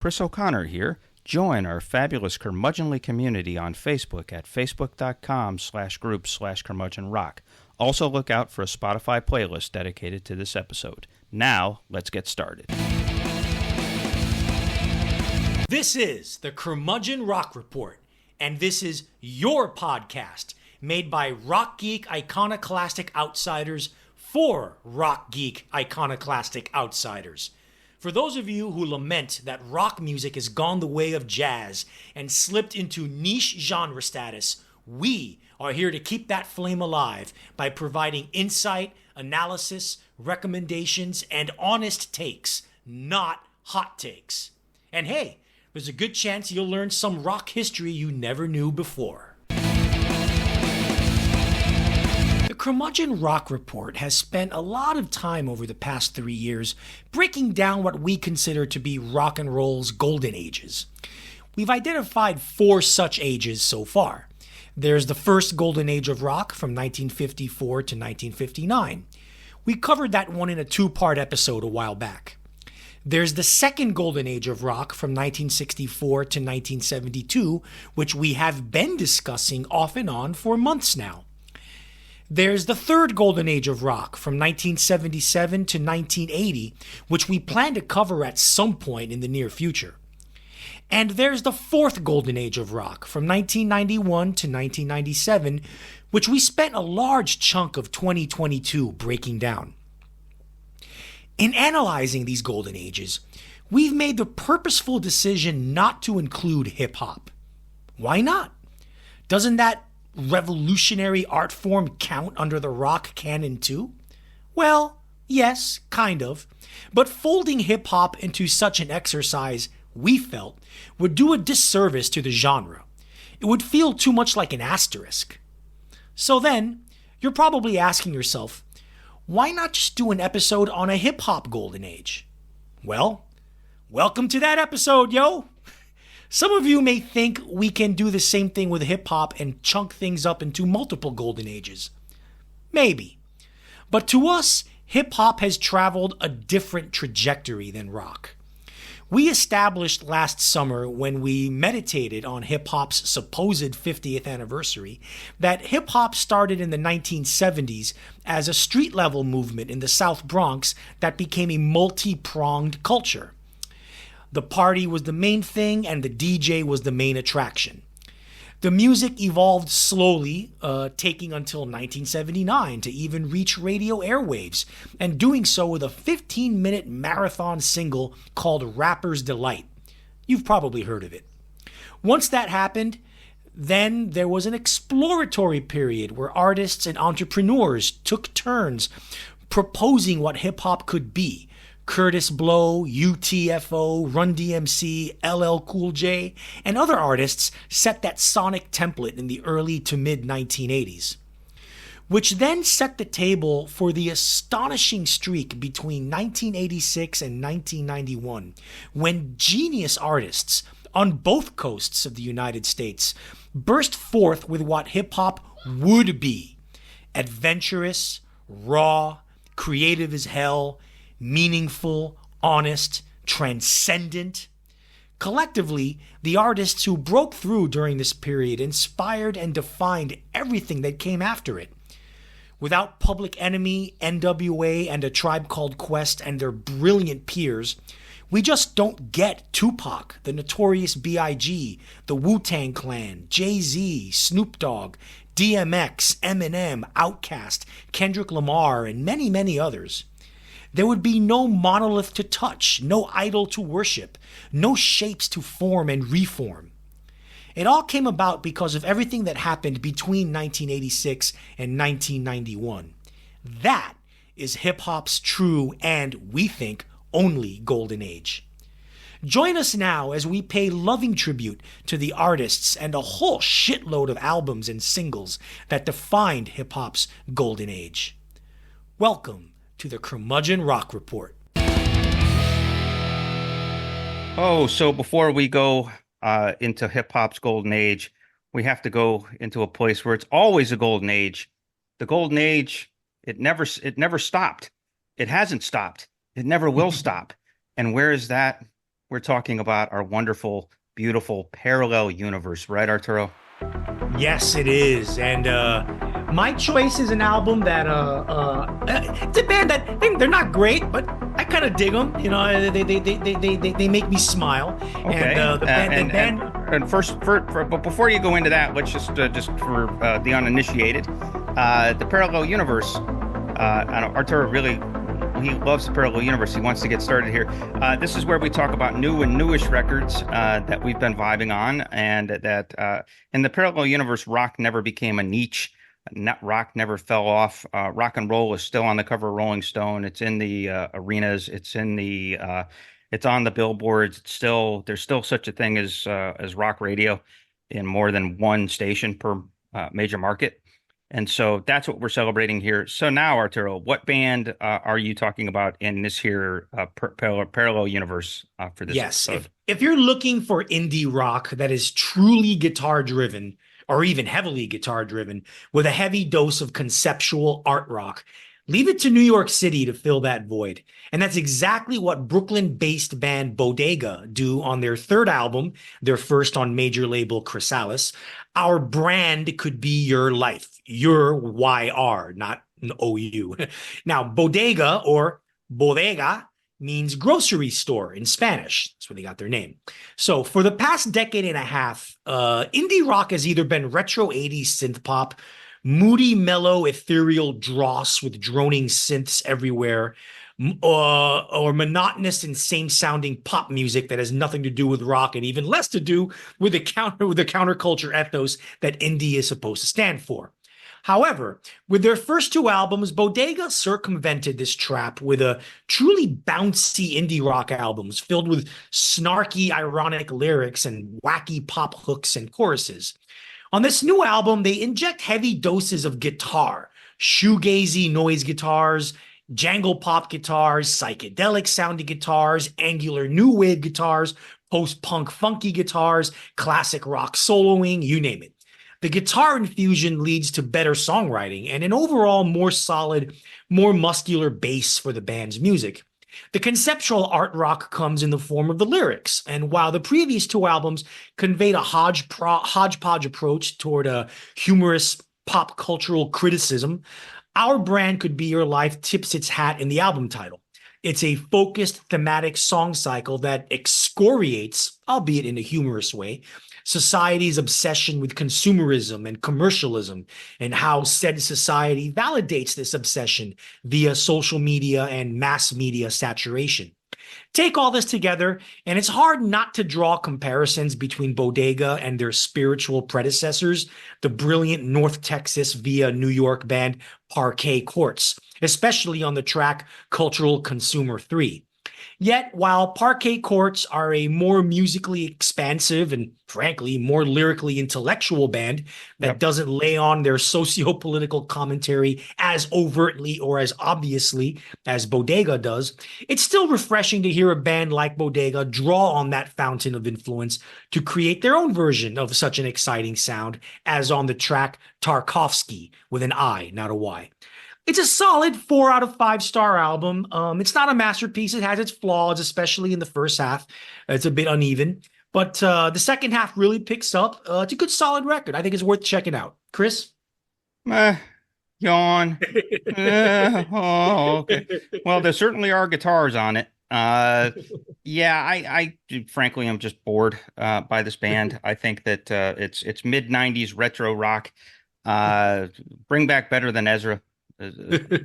Chris O'Connor here. Join our fabulous curmudgeonly community on Facebook at facebook.com/group/curmudgeonrock. Also look out for a Spotify playlist dedicated to this episode. Now, let's get started. This is the Curmudgeon Rock Report, and this is your podcast made by rock geek iconoclastic outsiders for rock geek iconoclastic outsiders. For those of you who lament that rock music has gone the way of jazz and slipped into niche genre status, we are here to keep that flame alive by providing insight, analysis, recommendations, and honest takes, not hot takes. And hey, there's a good chance you'll learn some rock history you never knew before. The Curmudgeon Rock Report has spent a lot of time over the past 3 years breaking down what we consider to be rock and roll's golden ages. We've identified 4 such ages so far. There's the first golden age of rock from 1954 to 1959. We covered that one in a 2-part episode a while back. There's the second golden age of rock from 1964 to 1972, which we have been discussing off and on for months now. There's the third golden age of rock from 1977 to 1980, which we plan to cover at some point in the near future. And there's the fourth golden age of rock from 1991 to 1997, which we spent a large chunk of 2022 breaking down. In analyzing these golden ages, we've made the purposeful decision not to include hip-hop. Why not? Doesn't that revolutionary art form count under the rock canon too? Well, yes, kind of. But folding hip-hop into such an exercise, we felt, would do a disservice to the genre. It would feel too much like an asterisk. So then, you're probably asking yourself, why not just do an episode on a hip-hop golden age? Well, welcome to that episode, yo! Some of you may think we can do the same thing with hip-hop and chunk things up into multiple golden ages. Maybe. But to us, hip-hop has traveled a different trajectory than rock. We established last summer when we meditated on hip-hop's supposed 50th anniversary that hip-hop started in the 1970s as a street-level movement in the South Bronx that became a multi-pronged culture. The party was the main thing and the DJ was the main attraction. The music evolved slowly, taking until 1979 to even reach radio airwaves, and doing so with a 15-minute marathon single called Rapper's Delight. You've probably heard of it. Once that happened, then there was an exploratory period where artists and entrepreneurs took turns proposing what hip-hop could be. Curtis Blow, UTFO, Run-D.M.C, LL Cool J, and other artists set that sonic template in the early to mid-1980s, which then set the table for the astonishing streak between 1986 and 1991, when genius artists on both coasts of the United States burst forth with what hip-hop would be: adventurous, raw, creative as hell, meaningful, honest, transcendent. Collectively, the artists who broke through during this period inspired and defined everything that came after it. Without Public Enemy, NWA, and A Tribe Called Quest and their brilliant peers, we just don't get Tupac, the Notorious B.I.G., the Wu-Tang Clan, Jay-Z, Snoop Dogg, DMX, Eminem, Outkast, Kendrick Lamar, and many, many others. There would be no monolith to touch, no idol to worship, no shapes to form and reform. It all came about because of everything that happened between 1986 and 1991. That is hip-hop's true and, we think, only golden age. Join us now as we pay loving tribute to the artists and a whole shitload of albums and singles that defined hip-hop's golden age. Welcome to the Curmudgeon Rock Report. Oh, so before we go into hip-hop's golden age, we have to go into a place where it's always a golden age. The golden age, it never stopped. It hasn't stopped. It never will stop. And where is that? we're talking about our wonderful, beautiful parallel universe, right, Arturo? Yes, it is. And my choice is an album that it's a band that they're not great, but I kind of dig them. You know, they make me smile. And Okay. the band. And but before you go into that, let's just for the uninitiated, the parallel universe. I know Arturo really he loves the parallel universe. He wants to get started here. This is where we talk about new and newish records that we've been vibing on, and that in the parallel universe, rock never became a niche. Rock never fell off. Rock and roll is still on the cover of Rolling Stone. It's in the arenas. It's on the billboards. There's still such a thing as rock radio in more than one station per major market. And so that's what we're celebrating here. So now, Arturo, what band are you talking about in this here parallel universe for this Yes, episode? if you're looking for indie rock that is truly guitar driven or even heavily guitar driven with a heavy dose of conceptual art rock, leave it to New York City to fill that void. And that's exactly what Brooklyn-based band Bodega do on their third album, their first on major label Chrysalis. Our brand could be your life, your YR, not an OU. Now, Bodega or Bodega means grocery store in Spanish. That's where they got their name. So for the past decade and a half, indie rock has either been retro 80s synth pop, moody, mellow, ethereal dross with droning synths everywhere, or monotonous and same-sounding pop music that has nothing to do with rock and even less to do with the counterculture ethos that indie is supposed to stand for. However, with their first two albums, Bodega circumvented this trap with a truly bouncy indie rock albums filled with snarky, ironic lyrics and wacky pop hooks and choruses. On this new album, they inject heavy doses of guitar, shoegazy noise guitars, jangle pop guitars, psychedelic sounding guitars, angular new wave guitars, post-punk funky guitars, classic rock soloing, you name it. The guitar infusion leads to better songwriting and an overall more solid, more muscular bass for the band's music. The conceptual art rock comes in the form of the lyrics, and while the previous two albums conveyed a hodgepodge approach toward a humorous pop cultural criticism, Our Brand Could Be Your Life tips its hat in the album title. It's a focused thematic song cycle that excoriates, albeit in a humorous way, society's obsession with consumerism and commercialism, and how said society validates this obsession via social media and mass media saturation. Take all this together, and it's hard not to draw comparisons between Bodega and their spiritual predecessors, the brilliant North Texas via New York band Parquet Courts, especially on the track Cultural Consumer 3. Yet, while Parquet Courts are a more musically expansive and, frankly, more lyrically intellectual band that doesn't lay on their socio-political commentary as overtly or as obviously as Bodega does, it's still refreshing to hear a band like Bodega draw on that fountain of influence to create their own version of such an exciting sound, as on the track Tarkovsky, with an I, not a Y. It's a solid 4 out of 5 star album. It's not a masterpiece. It has its flaws, especially in the first half. It's a bit uneven, but the second half really picks up. It's a good, solid record. I think it's worth checking out. Chris? Yawn. Oh, okay. Well, there certainly are guitars on it. Yeah, I frankly am just bored by this band. I think that it's mid '90s retro rock. Bring back Better Than Ezra.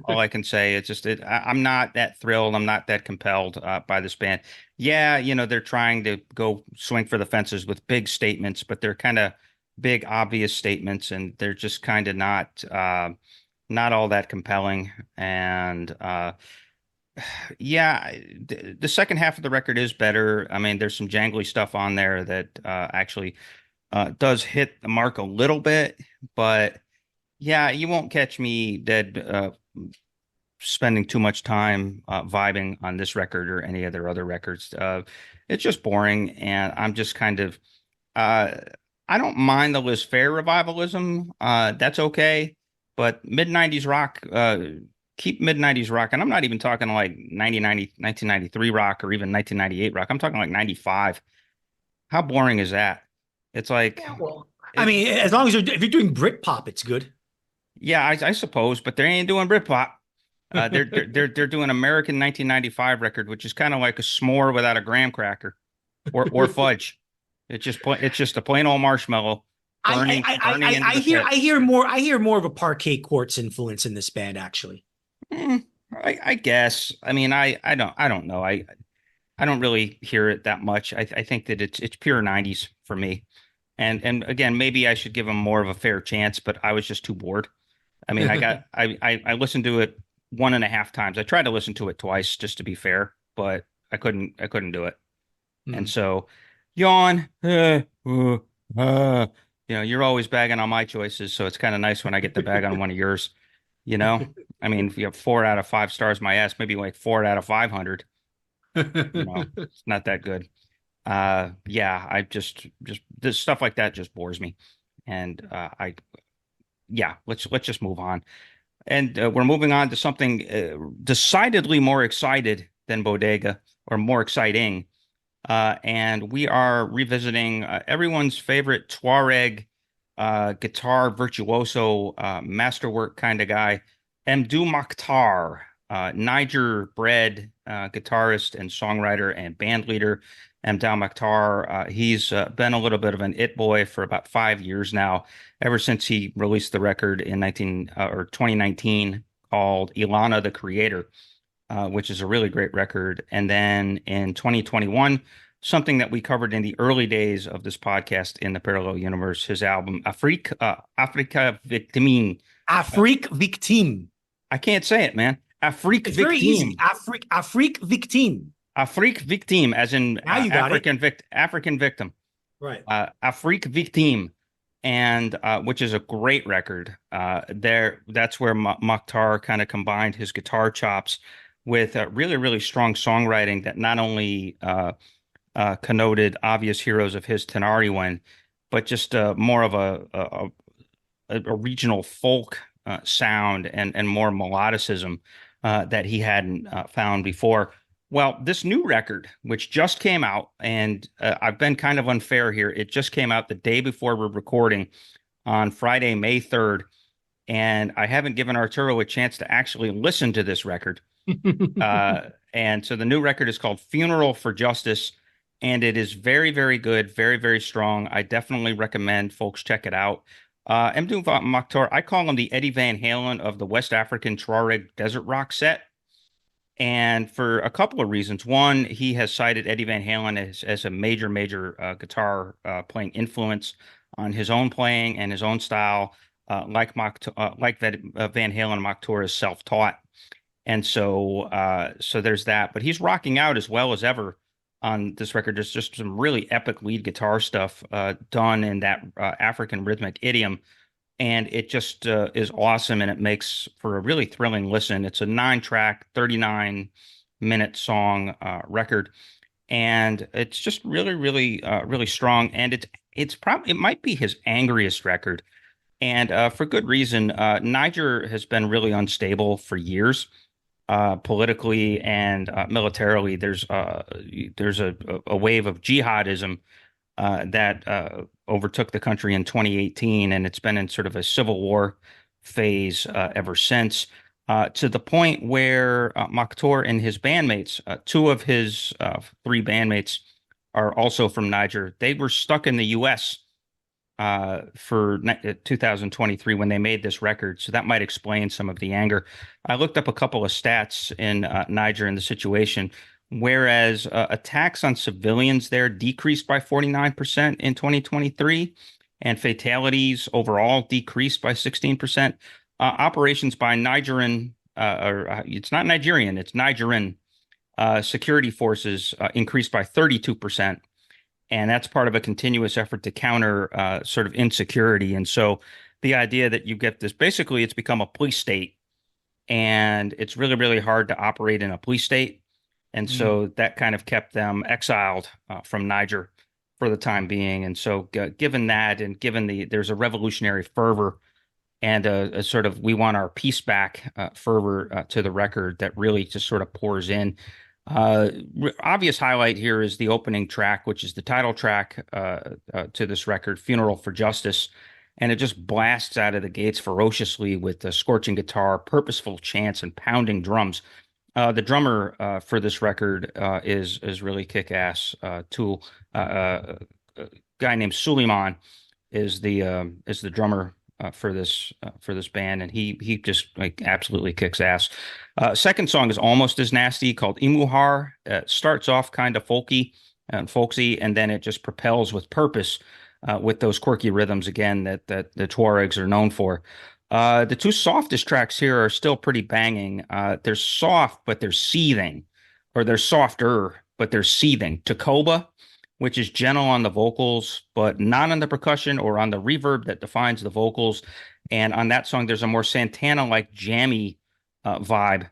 All I can say. I'm not that thrilled. I'm not that compelled by this band. Yeah, they're trying to go swing for the fences with big statements, but they're kind of big, obvious statements, and they're just kind of not all that compelling. And yeah, the second half of the record is better. I mean, there's some jangly stuff on there that actually does hit the mark a little bit, but yeah, you won't catch me dead spending too much time vibing on this record or any of their other records. It's just boring, and I'm just kind of I don't mind the Liz Phair revivalism. That's okay, but mid '90s rock keep mid 90s rock. And I'm not even talking like 1993 rock or even 1998 rock. I'm talking like 95. How boring is that? It's like, Yeah, well, I it, mean, as long as if you're doing Britpop, it's good. yeah, I suppose, but they ain't doing Britpop. They're doing American 1995 record, which is kind of like a s'more without a graham cracker or fudge. It's just a plain old marshmallow burning into the pit. I hear more of a Parquet Courts influence in this band, actually. I guess. I mean, I don't know. I don't really hear it that much. I think that it's pure 90s for me. And again, maybe I should give them more of a fair chance, but I was just too bored. I mean, I listened to it one and a half times. I tried to listen to it twice just to be fair, but I couldn't do it. And Hmm. so yawn, you're always bagging on my choices, so it's kind of nice when I get the bag on one of yours, you know? I mean, if you have 4 out of 5 stars my ass, maybe like 4 out of 500, it's not that good. Yeah, I just this stuff like that just bores me. And yeah, let's just move on. And we're moving on to something decidedly more excited than Bodega, or more exciting. And we are revisiting everyone's favorite Tuareg guitar virtuoso, masterwork kind of guy, Mdou Moctar, Niger-bred guitarist and songwriter and band leader. Mdou Moctar, he's been a little bit of an it boy for about 5 years now, ever since he released the record in 2019 called Ilana the Creator, which is a really great record. And then in 2021, something that we covered in the early days of this podcast in the Parallel Universe, his album Africa Victime. Afrique Victime. I can't say it, man. Afrique It's very easy. Victime. Afrique Victime. Afrique Victime, as in Now you got it. African victim. Right. Afrique Victime, and which is a great record. That's where Mokhtar kind of combined his guitar chops with really, really strong songwriting that not only connoted obvious heroes of his Tenari one, but just more of a regional folk sound and more melodicism that he hadn't found before. Well, this new record, which just came out, and I've been kind of unfair here. It just came out the day before we're recording on Friday, May 3rd, and I haven't given Arturo a chance to actually listen to this record. And so the new record is called Funeral for Justice, and it is very, very good, very, very strong. I definitely recommend folks check it out. Mdou Moctar, I call him the Eddie Van Halen of the West African Tuareg desert rock set. And for a couple of reasons. One, he has cited Eddie Van Halen as a major, major guitar playing influence on his own playing and his own style, like that Van Halen Moctar is self-taught. And so there's that. But he's rocking out as well as ever on this record. There's just some really epic lead guitar stuff done in that African rhythmic idiom. And it just is awesome, and it makes for a really thrilling listen. It's a 9-track, 39-minute song record, and it's just really, really, really strong. And it might be his angriest record, and for good reason. Niger has been really unstable for years, politically and militarily. There's a wave of jihadism that overtook the country in 2018, and it's been in sort of a civil war phase ever since, to the point where Moctar and his bandmates, 2 of his 3 bandmates, are also from Niger. They were stuck in the U.S. For 2023 when they made this record, so that might explain some of the anger. I looked up a couple of stats in Niger in the situation. Whereas attacks on civilians there decreased by 49% in 2023, and fatalities overall decreased by 16%. Operations by it's not Nigerian, it's Nigerian security forces increased by 32%. And that's part of a continuous effort to counter sort of insecurity. And so the idea that you get this, basically, it's become a police state, and it's really, really hard to operate in a police state. And so that kind of kept them exiled from Niger for the time being. And so given that, and given there's a revolutionary fervor and a sort of we want our piece back fervor to the record that really just sort of pours in. Obvious highlight here is the opening track, which is the title track to this record, Funeral for Justice. And it just blasts out of the gates ferociously with the scorching guitar, purposeful chants, and pounding drums. The drummer for this record is really kick-ass. Tool, a guy named Suleiman is the drummer for this band, and he just like absolutely kicks ass. Second song is almost as nasty, called Imuhar. It starts off kind of folky and folksy, and then it just propels with purpose with those quirky rhythms again that the Tuaregs are known for. The two softest tracks here are still pretty banging. They're soft, but they're seething, or they're softer, but they're seething. Takoba, which is gentle on the vocals, but not on the percussion or on the reverb that defines the vocals. And on that song, there's a more Santana-like jammy vibe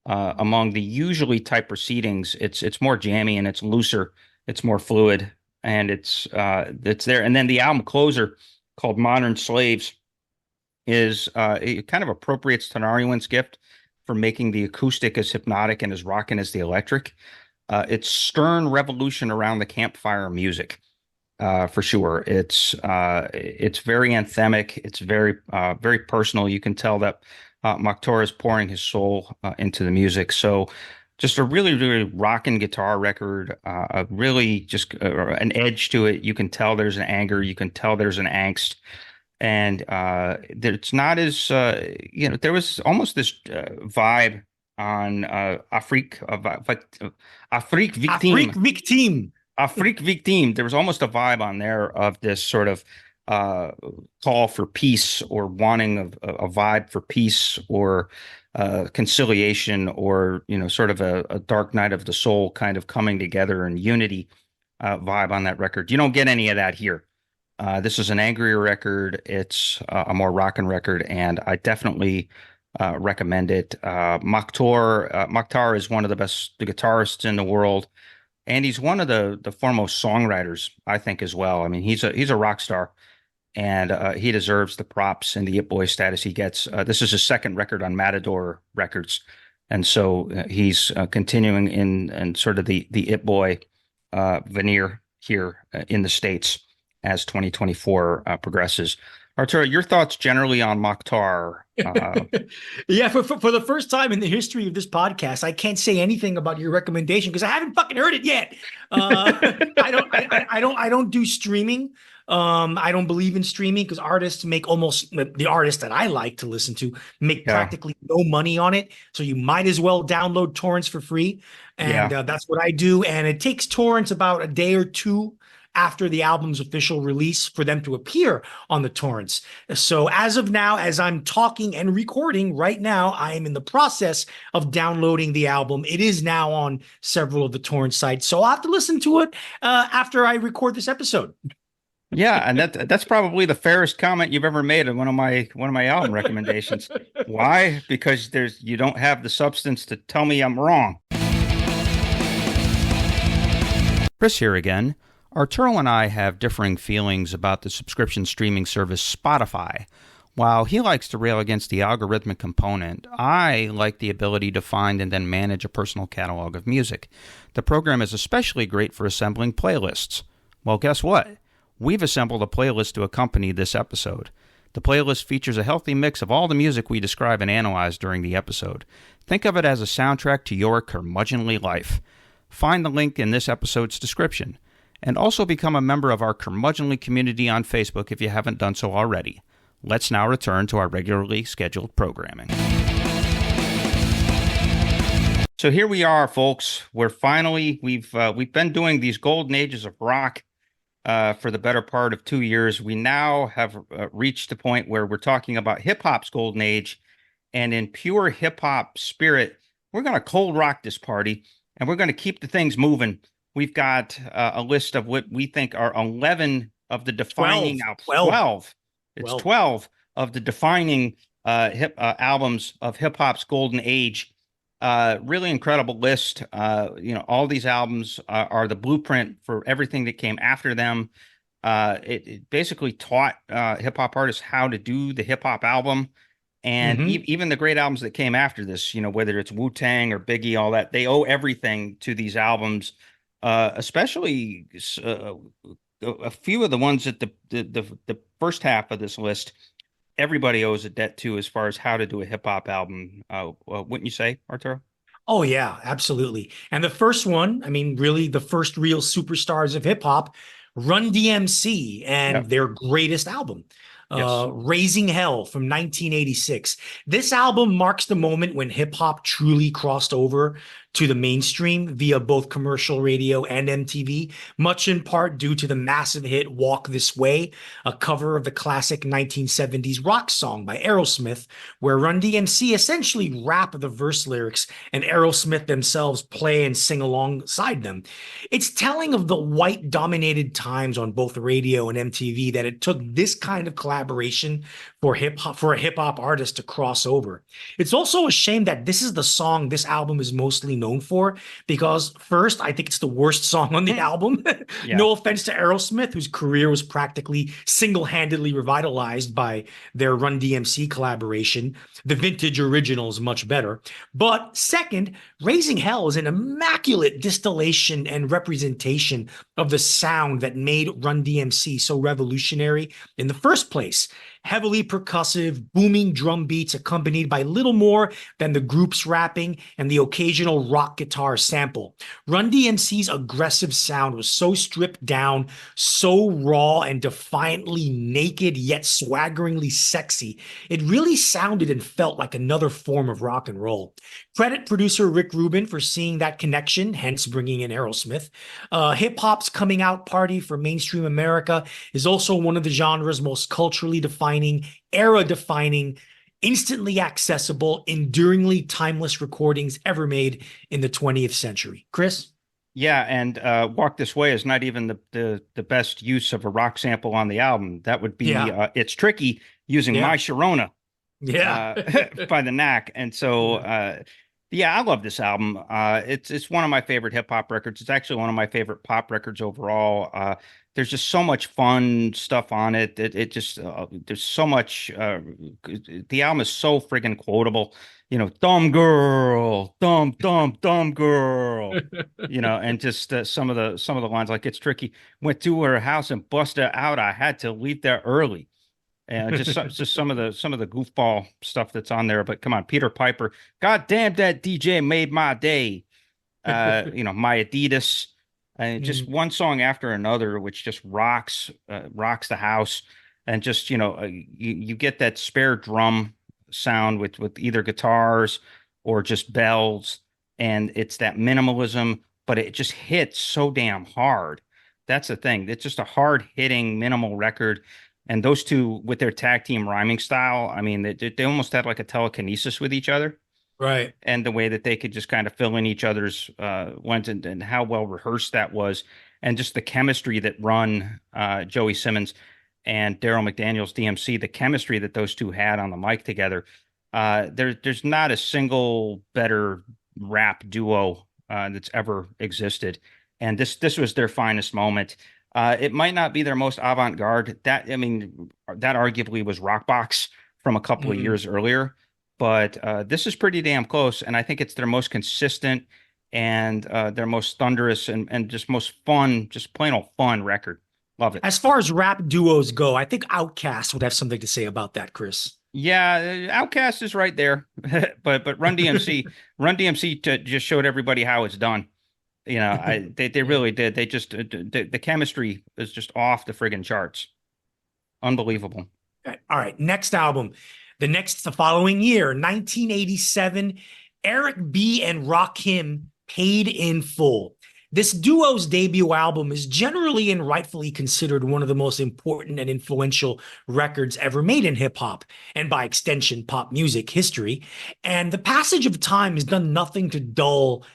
among the usually tight proceedings. It's more jammy and it's looser, it's more fluid, and it's there. And then the album closer, called Modern Slaves, is it kind of appropriates Tonariwan's gift for making the acoustic as hypnotic and as rocking as the electric. It's stern revolution around the campfire music, for sure. It's very anthemic. It's very personal. You can tell that Moctar is pouring his soul into the music. So just a really, really rocking guitar record, a really just an edge to it. You can tell there's an anger. You can tell there's an angst. And it's not as, there was almost this vibe on Afrique Victime. Afrique Victime. Afrique Victime. There was almost a vibe on there of this sort of call for peace, or wanting of a vibe for peace, or conciliation, or sort of a dark night of the soul kind of coming together and unity vibe on that record. You don't get any of that here. This is an angrier record. It's a more rockin' record, and I definitely recommend it. Moctar is one of the best guitarists in the world, and he's one of the foremost songwriters, I think, as well. I mean, he's a rock star, and he deserves the props and the It Boy status he gets. This is his second record on Matador Records, and so he's continuing in sort of the It Boy veneer here in the States as 2024 progresses. Arturo, your thoughts generally on Moctar? Yeah, for the first time in the history of this podcast, I can't say anything about your recommendation because I haven't fucking heard it yet. I don't do streaming. I don't believe in streaming because artists make the artists that I like to listen to make practically no money on it. So you might as well download torrents for free. And that's what I do. And it takes torrents about a day or two after the album's official release for them to appear on the torrents. So as of now, as I'm talking and recording right now, I am in the process of downloading the album. It is now on several of the torrent sites. So I'll have to listen to it after I record this episode. Yeah, and that's probably the fairest comment you've ever made in one of my album recommendations. Why? Because you don't have the substance to tell me I'm wrong. Chris here again. Arturo and I have differing feelings about the subscription streaming service Spotify. While he likes to rail against the algorithmic component, I like the ability to find and then manage a personal catalog of music. The program is especially great for assembling playlists. Well, guess what? We've assembled a playlist to accompany this episode. The playlist features a healthy mix of all the music we describe and analyze during the episode. Think of it as a soundtrack to your curmudgeonly life. Find the link in this episode's description. And also become a member of our curmudgeonly community on Facebook if you haven't done so already. Let's now return to our regularly scheduled programming. So here we are, folks. We've been doing these golden ages of rock for the better part of 2 years. We now have reached the point where we're talking about hip hop's golden age, and in pure hip hop spirit, we're going to cold rock this party, and we're going to keep the things moving. We've got a list of what we think are 11 of the defining 12. It's 12 of the defining albums of hip hop's golden age. Really incredible list. All these albums are the blueprint for everything that came after them. It basically taught hip hop artists how to do the hip hop album. And Hmm. even the great albums that came after this, whether it's Wu-Tang or Biggie, all that, they owe everything to these albums, especially a few of the ones at the first half of this list. Everybody owes a debt to as far as how to do a hip hop album. Wouldn't you say, Arturo? Oh yeah, absolutely. And the first one, I mean, really the first real superstars of hip hop, Run-D.M.C. and Yep. their greatest album, Yes. Raising Hell from 1986. This album marks the moment when hip hop truly crossed over to the mainstream via both commercial radio and MTV, much in part due to the massive hit Walk This Way, a cover of the classic 1970s rock song by Aerosmith, where Run-D.M.C. essentially rap the verse lyrics and Aerosmith themselves play and sing alongside them. It's telling of the white dominated times on both radio and MTV that it took this kind of collaboration for a hip hop artist to cross over. It's also a shame that this is the song this album is mostly known for because first, I think it's the worst song on the album. Yeah. No offense to Aerosmith, whose career was practically single-handedly revitalized by their Run-D.M.C. collaboration. The vintage original is much better. But second, Raising Hell is an immaculate distillation and representation of the sound that made Run-D.M.C. so revolutionary in the first place. Heavily percussive, booming drum beats accompanied by little more than the group's rapping and the occasional rock guitar sample. Run-D.M.C's aggressive sound was so stripped down, so raw and defiantly naked, yet swaggeringly sexy. It really sounded and felt like another form of rock and roll. Credit producer Rick Rubin for seeing that connection, hence bringing in Aerosmith. Hip hop's coming out party for mainstream America is also one of the genre's most culturally defining, era defining, instantly accessible, enduringly timeless recordings ever made in the 20th century. Chris? Yeah, and Walk This Way is not even the best use of a rock sample on the album. That would be Yeah. It's Tricky using Yeah. My Sharona Yeah. by the Knack. And so yeah, I love this album. It's one of my favorite hip hop records. It's actually one of my favorite pop records overall. There's just so much fun stuff on it. It just there's so much. The album is so friggin' quotable. Dumb girl, dumb girl. And just some of the lines like it's tricky. Went to her house and busted her out. I had to leave there early. And just some of the goofball stuff that's on there. But come on, Peter Piper. God damn, that DJ made my day. My Adidas. And just Mm. one song after another, which just rocks the house. And just, you get that spare drum sound with either guitars or just bells. And it's that minimalism, but it just hits so damn hard. That's the thing. It's just a hard hitting minimal record. And those two, with their tag team rhyming style, I mean, they almost had like a telekinesis with each other, Right. and the way that they could just kind of fill in each other's lines, and how well rehearsed that was, and just the chemistry that Joey Simmons and Daryl McDaniels DMC, the chemistry that those two had on the mic together. There's not a single better rap duo that's ever existed, and this was their finest moment. It might not be their most avant-garde. That, I mean, that arguably was Rockbox from a couple of Mm. years earlier, but this is pretty damn close, and I think it's their most consistent and their most thunderous and just most fun, just plain old fun record. Love it. As far as rap duos go, I think Outkast would have something to say about that, Chris. Yeah, Outcast is right there, but Run DMC just showed everybody how it's done. They Yeah. really did. They just the chemistry is just off the friggin' charts. Unbelievable. All right. Next album. The following year, 1987, Eric B. and Rakim Paid in Full. This duo's debut album is generally and rightfully considered one of the most important and influential records ever made in hip hop, and by extension, pop music history. And the passage of time has done nothing to dull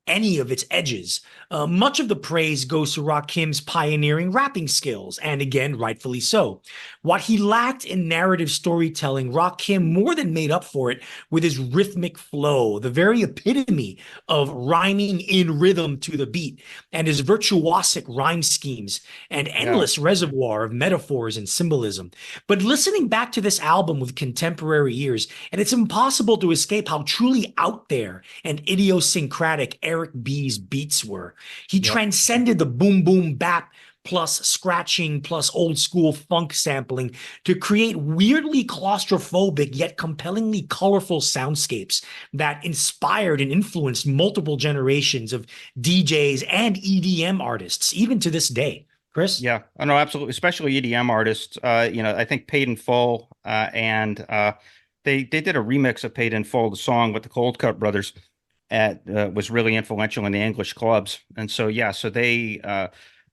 any of its edges. Much of the praise goes to Rakim's pioneering rapping skills, and again, rightfully so. What he lacked in narrative storytelling, Rakim more than made up for it with his rhythmic flow, the very epitome of rhyming in rhythm to the beat, and his virtuosic rhyme schemes, and Yeah. endless reservoir of metaphors and symbolism. But listening back to this album with contemporary ears, and it's impossible to escape how truly out there and idiosyncratic Eric B's beats were. He Yep. transcended the boom boom bap plus scratching plus old school funk sampling to create weirdly claustrophobic yet compellingly colorful soundscapes that inspired and influenced multiple generations of DJs and EDM artists, even to this day. Chris? Yeah, oh, no, absolutely. Especially EDM artists. I think Paid in Full and they did a remix of Paid in Full, the song with the Cold Cut Brothers, at was really influential in the English clubs. And so yeah, so they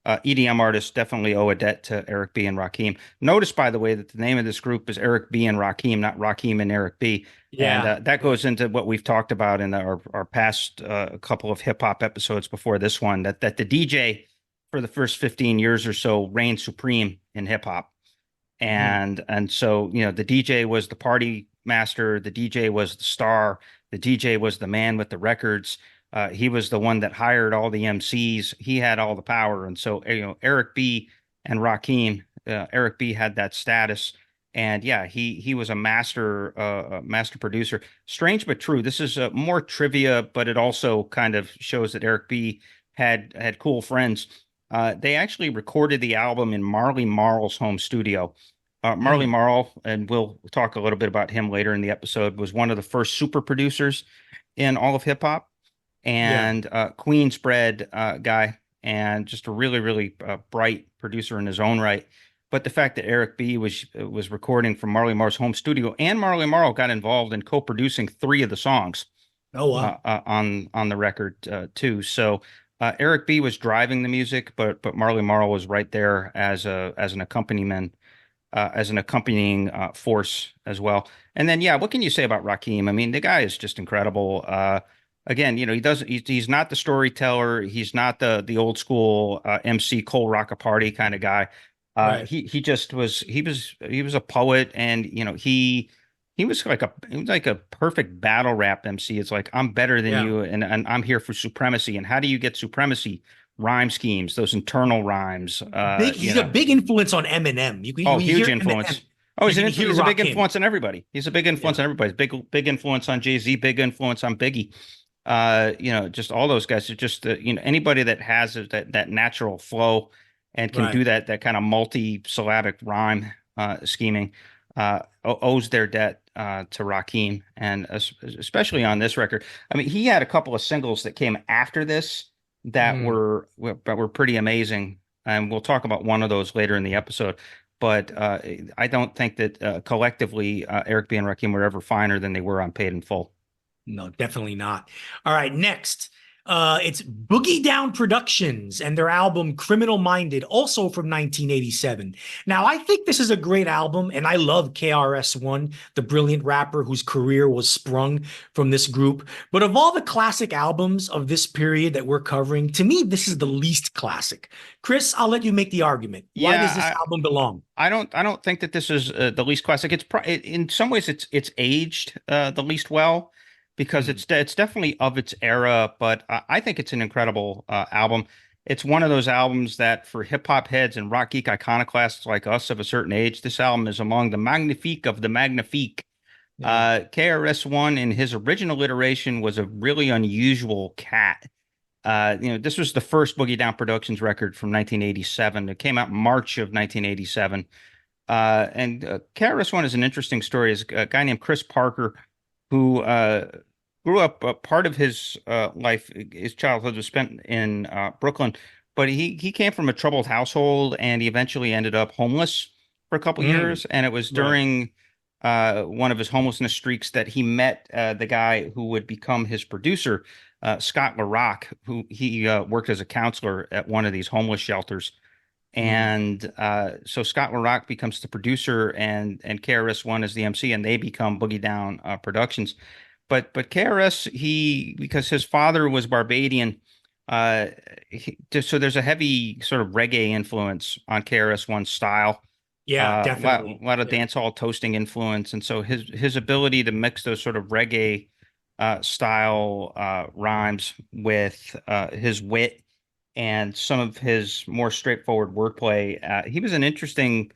EDM artists definitely owe a debt to Eric B and Rakim. Notice, by the way, that the name of this group is Eric B and Rakim, not Rakim and Eric B. And Yeah. that goes into what we've talked about in our past couple of hip hop episodes before this one, that the DJ for the first 15 years or so reigned supreme in hip hop. And so, the DJ was the party master, the DJ was the star, the DJ was the man with the records. He was the one that hired all the MCs. He had all the power. And so, Eric B and Rakim, Eric B had that status. And yeah, he was a master producer. Strange but true. This is more trivia, but it also kind of shows that Eric B had cool friends. They actually recorded the album in Marley Marl's home studio. Marley Marl, and we'll talk a little bit about him later in the episode, was one of the first super producers in all of hip hop, and Queensbred guy, and just a really, really bright producer in his own right. But the fact that Eric B was recording from Marley Marl's home studio, and Marley Marl got involved in co-producing 3 of the songs Oh, wow. on the record too. So Eric B was driving the music, but Marley Marl was right there as an accompaniment, as an accompanying force as well. And then yeah, what can you say about Rakim? I mean, the guy is just incredible. Again, he's not the storyteller. He's not the old school MC Cole Rock a Party kind of guy. Right. He just was he was a poet, and he was like a perfect battle rap MC. It's like, I'm better than you, and I'm here for supremacy. And how do you get supremacy? Rhyme schemes, those internal rhymes. He's a big influence on Eminem. Oh, When you huge hear influence. Eminem, Oh, you can hear he's a big Rakim. influence on everybody. He's a big influence on everybody. Big influence on Jay-Z, big influence on Biggie. Just all those guys are just anybody that has that natural flow and can do that kind of multi-syllabic rhyme scheming owes their debt to Rakim, and especially on this record. I mean, he had a couple of singles that came after this that were pretty amazing, and we'll talk about one of those later in the episode. But I don't think that collectively Eric B and Rakim were ever finer than they were on Paid in Full. No, definitely not. All right, next. It's Boogie Down Productions and their album Criminal Minded, also from 1987. Now, I think this is a great album, and I love KRS-One, the brilliant rapper whose career was sprung from this group. But of all the classic albums of this period that we're covering, to me, this is the least classic. Chris, I'll let you make the argument. Why does this album belong? I don't think that this is the least classic. In some ways it's aged the least well, because it's definitely of its era, but I think it's an incredible album. It's one of those albums that for hip hop heads and rock geek iconoclasts like us of a certain age, this album is among the magnifique of the magnifique. KRS-One in his original iteration was a really unusual cat. This was the first Boogie Down Productions record from 1987. It came out in March of 1987. And KRS-One is an interesting story. Is a guy named Chris Parker, who grew up, part of his life, his childhood was spent in Brooklyn, but he came from a troubled household, and he eventually ended up homeless for a couple years. And it was during one of his homelessness streaks that he met the guy who would become his producer, Scott LaRock, who he worked as a counselor at one of these homeless shelters. And so Scott LaRock becomes the producer, and KRS-One is the MC, and they become Boogie Down Productions. but KRS, because his father was Barbadian, uh, so there's a heavy sort of reggae influence on KRS-One's style. Yeah, definitely. A lot of Yeah. dancehall toasting influence, and so his ability to mix those sort of reggae style rhymes with his wit and some of his more straightforward wordplay. He was an interesting.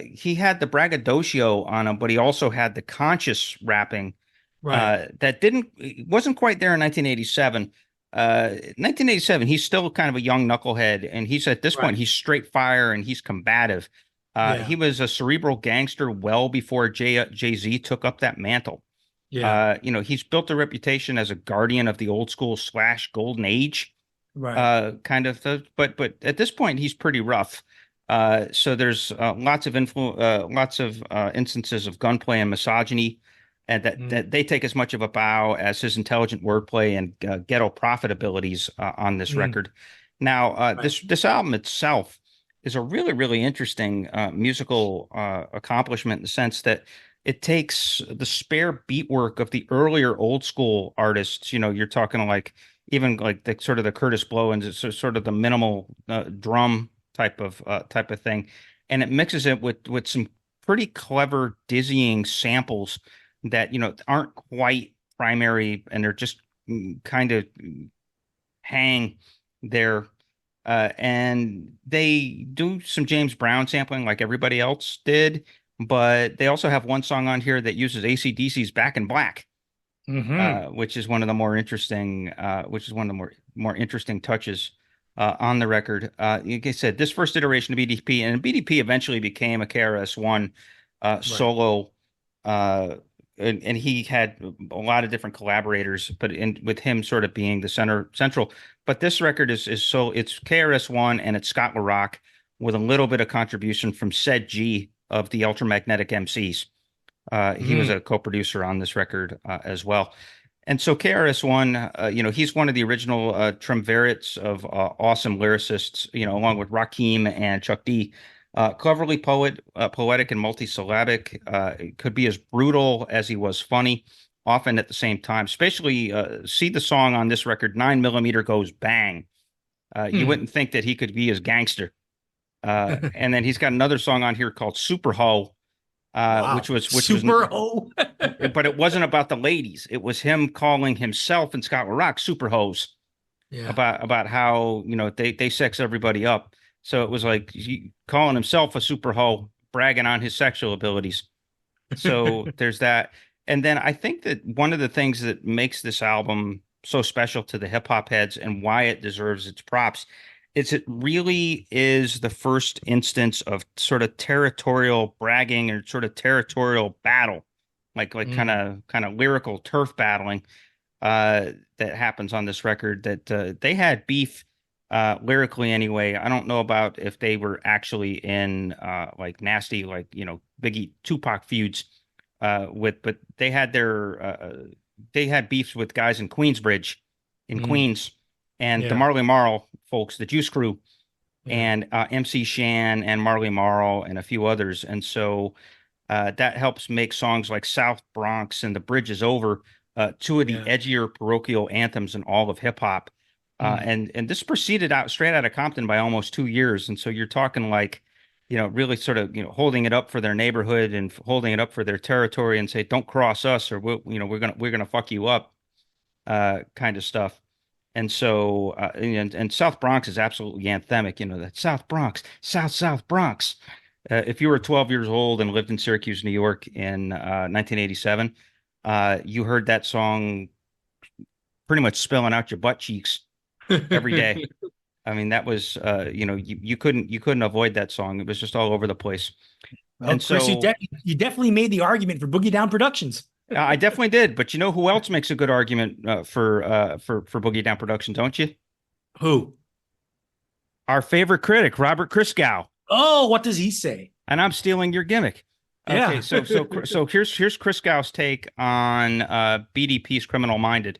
He had the braggadocio on him, but he also had the conscious rapping Right. that didn't wasn't quite there in 1987. 1987, he's still kind of a young knucklehead, and he's at this point Right. he's straight fire and he's combative. Yeah. He was a cerebral gangster well before Jay-Z took up that mantle. Yeah. He's built a reputation as a guardian of the old school slash golden age, Right. kind of. But at this point, he's pretty rough. So there's lots of instances of gunplay and misogyny, and Mm. that they take as much of a bow as his intelligent wordplay and ghetto prophet abilities on this Mm. record. Now, Right. this album itself is a really interesting musical accomplishment in the sense that it takes the spare beat work of the earlier old school artists. You're talking like even like the sort of the Curtis Blow and sort of the minimal drum type of thing, and it mixes it with some pretty clever, dizzying samples that aren't quite primary, and they're just kind of hang there. And they do some James Brown sampling like everybody else did, but they also have one song on here that uses AC/DC's Back in Black, Hmm. which is one of the more interesting, more interesting touches on the record. Like I said, this first iteration of BDP, and BDP eventually became a KRS-One Right. solo, uh, and he had a lot of different collaborators, but with him sort of being the central. But this record is so it's KRS-One and it's Scott LaRock with a little bit of contribution from Said G of the Ultramagnetic MCs. He was Mm. a co-producer on this record as well. And so KRS-One, he's one of the original triumvirates of awesome lyricists, along with Rakim and Chuck D. Cleverly poetic and multisyllabic. It could be as brutal as he was funny, often at the same time. Especially see the song on this record, 9mm Goes Bang. You Hmm. wouldn't think that he could be as gangster. And then he's got another song on here called Super Ho, Wow. which was Super ho. but it wasn't about the ladies. It was him calling himself and Scott LaRock super hoes Yeah. about how they sex everybody up. So it was like he calling himself a super hoe, bragging on his sexual abilities. So there's that. And then I think that one of the things that makes this album so special to the hip hop heads and why it deserves its props is it really is the first instance of sort of territorial bragging or sort of territorial battle, like kind Mm. of lyrical turf battling that happens on this record. That they had beef lyrically anyway. I don't know about if they were actually in like nasty, like Biggie Tupac feuds but they had beefs with guys in Queensbridge, in Mm. Queens, and the Yeah. Marley Marl folks, the Juice Crew, Yeah. and MC Shan and Marley Marl and a few others. And so that helps make songs like South Bronx and The Bridge Is Over two of the Yeah. edgier parochial anthems in all of hip hop. Mm. And this proceeded out straight out of Compton by almost 2 years. And so you're talking like, really sort of, holding it up for their neighborhood and holding it up for their territory and say, don't cross us or we're gonna fuck you up, kind of stuff. And so, and South Bronx is absolutely anthemic, that South Bronx, South Bronx. If you were 12 years old and lived in Syracuse, New York in 1987, you heard that song pretty much spilling out your butt cheeks every day. I mean, that was, you couldn't avoid that song. It was just all over the place. Well, And Chris, so you definitely made the argument for Boogie Down Productions. I definitely did. But you know who else makes a good argument for Boogie Down Production, don't you? Who? Our favorite critic, Robert Christgau. Oh, what does he say? And I'm stealing your gimmick. Okay, Yeah. so here's Christgau's take on BDP's Criminal Minded.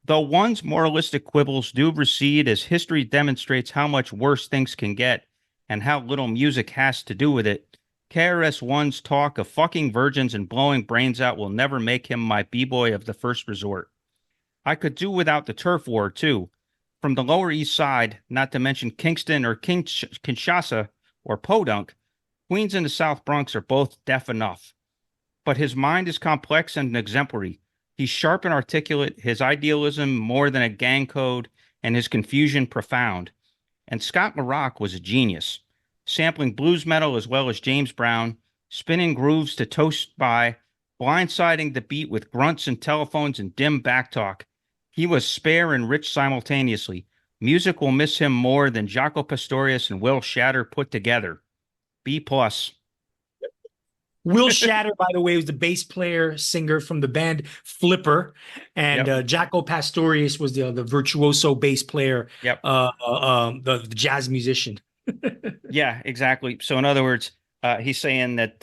Though one's moralistic quibbles do recede as history demonstrates how much worse things can get and how little music has to do with it, KRS-One's talk of fucking virgins and blowing brains out will never make him my b-boy of the first resort. I could do without the turf war, too. From the Lower East Side, not to mention Kingston or Kinshasa or Podunk, Queens and the South Bronx are both deaf enough. But his mind is complex and exemplary. He's sharp and articulate, his idealism more than a gang code, and his confusion profound. And Scott LaRock was a genius, sampling blues metal as well as James Brown, spinning grooves to toast by, blindsiding the beat with grunts and telephones and dim backtalk. He was spare and rich simultaneously. Music will miss him more than Jaco Pastorius and Will Shatter put together. B plus. Will Shatter, by the way, was the bass player, singer from the band Flipper, and Yep. Jaco Pastorius was the virtuoso bass player, Yep. the jazz musician. Yeah, exactly. So in other words, he's saying that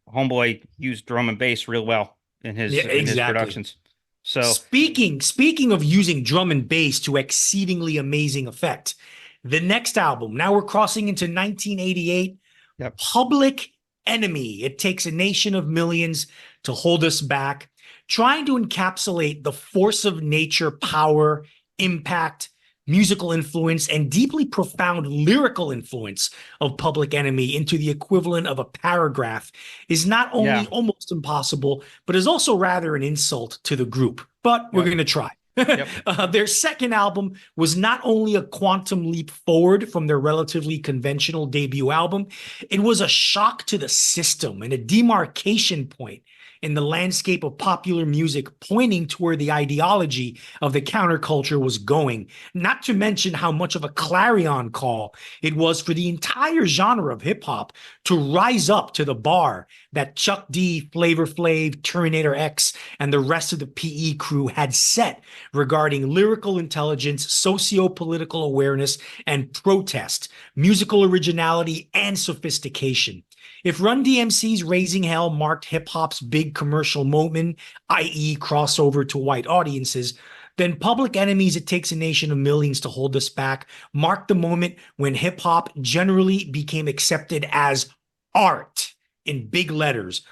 Homeboy used drum and bass real well in his Yeah, in his exactly. productions. So Speaking of using drum and bass to exceedingly amazing effect, the next album, now we're crossing into 1988, yep. Public Enemy. It takes a nation of millions to hold us back, trying to encapsulate the force of nature, power, impact, musical influence, and deeply profound lyrical influence of Public Enemy into the equivalent of a paragraph is not only Yeah. almost impossible, but is also rather an insult to the group. But we're Yep. going to try. Yep. Their second album was not only a quantum leap forward from their relatively conventional debut album, it was a shock to the system and a demarcation point in the landscape of popular music, pointing to where the ideology of the counterculture was going, not to mention how much of a clarion call it was for the entire genre of hip hop to rise up to the bar that Chuck D, Flavor Flav, Terminator X, and the rest of the PE crew had set regarding lyrical intelligence, socio-political awareness, and protest, musical originality, and sophistication. If Run-D.M.C's Raising Hell marked hip-hop's big commercial moment, i.e. crossover to white audiences, then Public Enemy's It Takes a Nation of Millions to Hold Us Back marked the moment when hip-hop generally became accepted as art in big letters,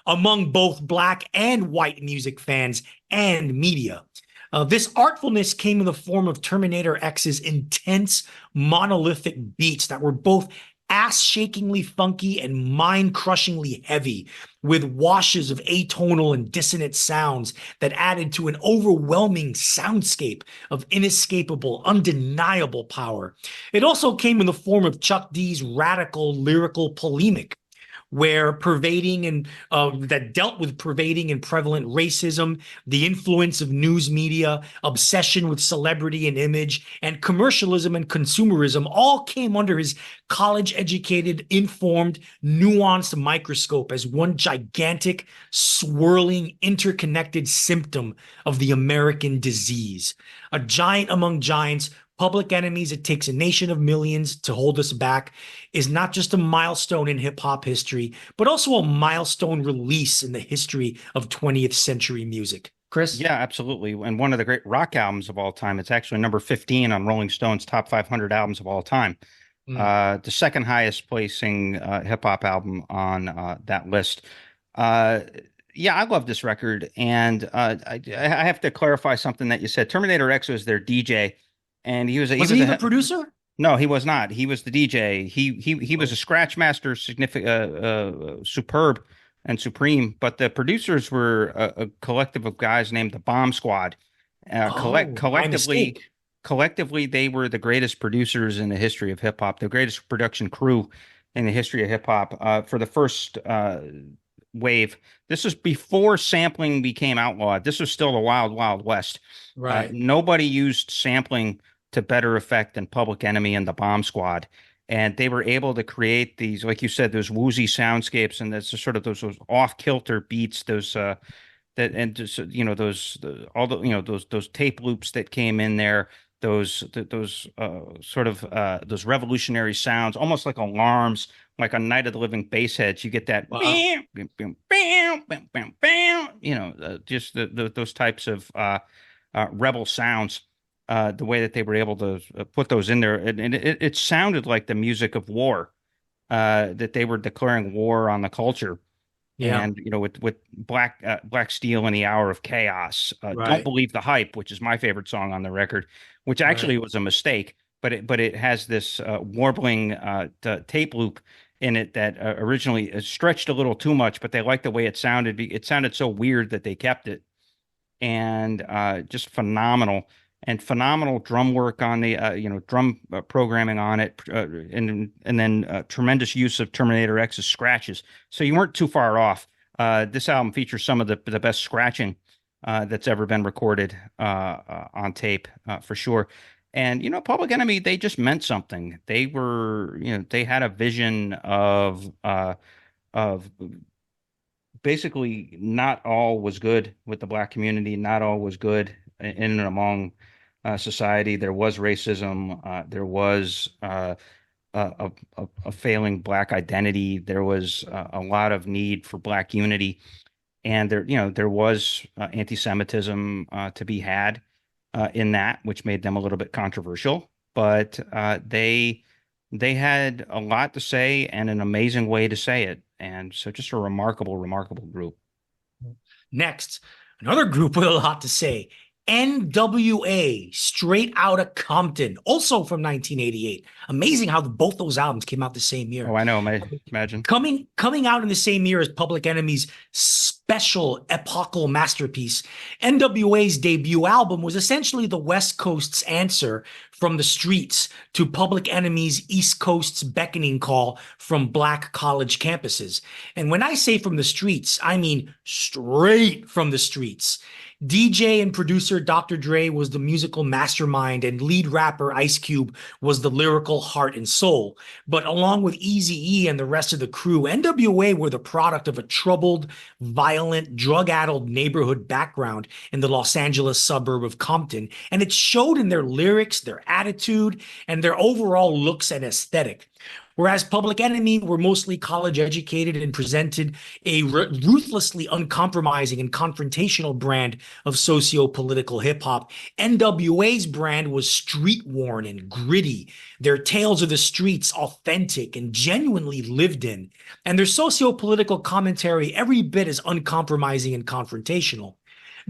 among both black and white music fans and media. This artfulness came in the form of Terminator X's intense, monolithic beats that were both ass-shakingly funky and mind-crushingly heavy, with washes of atonal and dissonant sounds that added to an overwhelming soundscape of inescapable, undeniable power. It also came in the form of Chuck D's radical lyrical polemic, where that dealt with pervading and prevalent racism, the influence of news media, obsession with celebrity and image, and commercialism and consumerism all came under his college-educated, informed, nuanced microscope as one gigantic, swirling, interconnected symptom of the American disease. A giant among giants, Public Enemy's It Takes a Nation of Millions to Hold Us Back is not just a milestone in hip-hop history, but also a milestone release in the history of 20th century music. Chris? Yeah, absolutely. And one of the great rock albums of all time. It's actually number 15 on Rolling Stone's top 500 albums of all time. The second highest placing hip-hop album on that list. Yeah, I love this record. And I have to clarify something that you said. Terminator X was their DJ. And he was he the producer? No, he was not. He was the DJ. He was a scratch master, superb and supreme. But the producers were a collective of guys named the Bomb Squad. Collectively, they were the greatest producers in the history of hip hop, the greatest production crew in the history of hip hop. For the first wave, this was before sampling became outlawed. This was still the wild, wild west. Right. Nobody used sampling to better effect than Public Enemy and the Bomb Squad. And they were able to create these, like you said, those woozy soundscapes and that's sort of those off-kilter beats, those those tape loops that came in there, those revolutionary sounds, almost like alarms, like on Night of the Living Bassheads. You get that, bam, bam, bam, bam, bam, bam, bam, just those types of rebel sounds. The way that they were able to put those in there, and it sounded like the music of war. that they were declaring war on the culture. Yeah. And with Black Steel in the Hour of Chaos, Don't Right. Believe the Hype, which is my favorite song on the record, which actually Right. was a mistake, but it has this warbling tape loop in it that originally stretched a little too much, but they liked the way it sounded. It sounded so weird that they kept it, and just phenomenal. And phenomenal drum work on the drum programming on it, and then tremendous use of Terminator X's scratches. So you weren't too far off. This album features some of the best scratching that's ever been recorded on tape, for sure. And Public Enemy, they just meant something. They were, they had a vision of basically not all was good with the black community. Not all was good in and among society. There was racism. There was a failing black identity. There was a lot of need for black unity, and there was anti-Semitism to be had in that, which made them a little bit controversial. But they had a lot to say and an amazing way to say it, and so just a remarkable, remarkable group. Next, another group with a lot to say. NWA, Straight Outta Compton, also from 1988. Amazing how both those albums came out the same year. Oh, I know. Imagine. Coming out in the same year as Public Enemy's special epochal masterpiece, NWA's debut album was essentially the West Coast's answer from the streets to Public Enemy's East Coast's beckoning call from black college campuses. And when I say from the streets, I mean straight from the streets. DJ and producer Dr. Dre was the musical mastermind, and lead rapper Ice Cube was the lyrical heart and soul. But along with Eazy-E and the rest of the crew, NWA were the product of a troubled, violent, drug-addled neighborhood background in the Los Angeles suburb of Compton, and it showed in their lyrics, their attitude, and their overall looks and aesthetic. Whereas Public Enemy were mostly college educated and presented a ruthlessly uncompromising and confrontational brand of socio-political hip hop, NWA's brand was street worn and gritty, their tales of the streets authentic and genuinely lived in, and their socio-political commentary every bit as uncompromising and confrontational.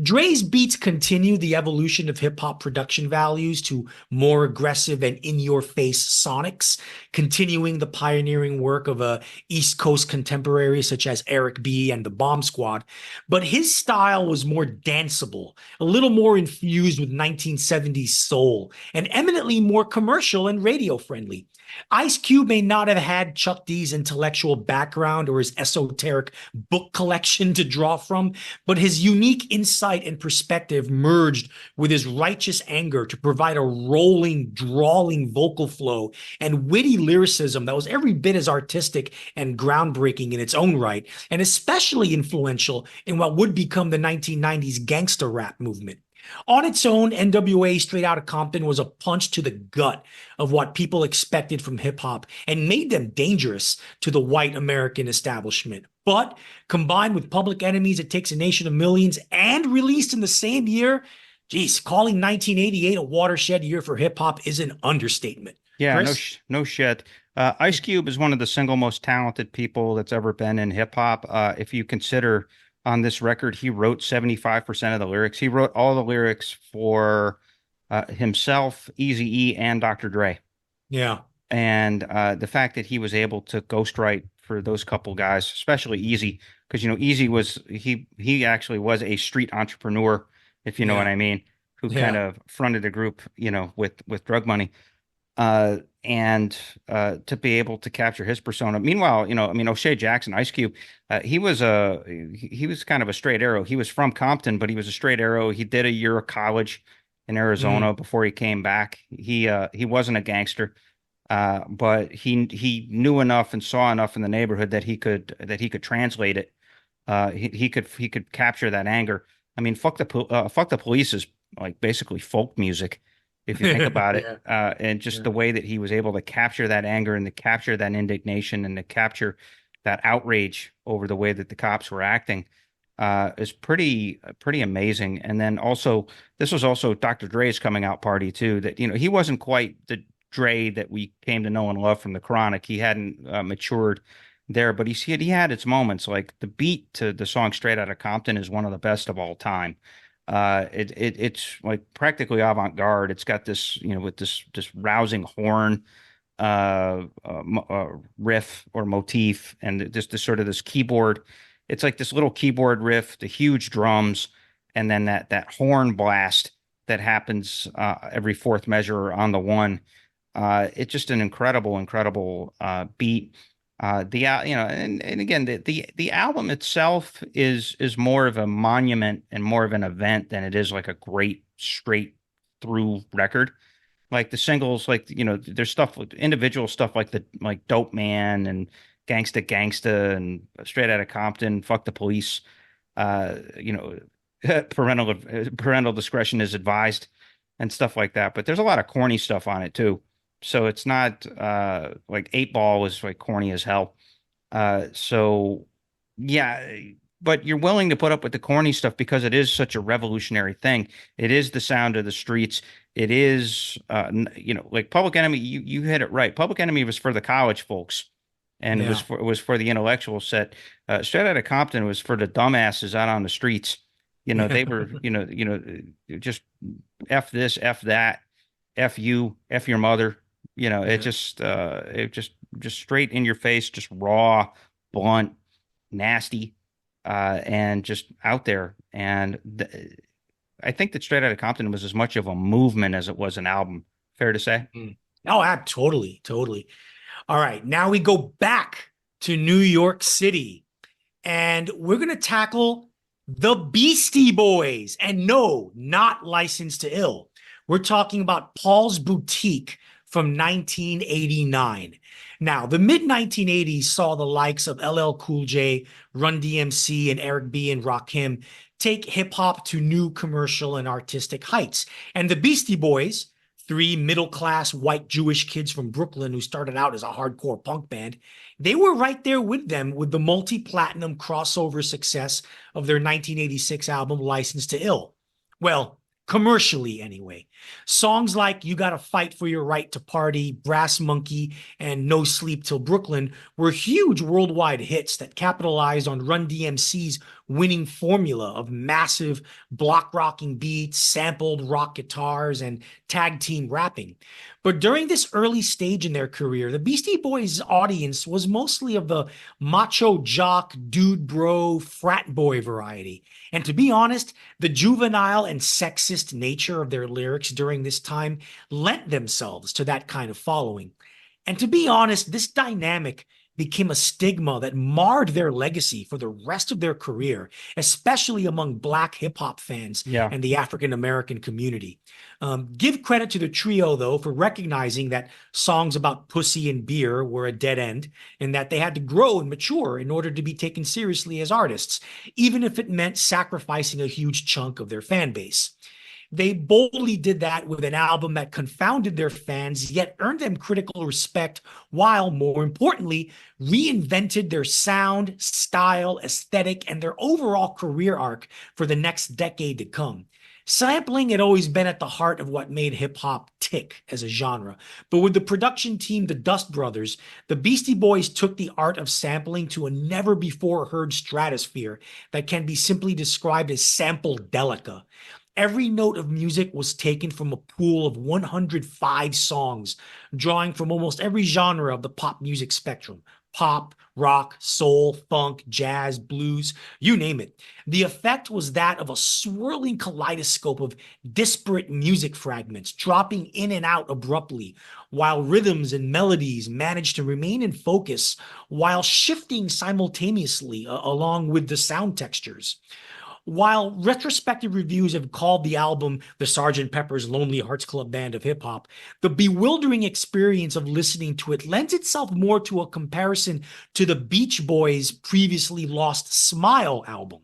Dre's beats continue the evolution of hip hop production values to more aggressive and in your face sonics, continuing the pioneering work of a East Coast contemporary such as Eric B. and the Bomb Squad. But his style was more danceable, a little more infused with 1970s soul, and eminently more commercial and radio friendly. Ice Cube may not have had Chuck D's intellectual background or his esoteric book collection to draw from, but his unique insight and perspective merged with his righteous anger to provide a rolling, drawling vocal flow and witty lyricism that was every bit as artistic and groundbreaking in its own right, and especially influential in what would become the 1990s gangster rap movement. On its own, NWA Straight Outta Compton was a punch to the gut of what people expected from hip hop and made them dangerous to the white American establishment. But combined with Public Enemy's It Takes a Nation of Millions and released in the same year, geez, calling 1988 a watershed year for hip hop is an understatement. Yeah, Chris? no shit. Ice Cube is one of the single most talented people that's ever been in hip hop. If you consider on this record, he wrote 75% of the lyrics. He wrote all the lyrics for himself, Eazy-E, and Dr. Dre. Yeah. And the fact that he was able to ghostwrite for those couple guys, especially Eazy, because Eazy was he actually was a street entrepreneur, if you know what I mean, who kind of fronted a group, with drug money. And to be able to capture his persona. Meanwhile, O'Shea Jackson, Ice Cube, he was kind of a straight arrow. He was from Compton, but he was a straight arrow. He did a year of college in Arizona before he came back. He wasn't a gangster, but he knew enough and saw enough in the neighborhood that he could translate it. He could capture that anger. I mean, fuck the police is like basically folk music, if you think about it, and just the way that he was able to capture that anger and to capture that indignation and to capture that outrage over the way that the cops were acting is pretty amazing. And then also, this was also Dr. Dre's coming out party too, that, he wasn't quite the Dre that we came to know and love from the Chronic. He hadn't matured there, but he had its moments. Like the beat to the song "Straight Outta Compton" is one of the best of all time. It's like practically avant-garde. It's got this, with this rousing horn riff or motif, and just this sort of this keyboard. It's like this little keyboard riff, the huge drums, and then that horn blast that happens every fourth measure on the one. It's just an incredible beat. And again, the album itself is more of a monument and more of an event than it is like a great straight through record. Like the singles, like there's stuff with individual stuff like Dope Man and Gangsta and Straight Outta Compton, Fuck the Police. Uh, you know, parental discretion is advised and stuff like that. But there's a lot of corny stuff on it too. So it's not like Eight Ball is like corny as hell. So yeah, but you're willing to put up with the corny stuff because it is such a revolutionary thing. It is the sound of the streets. It is, like Public Enemy. You hit it right. Public Enemy was for the college folks, and Yeah. it was for the intellectual set. Straight Outta Compton was for the dumbasses out on the streets. They were, just F this, F that, F you, F your mother. Yeah. It just straight in your face, just raw, blunt, nasty, and just out there. And I think that Straight Outta Compton was as much of a movement as it was an album. Fair to say? Mm. Oh, totally, totally. All right, now we go back to New York City, and we're going to tackle the Beastie Boys. And no, not Licensed to Ill. We're talking about Paul's Boutique from 1989. Now, the mid-1980s saw the likes of LL Cool J, Run-D.M.C., and Eric B. and Rakim take hip-hop to new commercial and artistic heights. And the Beastie Boys, three middle-class white Jewish kids from Brooklyn who started out as a hardcore punk band, they were right there with them with the multi-platinum crossover success of their 1986 album Licensed to Ill. Well, commercially anyway. Songs like You Gotta Fight for Your Right to Party, Brass Monkey, and No Sleep Till Brooklyn were huge worldwide hits that capitalized on Run-D.M.C's winning formula of massive block rocking beats, sampled rock guitars, and tag team rapping. But during this early stage in their career, the Beastie Boys' audience was mostly of the macho jock, dude bro, frat boy variety. And to be honest, the juvenile and sexist nature of their lyrics during this time lent themselves to that kind of following. And to be honest, this dynamic became a stigma that marred their legacy for the rest of their career, especially among Black hip hop fans Yeah. and the African American community. Give credit to the trio, though, for recognizing that songs about pussy and beer were a dead end and that they had to grow and mature in order to be taken seriously as artists, even if it meant sacrificing a huge chunk of their fan base. They boldly did that with an album that confounded their fans, yet earned them critical respect, while, more importantly, reinvented their sound, style, aesthetic, and their overall career arc for the next decade to come. Sampling had always been at the heart of what made hip hop tick as a genre. But with the production team, the Dust Brothers, the Beastie Boys took the art of sampling to a never before heard stratosphere that can be simply described as sample-delica. Every note of music was taken from a pool of 105 songs, drawing from almost every genre of the pop music spectrum: pop, rock, soul, funk, jazz, blues, you name it. The effect was that of a swirling kaleidoscope of disparate music fragments dropping in and out abruptly, while rhythms and melodies managed to remain in focus while shifting simultaneously along with the sound textures. While retrospective reviews have called the album the Sgt. Pepper's Lonely Hearts Club Band of hip hop, the bewildering experience of listening to it lends itself more to a comparison to the Beach Boys' previously lost Smile album.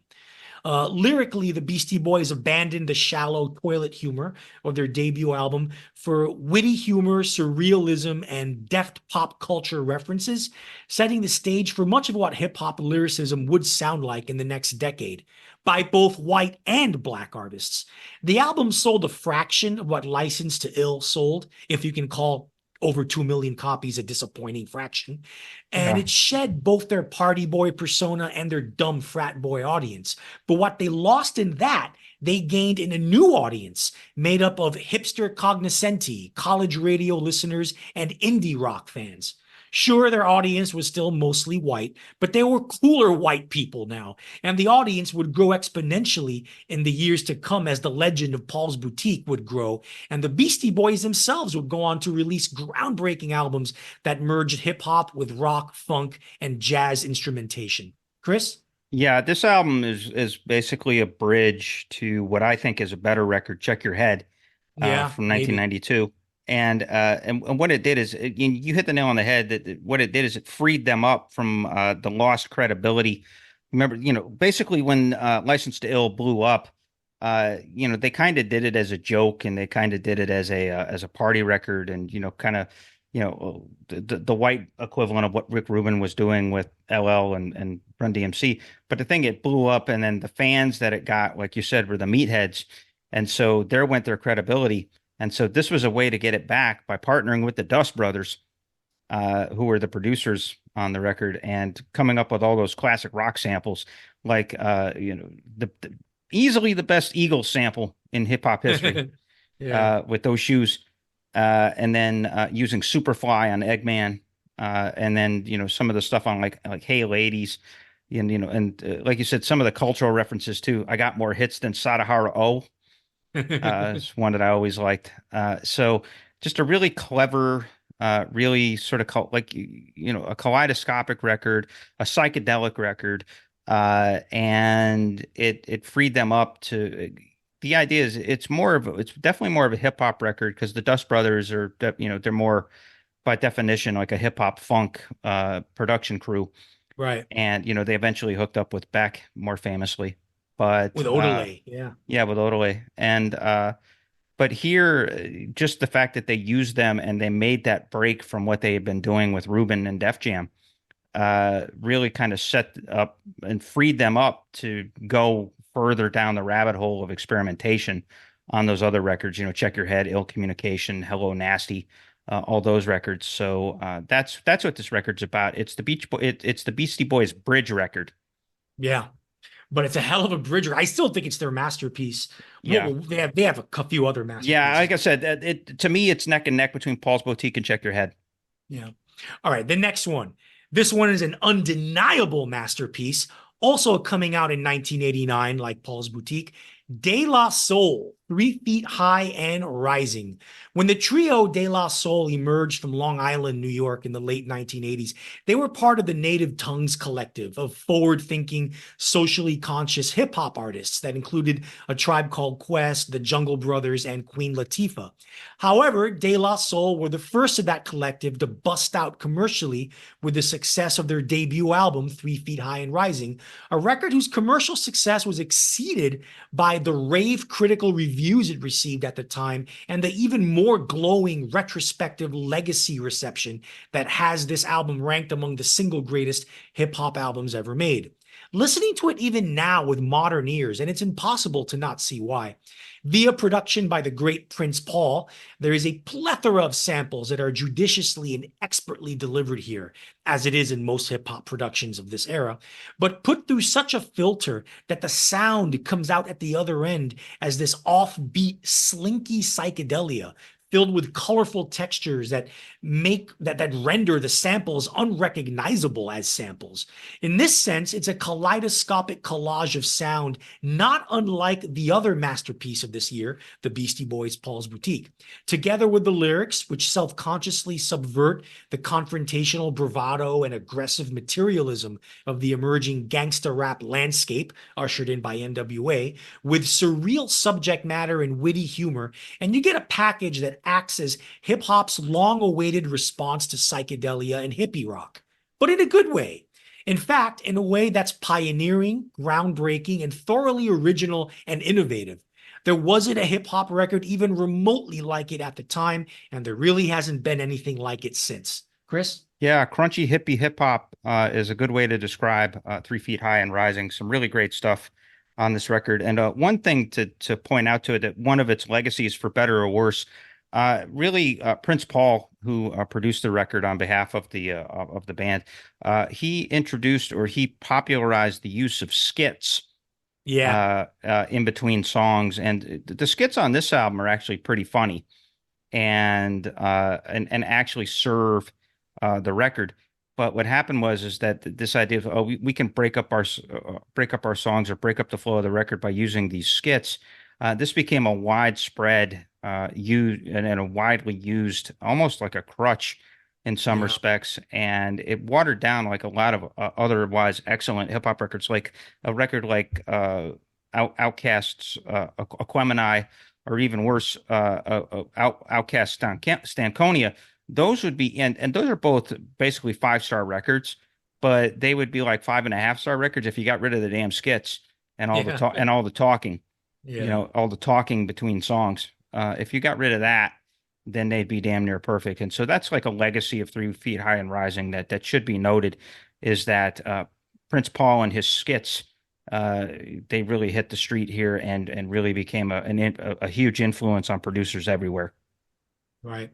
Lyrically, the Beastie Boys abandoned the shallow toilet humor of their debut album for witty humor, surrealism, and deft pop culture references, setting the stage for much of what hip hop lyricism would sound like in the next decade by both white and Black artists. The album sold a fraction of what Licensed to Ill sold, if you can call over 2 million copies, a disappointing fraction. And Yeah. it shed both their party boy persona and their dumb frat boy audience. But what they lost in that, they gained in a new audience made up of hipster cognoscenti, college radio listeners, and indie rock fans. Sure, their audience was still mostly white, but they were cooler white people now, and the audience would grow exponentially in the years to come as the legend of Paul's Boutique would grow, and the Beastie Boys themselves would go on to release groundbreaking albums that merged hip hop with rock, funk, and jazz instrumentation. Chris? Yeah, this album is basically a bridge to what I think is a better record, Check Your Head, Yeah, from maybe. 1992. And what it did is you hit the nail on the head that what it did is it freed them up from the lost credibility. Remember, basically when License to Ill blew up, they kind of did it as a joke and they kind of did it as a party record and kind of the white equivalent of what Rick Rubin was doing with LL and Run-D.M.C. But the thing, it blew up, and then the fans that it got, like you said, were the meatheads, and so there went their credibility. And so this was a way to get it back by partnering with the Dust Brothers, who were the producers on the record, and coming up with all those classic rock samples, like the easily the best Eagles sample in hip hop history, Yeah. with those shoes, and then using Superfly on Eggman, and then some of the stuff on like Hey Ladies, and like you said, some of the cultural references too. I got more hits than Sadahara O. It's one that I always liked. So just a really clever, really sort of a kaleidoscopic record, a psychedelic record, and it freed them up to. The idea is it's definitely more of a hip hop record because the Dust Brothers are they're more by definition like a hip hop funk production crew, Right. and they eventually hooked up with Beck more famously, but With Odelay. Yeah. yeah, with Odelay. And but here, just the fact that they used them and they made that break from what they had been doing with Rubin and Def Jam, really kind of set up and freed them up to go further down the rabbit hole of experimentation on those other records. Check Your Head, Ill Communication, Hello Nasty, all those records. So that's what this record's about. It's the Beastie Boys bridge record. Yeah. But it's a hell of a bridger. I still think it's their masterpiece. Yeah. Well, they have a few other Yeah, masterpieces. like I said, to me it's neck and neck between Paul's Boutique and Check Your Head. Yeah. All right, the next one. This one is an undeniable masterpiece, also coming out in 1989, like Paul's Boutique. De La Soul, 3 Feet High and Rising. When the trio De La Soul emerged from Long Island, New York in the late 1980s, they were part of the Native Tongues collective of forward-thinking, socially conscious hip-hop artists that included A Tribe Called Quest, the Jungle Brothers, and Queen Latifah. However, De La Soul were the first of that collective to bust out commercially with the success of their debut album, 3 Feet High and Rising, a record whose commercial success was exceeded by the rave critical reviews it received at the time and the even more glowing retrospective legacy reception that has this album ranked among the single greatest hip hop albums ever made. Listening to it even now with modern ears, and it's impossible to not see why. Via production by the great Prince Paul, there is a plethora of samples that are judiciously and expertly delivered here, as it is in most hip hop productions of this era, but put through such a filter that the sound comes out at the other end as this offbeat, slinky psychedelia filled with colorful textures that render the samples unrecognizable as samples. In this sense, it's a kaleidoscopic collage of sound, not unlike the other masterpiece of this year, the Beastie Boys' Paul's Boutique. Together with the lyrics, which self-consciously subvert the confrontational bravado and aggressive materialism of the emerging gangsta rap landscape ushered in by NWA, with surreal subject matter and witty humor, and you get a package that acts as hip-hop's long-awaited response to psychedelia and hippie rock, but in a good way. In fact, in a way that's pioneering, groundbreaking, and thoroughly original and innovative. There wasn't a hip-hop record even remotely like it at the time, and there really hasn't been anything like it since. Chris? Yeah, crunchy hippie hip hop is a good way to describe 3 Feet High and Rising. Some really great stuff on this record. And one thing to point out to it, that one of its legacies, for better or worse, Really, Prince Paul, who produced the record on behalf of the band, he introduced or he popularized the use of skits Yeah. in between songs, and the skits on this album are actually pretty funny and actually serve the record. But what happened was is that this idea of we can break up our songs or break up the flow of the record by using these skits. This became a widespread and a widely used, almost like a crutch in some Yeah. respects, and it watered down like a lot of otherwise excellent hip hop records, like a record like Outkast's Aquemini, or even worse, Outkast Stankonia. Those would be, and those are both basically 5-star records, but they would be like 5.5-star records if you got rid of the damn skits and all the Yeah. talk and all the talking, Yeah. all the talking between songs. If you got rid of that, then they'd be damn near perfect. And so that's like a legacy of 3 Feet High and Rising that should be noted, is that Prince Paul and his skits, they really hit the street here and really became a huge influence on producers everywhere. Right.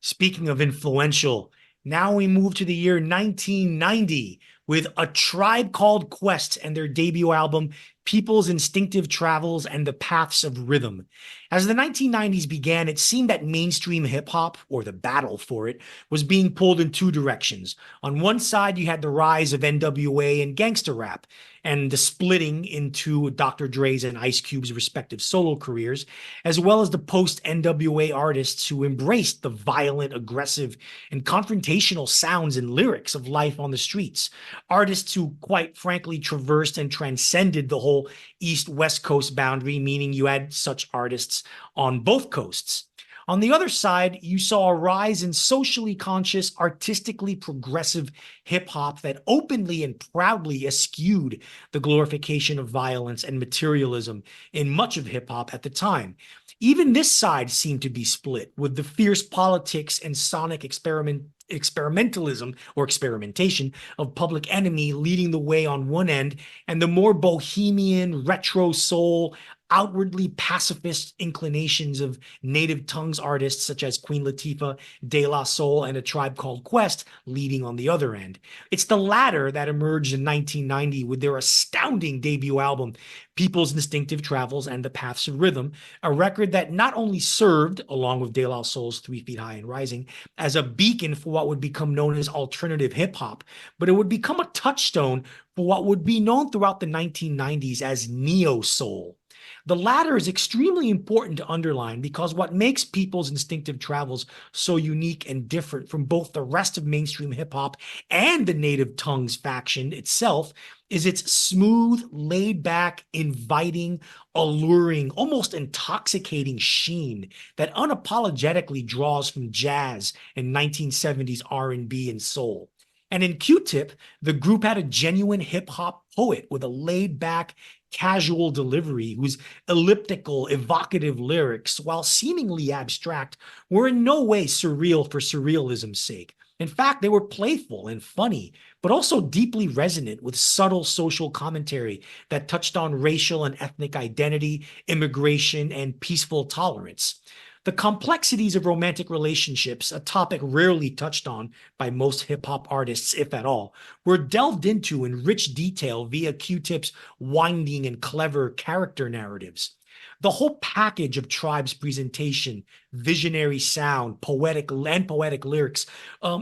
Speaking of influential, now we move to the year 1990 with A Tribe Called Quest and their debut album, People's Instinctive Travels and the Paths of Rhythm. As the 1990s began, it seemed that mainstream hip hop, or the battle for it, was being pulled in two directions. On one side, you had the rise of NWA and gangster rap, and the splitting into Dr. Dre's and Ice Cube's respective solo careers, as well as the post NWA artists who embraced the violent, aggressive, and confrontational sounds and lyrics of life on the streets. Artists who, quite frankly, traversed and transcended the whole East-West Coast boundary, meaning you had such artists on both coasts. On the other side, you saw a rise in socially conscious, artistically progressive hip hop that openly and proudly eschewed the glorification of violence and materialism in much of hip hop at the time. Even this side seemed to be split, with the fierce politics and sonic experimentalism or experimentation of Public Enemy leading the way on one end, and the more bohemian, retro soul, outwardly pacifist inclinations of native tongues artists such as Queen Latifah, De La Soul, and A Tribe Called Quest leading on the other end. It's the latter that emerged in 1990 with their astounding debut album, People's Instinctive Travels and the Paths of Rhythm, a record that not only served, along with De La Soul's 3 Feet High and Rising, as a beacon for what would become known as alternative hip hop, but it would become a touchstone for what would be known throughout the 1990s as neo soul. The latter is extremely important to underline because what makes People's Instinctive Travels so unique and different from both the rest of mainstream hip hop and the Native Tongues faction itself is its smooth, laid back, inviting, alluring, almost intoxicating sheen that unapologetically draws from jazz and 1970s R&B and soul. And in Q-Tip, the group had a genuine hip hop poet with a laid back, casual delivery whose elliptical, evocative lyrics, while seemingly abstract, were in no way surreal for surrealism's sake. In fact, they were playful and funny, but also deeply resonant with subtle social commentary that touched on racial and ethnic identity, immigration, and peaceful tolerance. The complexities of romantic relationships, a topic rarely touched on by most hip hop artists, if at all, were delved into in rich detail via Q-Tip's winding and clever character narratives. The whole package of Tribe's presentation, visionary sound, poetic lyrics,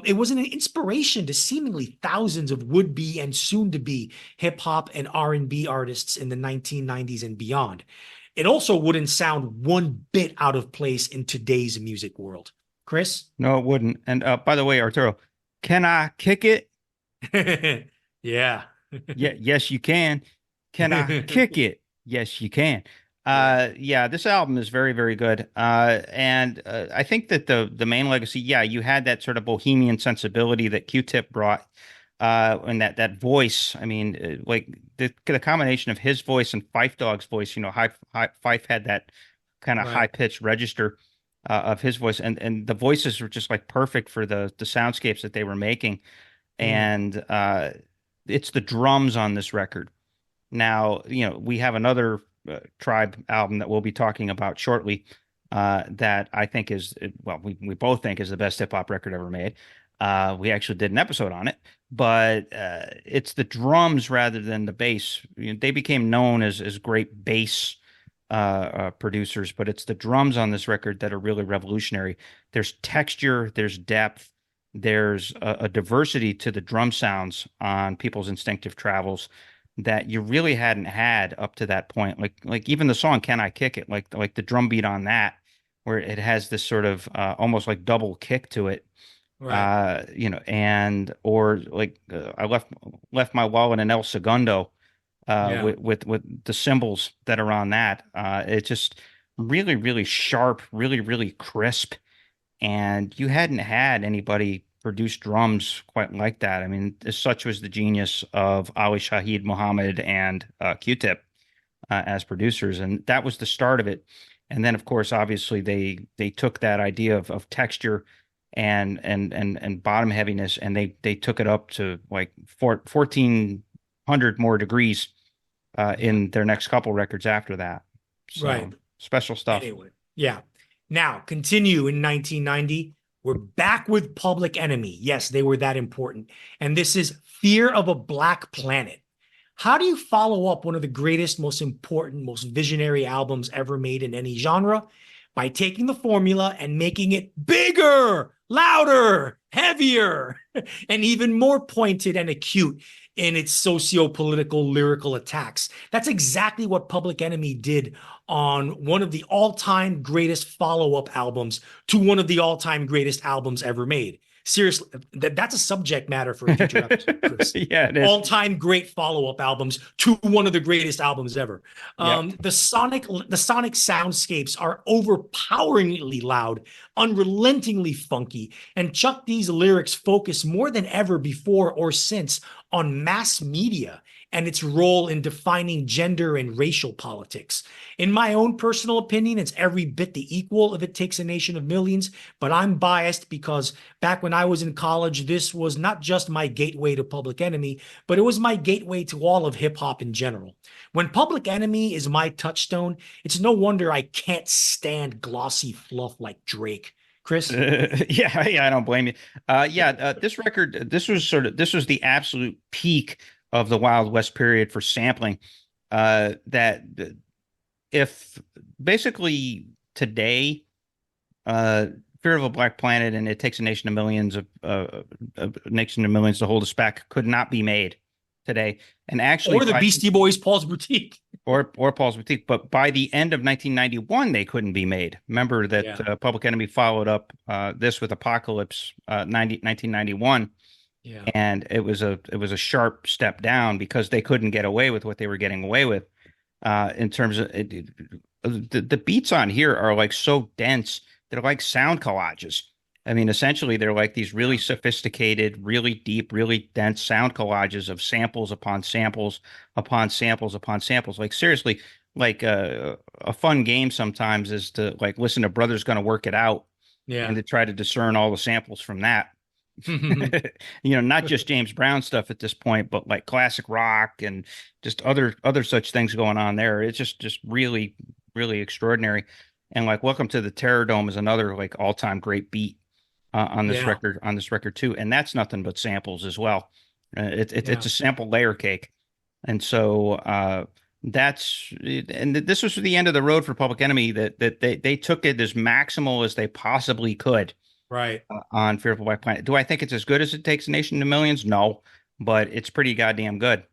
it was an inspiration to seemingly thousands of would-be and soon-to-be hip-hop and R&B artists in the 1990s and beyond. It also wouldn't sound one bit out of place in today's music world. Chris? No, it wouldn't. And by the way, Arturo, can I kick it? Yeah. Yeah, yes, you can. Can I kick it? Yes, you can. Yeah. Yeah, this album is very, very good. And I think that the main legacy, yeah, you had that sort of bohemian sensibility that Q-Tip brought, and that voice. I mean, like the combination of his voice and Fife Dog's voice. Fife had that kind of high Right. pitched register of his voice, and the voices were just like perfect for the soundscapes that they were making. Mm. And it's the drums on this record. Now, we have another Tribe album that we'll be talking about shortly, that I think is, well, we both think is the best hip hop record ever made. We actually did an episode on it, but it's the drums rather than the bass. You know, they became known as great bass producers, but it's the drums on this record that are really revolutionary. There's texture, there's depth, there's a diversity to the drum sounds on People's Instinctive Travels that you really hadn't had up to that point. Like even the song "Can I Kick It?" Like the drum beat on that, where it has this sort of almost like double kick to it. Right. You know, and or like I left my wallet in El Segundo Yeah. with the cymbals that are on that. It's just really, really sharp, really, really crisp. And you hadn't had anybody produce drums quite like that. I mean, such was the genius of Ali Shaheed Muhammad and Q-Tip as producers, and that was the start of it. And then, of course, obviously they took that idea of texture and bottom heaviness, and they took it up to like 1400 more degrees in their next couple records after that. So Right. special stuff. Anyway, yeah. Now, continue in 1990. We're back with Public Enemy. Yes, they were that important. And this is Fear of a Black Planet. How do you follow up one of the greatest, most important, most visionary albums ever made in any genre? By taking the formula and making it bigger, louder, heavier, and even more pointed and acute in its socio-political lyrical attacks. That's exactly what Public Enemy did on one of the all-time greatest follow-up albums to one of the all-time greatest albums ever made. Seriously, that's a subject matter for a future episode, Chris. Yeah, it is. All-time great follow-up albums to one of the greatest albums ever. Yep. The sonic soundscapes are overpoweringly loud, unrelentingly funky, and Chuck D's lyrics focus more than ever before or since on mass media and its role in defining gender and racial politics. In my own personal opinion, it's every bit the equal of It Takes a Nation of Millions, but I'm biased because back when I was in college, this was not just my gateway to Public Enemy, but it was my gateway to all of hip hop in general. When Public Enemy is my touchstone, it's no wonder I can't stand glossy fluff like Drake. Chris? Yeah, I don't blame you. This record, this was the absolute peak of the Wild West period for sampling. That if basically today, Fear of a Black Planet and It Takes a Nation of Millions to hold us back could not be made today. And actually, or the Beastie Boys, Paul's Boutique. Or Paul's Boutique, but by the end of 1991, they couldn't be made. Remember that Public Enemy followed up this with Apocalypse 1991, and it was a sharp step down because they couldn't get away with what they were getting away with in terms of the beats on here are like so dense. They're like sound collages. I mean, essentially, they're like these really sophisticated, really deep, really dense sound collages of samples upon samples upon samples upon samples. Like seriously, like a fun game sometimes is to like listen to Brothers Gonna Work It Out, and to try to discern all the samples from that. You know, not just James Brown stuff at this point, but like classic rock and just other such things going on there. It's just really, really extraordinary. And like Welcome to the Terror Dome is another like all-time great beat. On this record too, and that's nothing but samples as well. It's a sample layer cake, and so this was the end of the road for Public Enemy. That they took it as maximal as they possibly could, right? On Fear of a Black Planet. Do I think it's as good as It Takes a Nation to Millions? No, but it's pretty goddamn good.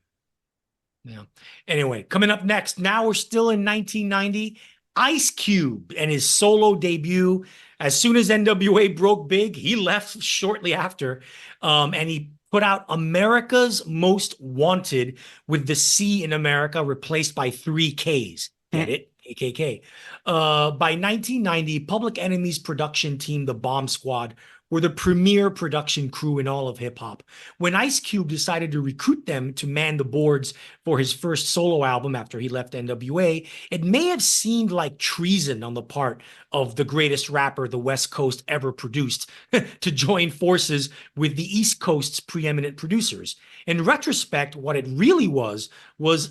Yeah. Anyway, coming up next, now we're still in 1990. Ice Cube and his solo debut. As soon as NWA broke big, he left shortly after, and he put out America's Most Wanted with the C in America replaced by 3 Ks. Get it? KKK. By 1990, Public Enemy's production team, the Bomb Squad, were the premier production crew in all of hip hop. When Ice Cube decided to recruit them to man the boards for his first solo album after he left NWA, it may have seemed like treason on the part of the greatest rapper the West Coast ever produced to join forces with the East Coast's preeminent producers. In retrospect, what it really was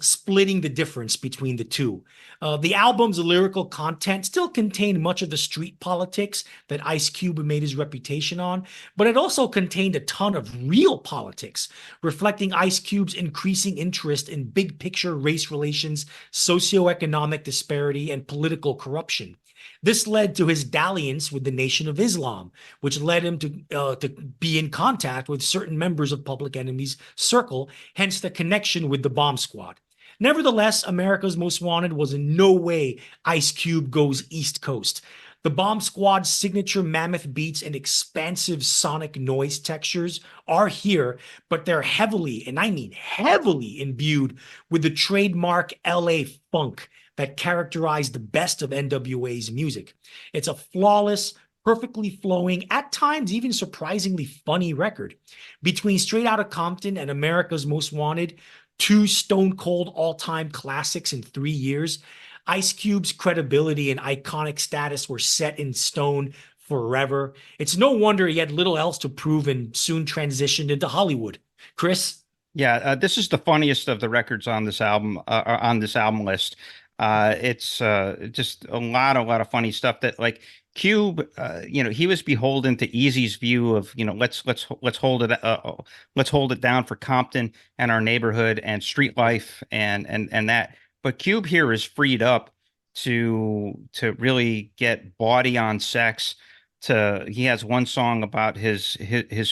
splitting the difference between the two. The album's lyrical content still contained much of the street politics that Ice Cube made his reputation on, but it also contained a ton of real politics, reflecting Ice Cube's increasing interest in big picture race relations, socioeconomic disparity, and political corruption. This led to his dalliance with the Nation of Islam, which led him to be in contact with certain members of Public Enemy's circle, hence the connection with the Bomb Squad. Nevertheless, America's Most Wanted was in no way Ice Cube Goes East Coast. The Bomb Squad's signature mammoth beats and expansive sonic noise textures are here, but they're heavily, and I mean heavily, imbued with the trademark LA funk that characterized the best of NWA's music. It's a flawless, perfectly flowing, at times even surprisingly funny record. Between Straight Outta Compton and America's Most Wanted, two stone cold all-time classics in 3 years, Ice Cube's credibility and iconic status were set in stone forever. It's no wonder he had little else to prove and soon transitioned into Hollywood. Chris? Yeah, this is the funniest of the records on this album list. It's just a lot of funny stuff that like Cube, he was beholden to Eazy's view of, let's hold it down for Compton and our neighborhood and street life and that. But Cube here is freed up to really get bawdy on sex. He has one song about his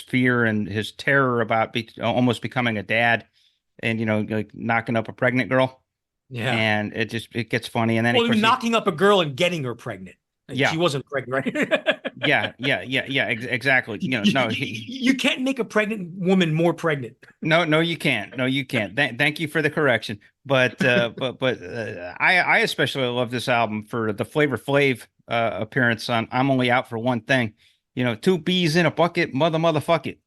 fear and his terror about almost becoming a dad, and like knocking up a pregnant girl. Yeah, and it gets funny, and then well, knocking up a girl and getting her pregnant. Yeah, she wasn't pregnant, right? yeah, exactly. You can't make a pregnant woman more pregnant. No, you can't. No, you can't. Thank you for the correction. But I especially love this album for the Flavor Flav appearance on "I'm Only Out for One Thing." Two bees in a bucket, motherfuck it.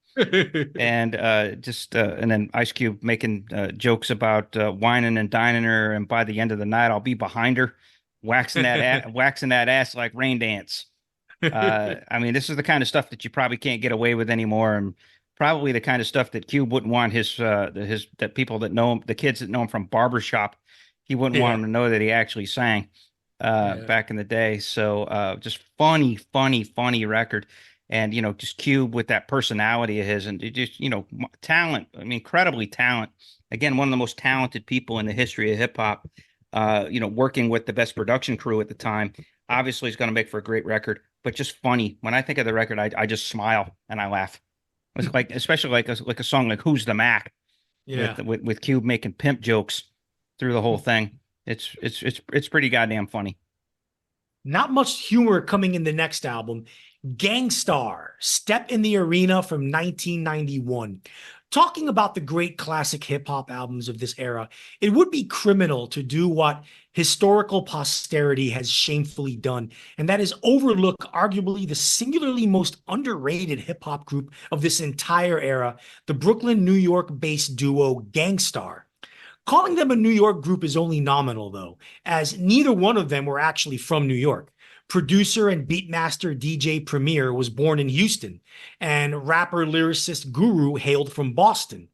And and then Ice Cube making jokes about whining and dining her, and by the end of the night, I'll be behind her, waxing that ass like Rain Dance. I mean, this is the kind of stuff that you probably can't get away with anymore, and probably the kind of stuff that Cube wouldn't want that people that know him, the kids that know him from barbershop, he wouldn't want them to know that he actually sang back in the day. So just funny record. And, just Cube with that personality of his, and just, talent. I mean, incredibly talent. Again, one of the most talented people in the history of hip hop, working with the best production crew at the time. Obviously, he's going to make for a great record, but just funny. When I think of the record, I just smile and I laugh. It's like, especially like a song like "Who's the Mac," with Cube making pimp jokes through the whole thing. It's pretty goddamn funny. Not much humor coming in the next album. Gang Starr, Step in the Arena from 1991. Talking about the great classic hip-hop albums of this era, it would be criminal to do what historical posterity has shamefully done, and that is overlook arguably the singularly most underrated hip-hop group of this entire era, the Brooklyn, New York-based duo Gang Starr. Calling them a New York group is only nominal, though, as neither one of them were actually from New York. Producer and beatmaster DJ Premier was born in Houston, and rapper lyricist Guru hailed from Boston.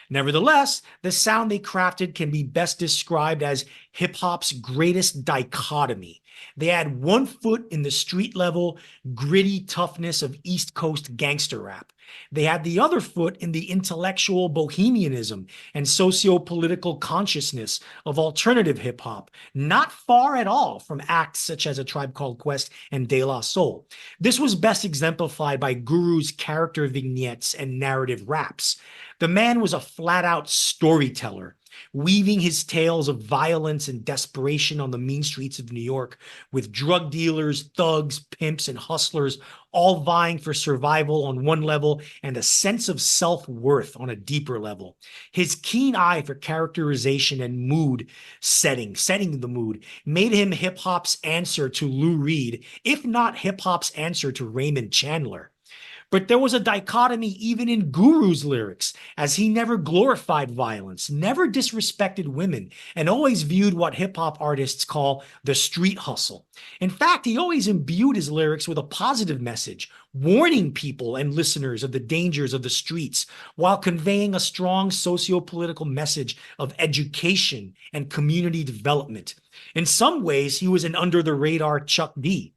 Nevertheless, the sound they crafted can be best described as hip-hop's greatest dichotomy. They had one foot in the street-level, gritty toughness of East Coast gangster rap. They had the other foot in the intellectual bohemianism and socio-political consciousness of alternative hip-hop, not far at all from acts such as A Tribe Called Quest and De La Soul. This was best exemplified by Guru's character vignettes and narrative raps. The man was a flat-out storyteller, weaving his tales of violence and desperation on the mean streets of New York, with drug dealers, thugs, pimps, and hustlers all vying for survival on one level and a sense of self-worth on a deeper level. His keen eye for characterization and mood setting the mood, made him hip-hop's answer to Lou Reed, if not hip-hop's answer to Raymond Chandler. But there was a dichotomy even in Guru's lyrics, as he never glorified violence, never disrespected women, and always viewed what hip hop artists call the street hustle. In fact, he always imbued his lyrics with a positive message, warning people and listeners of the dangers of the streets, while conveying a strong socio-political message of education and community development. In some ways, he was an under-the-radar Chuck D.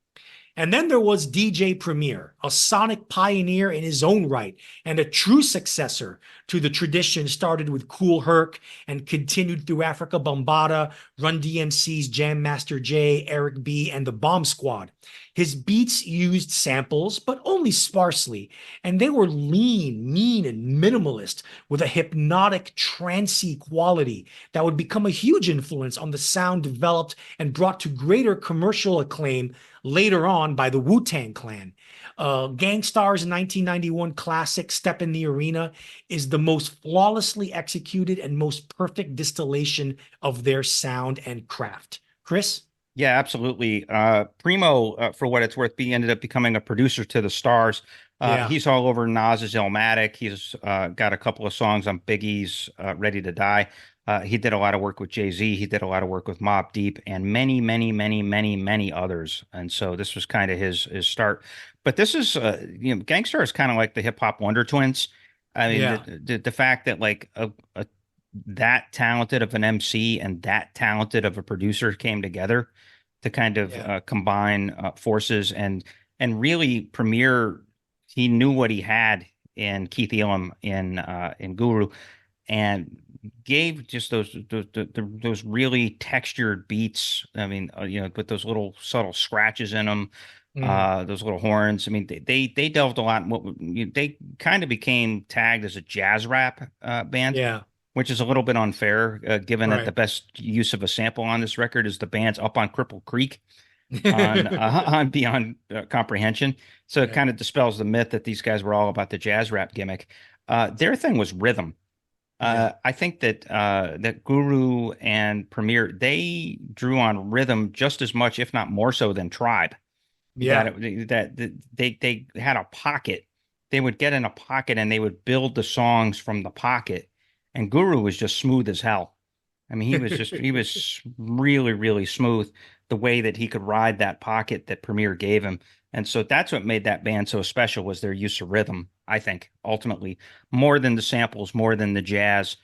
And then there was DJ Premier, a sonic pioneer in his own right and a true successor to the tradition started with Kool Herc and continued through Africa Bambaataa, Run-D.M.C's Jam Master Jay, Eric B., and the Bomb Squad. His beats used samples, but only sparsely, and they were lean, mean, and minimalist with a hypnotic, trancy quality that would become a huge influence on the sound developed and brought to greater commercial acclaim later on by the Wu-Tang Clan. Gang Starr's 1991 classic Step in the Arena is the most flawlessly executed and most perfect distillation of their sound and craft. Chris? Yeah, absolutely. Primo, for what it's worth, ended up becoming a producer to the Stars. Yeah. He's all over Nas's Illmatic. He's got a couple of songs on Biggie's Ready to Die. He did a lot of work with Jay-Z. He did a lot of work with Mobb Deep and many, many, many, many, many others. And so this was kind of his start. But this is, Gang Starr is kind of like the hip hop Wonder Twins. I mean, Yeah. the fact that like that talented of an MC and that talented of a producer came together to kind of combine forces and really Premier. He knew what he had in Keith Elam in Guru, and gave just those really textured beats. I mean, with those little subtle scratches in them, those little horns. I mean, they delved a lot. They kind of became tagged as a jazz rap band. Yeah. Which is a little bit unfair, given that Right. the best use of a sample on this record is the band's Up on Cripple Creek on Beyond Comprehension. So it kind of dispels the myth that these guys were all about the jazz rap gimmick. Their thing was rhythm. I think that Guru and Premier, they drew on rhythm just as much, if not more so, than Tribe. Yeah. That they had a pocket. They would get in a pocket and they would build the songs from the pocket. And Guru was just smooth as hell. I mean, he was really, really smooth the way that he could ride that pocket that Premier gave him. And so that's what made that band so special was their use of rhythm, I think, ultimately, more than the samples, more than the jazz,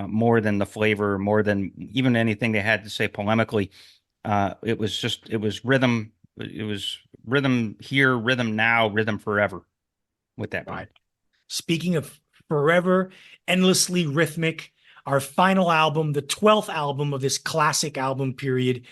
more than the flavor, more than even anything they had to say polemically. It was rhythm. It was rhythm here, rhythm now, rhythm forever with that band. Right. Speaking of forever, endlessly rhythmic, our final album, the 12th album of this classic album period,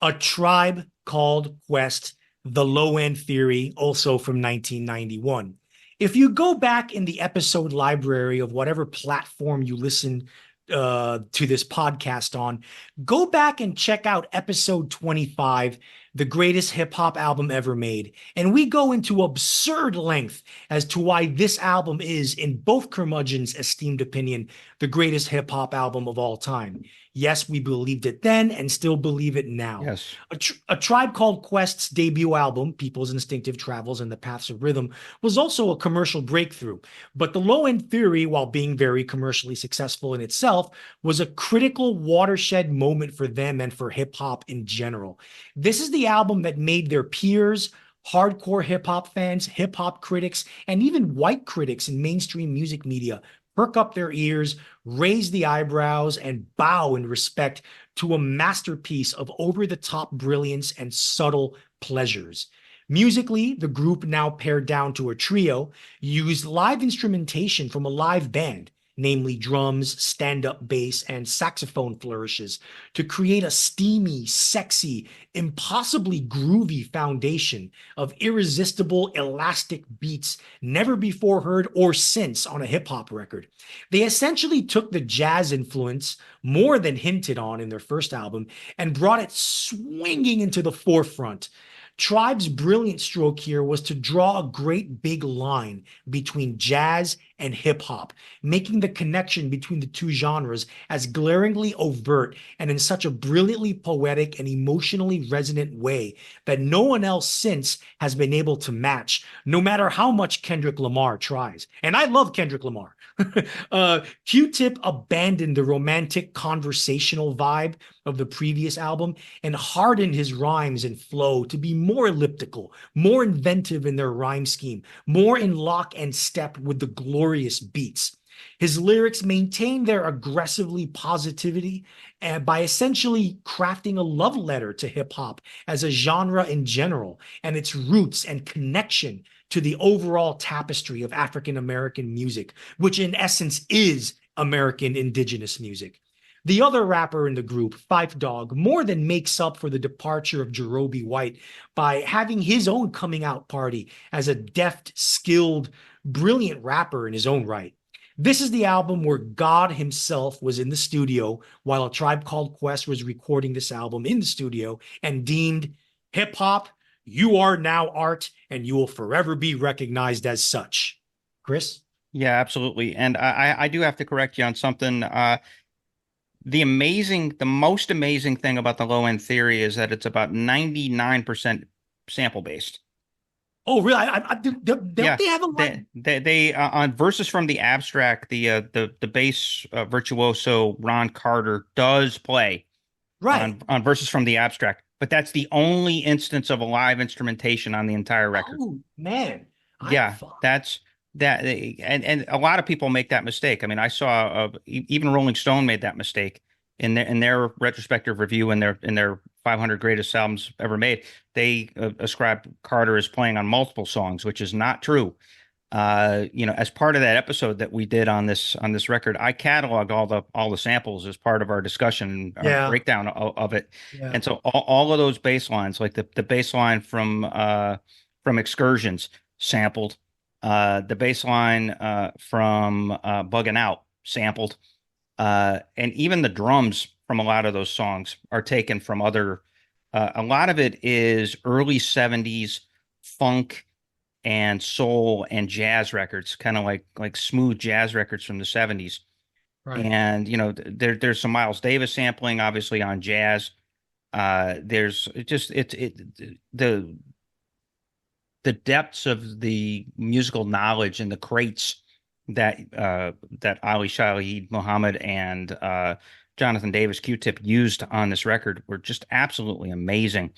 A Tribe Called Quest, The Low End Theory, also from 1991. If you go back in the episode library of whatever platform you listen to this podcast on, go back and check out episode 25, the greatest hip hop album ever made. And we go into absurd length as to why this album is, in both Curmudgeon's esteemed opinion, the greatest hip hop album of all time. Yes, we believed it then and still believe it now. Yes. A Tribe Called Quest's debut album, People's Instinctive Travels and the Paths of Rhythm, was also a commercial breakthrough. But the Low End Theory, while being very commercially successful in itself, was a critical watershed moment for them and for hip hop in general. This is the album that made their peers, hardcore hip hop fans, hip hop critics, and even white critics in mainstream music media perk up their ears, raise the eyebrows, and bow in respect to a masterpiece of over-the-top brilliance and subtle pleasures. Musically, the group, now pared down to a trio, used live instrumentation from a live band, namely drums, stand-up bass, and saxophone flourishes, to create a steamy, sexy, impossibly groovy foundation of irresistible, elastic beats never before heard or since on a hip-hop record. They essentially took the jazz influence, more than hinted on in their first album, and brought it swinging into the forefront. Tribe's brilliant stroke here was to draw a great big line between jazz and hip hop, making the connection between the two genres as glaringly overt and in such a brilliantly poetic and emotionally resonant way that no one else since has been able to match, no matter how much Kendrick Lamar tries. And I love Kendrick Lamar. Q-Tip abandoned the romantic conversational vibe of the previous album and hardened his rhymes and flow to be more elliptical, more inventive in their rhyme scheme, more in lock and step with the glorious beats. His lyrics maintain their aggressively positivity and by essentially crafting a love letter to hip hop as a genre in general and its roots and connection to the overall tapestry of African American music, which in essence is American indigenous music. The other rapper in the group, Phife Dawg, more than makes up for the departure of Jarobi White by having his own coming out party as a deft, skilled, brilliant rapper in his own right. This is the album where God himself was in the studio while A Tribe Called Quest was recording this album in the studio and deemed hip hop, you are now art and you will forever be recognized as such. Chris? Yeah, absolutely. And I do have to correct you on something. The most amazing thing about the Low End Theory is that it's about 99% sample based. Oh, really? Don't they have a lot? They on Verses from the Abstract, the bass virtuoso Ron Carter does play Right. on Verses from the Abstract, but that's the only instance of a live instrumentation on the entire record. Oh, man. Yeah, that's that, and a lot of people make that mistake. I mean, I saw even Rolling Stone made that mistake in their retrospective review in their 500 greatest albums ever made. They ascribed Carter as playing on multiple songs, which is not true. As part of that episode that we did on this record, I cataloged all the samples as part of our discussion, our breakdown of it. Yeah. And so all of those bass lines, like the bass line from Excursions, sampled. The bass line from Buggin' Out, sampled. And even the drums from a lot of those songs are taken from other. A lot of it is early 70s funk and soul and jazz records, kind of like smooth jazz records from the 70s. Right. And there's some Miles Davis sampling, obviously, on jazz. There's just the depths of the musical knowledge and the crates that Ali Shaheed Muhammad and Jonathan Davis Q-Tip used on this record were just absolutely amazing.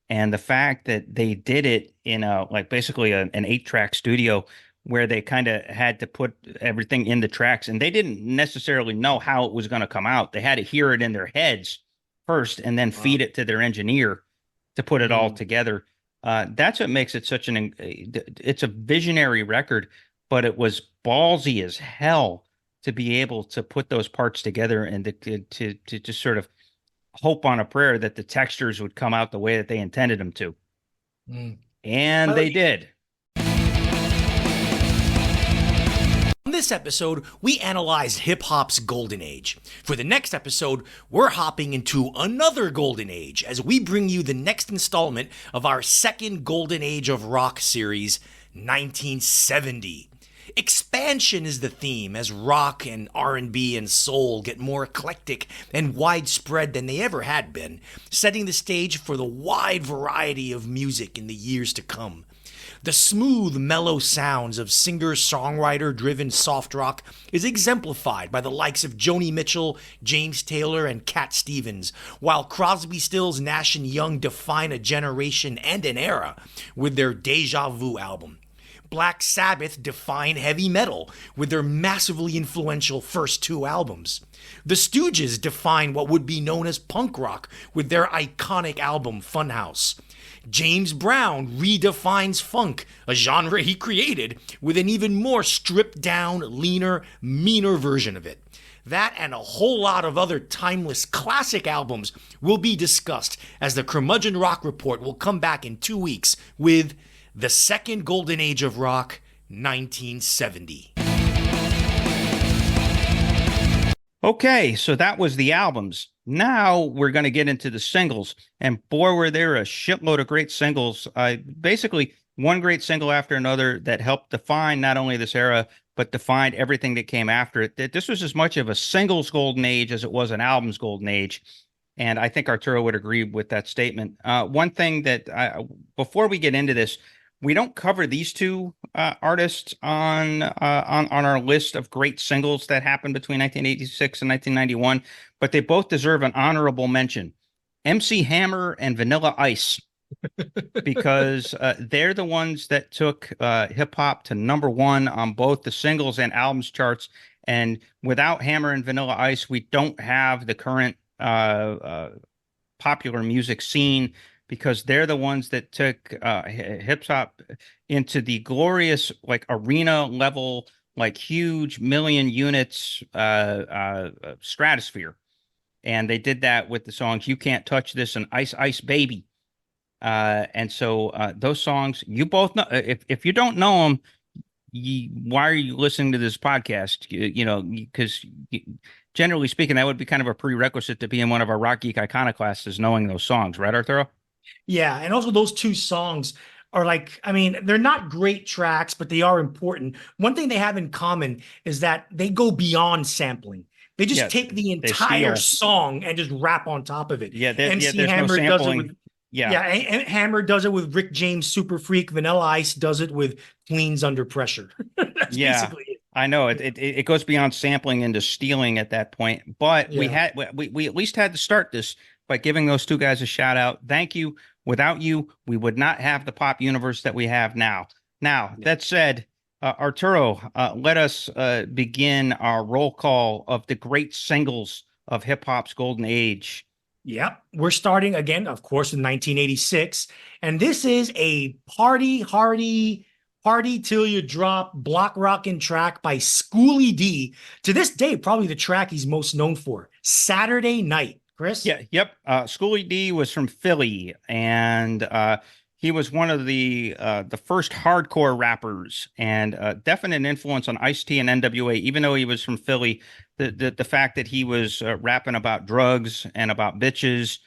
And the fact that they did it in basically an 8-track studio where they kind of had to put everything in the tracks, and they didn't necessarily know how it was going to come out. They had to hear it in their heads first and then feed it to their engineer to put it all together. That's what makes it it's a visionary record, but it was ballsy as hell to be able to put those parts together and to just sort of hope on a prayer that the textures would come out the way that they intended them to. And they did. On this episode, we analyzed hip-hop's golden age. For the next episode, we're hopping into another golden age as we bring you the next installment of our second golden age of rock series, 1970. Expansion is the theme as rock and R&B and soul get more eclectic and widespread than they ever had been, setting the stage for the wide variety of music in the years to come. The smooth, mellow sounds of singer-songwriter-driven soft rock is exemplified by the likes of Joni Mitchell, James Taylor, and Cat Stevens, while Crosby, Stills, Nash & Young define a generation and an era with their Deja Vu album. Black Sabbath define heavy metal with their massively influential first 2 albums. The Stooges define what would be known as punk rock with their iconic album Funhouse. James Brown redefines funk, a genre he created, with an even more stripped-down, leaner, meaner version of it. That and a whole lot of other timeless classic albums will be discussed as the Curmudgeon Rock Report will come back in 2 weeks with the second golden age of rock, 1970. Okay, so that was the albums. Now we're going to get into the singles. And boy, were there a shitload of great singles. Basically, one great single after another that helped define not only this era, but defined everything that came after it. This was as much of a singles golden age as it was an album's golden age. And I think Arturo would agree with that statement. One thing that before we get into this, we don't cover these two artists on our list of great singles that happened between 1986 and 1991, but they both deserve an honorable mention. MC Hammer and Vanilla Ice, because they're the ones that took hip hop to number one on both the singles and albums charts. And without Hammer and Vanilla Ice, we don't have the current popular music scene, because they're the ones that took hip hop into the glorious, like, arena level, like huge million units stratosphere. And they did that with the songs "You Can't Touch This" and "Ice Ice Baby." And so those songs, you both know. If you don't know them, why are you listening to this podcast? Because generally speaking, that would be kind of a prerequisite to being one of our Rock Geek Iconoclasts, is knowing those songs, right, Arturo? Yeah, and also those two songs are like, I mean, they're not great tracks, but they are important. One thing they have in common is that they go beyond sampling. They just Yeah, take the they entire steal. song and just rap on top of it. Yeah, MC there's no Hammer does it with sampling. Yeah, yeah, Hammer does it with Rick James Super Freak. Vanilla Ice does it with Queens Under Pressure. That's yeah. basically it. I know it goes beyond sampling into stealing at that point. But Yeah. we at least had to start this by giving those two guys a shout out. Thank you. Without you, we would not have the pop universe that we have now. Now, that said, Arturo, let us begin our roll call of the great singles of hip hop's golden age. Yep. We're starting again, of course, in 1986. And this is a party hardy, party till you drop block rockin' track by Schooly D. To this day, probably the track he's most known for, Saturday Night. Chris? Yeah, yep. Schooly D was from Philly, and he was one of the first hardcore rappers, and definite influence on Ice-T and NWA. Even though he was from Philly, the fact that he was rapping about drugs and about bitches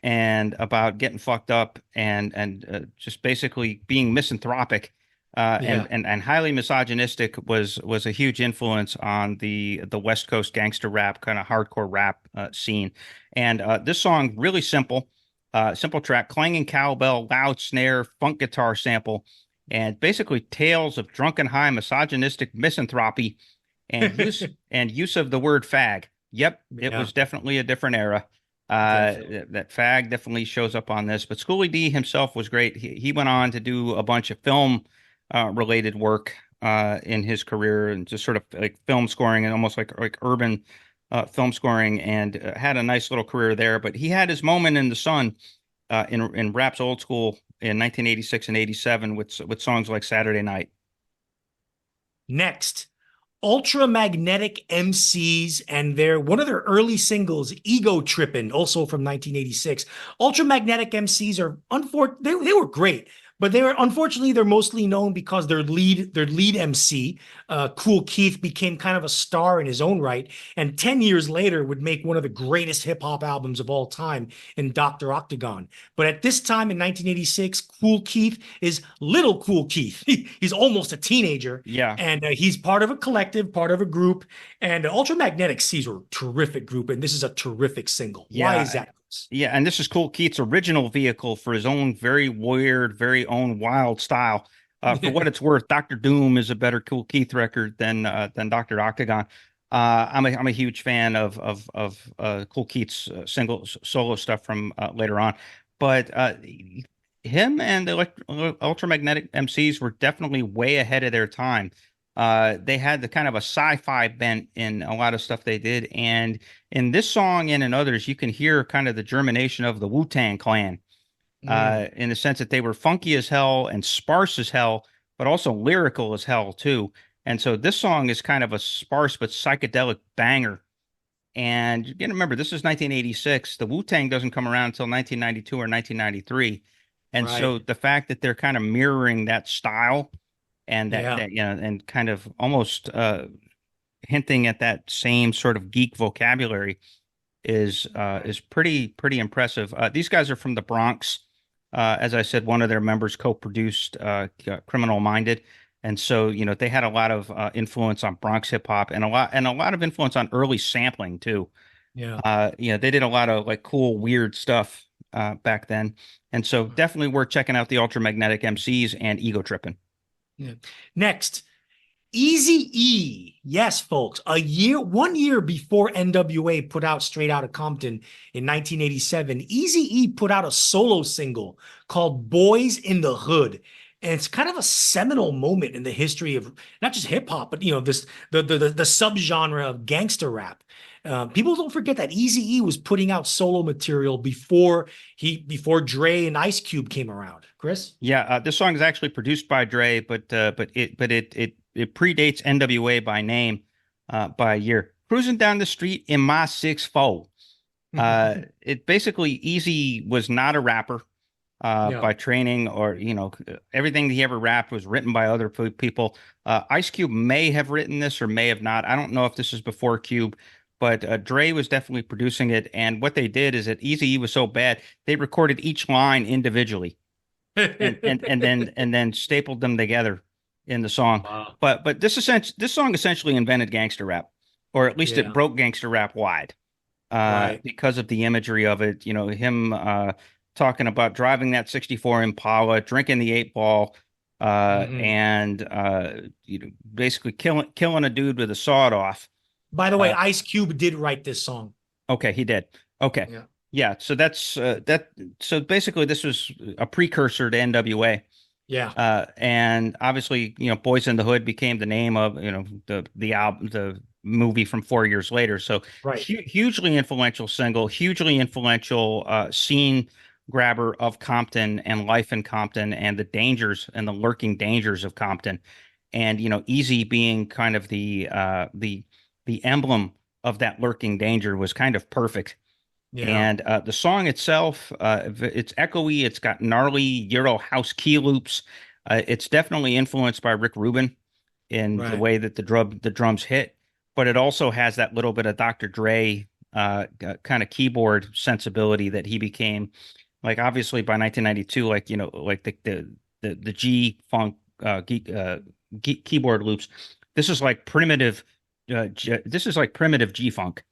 and about getting fucked up and just basically being misanthropic Yeah. and highly misogynistic was a huge influence on the West Coast gangster rap, kind of hardcore rap scene. And this song, really simple, simple track, clanging cowbell, loud snare, funk guitar sample, and basically tales of drunken high misogynistic misanthropy and use of the word fag. Yep, it Yeah. was definitely a different era. That fag definitely shows up on this, but Schooly D himself was great. He went on to do a bunch of film related work in his career, and just sort of like film scoring and almost like urban film scoring, and had a nice little career there. But he had his moment in the sun in rap's old school in 1986 and 87 with songs like Saturday Night. Next, Ultramagnetic MCs and their one of their early singles, Ego Trippin', also from 1986. Ultramagnetic MCs are they were great, but they were unfortunately they're mostly known because their lead MC, Kool Keith, became kind of a star in his own right, and 10 years later would make one of the greatest hip hop albums of all time in Dr. Octagon. But at this time in 1986, Kool Keith is little Kool Keith. He's almost a teenager, Yeah, and he's part of a collective, part of a group. And Ultramagnetic Seas were a terrific group, and this is a terrific single. Why is yeah, that? yeah. And this is Kool Keith's original vehicle for his own very weird, very own wild style. For what it's worth, Doctor Doom is a better Kool Keith record than Doctor Octagon. I'm a huge fan of Kool Keith's solo stuff from later on, but him and the Ultramagnetic MCs were definitely way ahead of their time. They had the kind of a sci-fi bent in a lot of stuff they did, and in this song and in others, you can hear kind of the germination of the Wu-Tang Clan, in the sense that they were funky as hell and sparse as hell, but also lyrical as hell too. And so this song is kind of a sparse but psychedelic banger. And you gotta remember, this is 1986. The Wu-Tang doesn't come around until 1992 or 1993. And so Right. the fact that they're kind of mirroring that style and Yeah. and kind of almost hinting at that same sort of geek vocabulary is pretty impressive. These guys are from the Bronx. As I said, one of their members co-produced Criminal Minded. And so, they had a lot of influence on Bronx hip hop and a lot of influence on early sampling too. Yeah. They did a lot of like cool, weird stuff back then. And so definitely worth checking out the Ultramagnetic MCs and Ego Trippin'. Yeah. Next, Easy E. Yes, folks. 1 year before NWA put out Straight Outta Compton in 1987, Easy E put out a solo single called Boys in the Hood. And it's kind of a seminal moment in the history of not just hip hop, but this the subgenre of gangster rap. People don't forget that Easy E was putting out solo material before Dre and Ice Cube came around. Chris? Yeah, this song is actually produced by Dre, but it predates NWA by name by a year. Cruising down the street in my 6'4". It basically Easy was not a rapper Yeah. by training, or everything he ever rapped was written by other people. Ice Cube may have written this or may have not. I don't know if this is before Cube, but Dre was definitely producing it. And what they did is that Easy E was so bad they recorded each line individually and then stapled them together in the song. Wow. But this song essentially invented gangster rap, or at least Yeah. it broke gangster rap wide, Right. because of the imagery of it. Him talking about driving that '64 Impala, drinking the 8 Ball, Mhm. and basically killing a dude with a sawed off. By the way, Uh, Ice Cube did write this song. okay, he did. Okay, Yeah. yeah. So that's that. So basically, this was a precursor to NWA. Yeah. And obviously, Boys in the Hood became the name of, the album, the movie from 4 years later. So Right. hugely influential single, hugely influential scene grabber of Compton and life in Compton and the dangers and the lurking dangers of Compton. And, Easy being kind of the emblem of that lurking danger was kind of perfect. Yeah. And the song itself, it's echoey. It's got gnarly Euro house key loops. It's definitely influenced by Rick Rubin in the Right. way that the drums hit, but it also has that little bit of Dr. Dre kind of keyboard sensibility that he became. Like obviously by 1992, like like the G funk keyboard loops. This is like primitive. This is like primitive G funk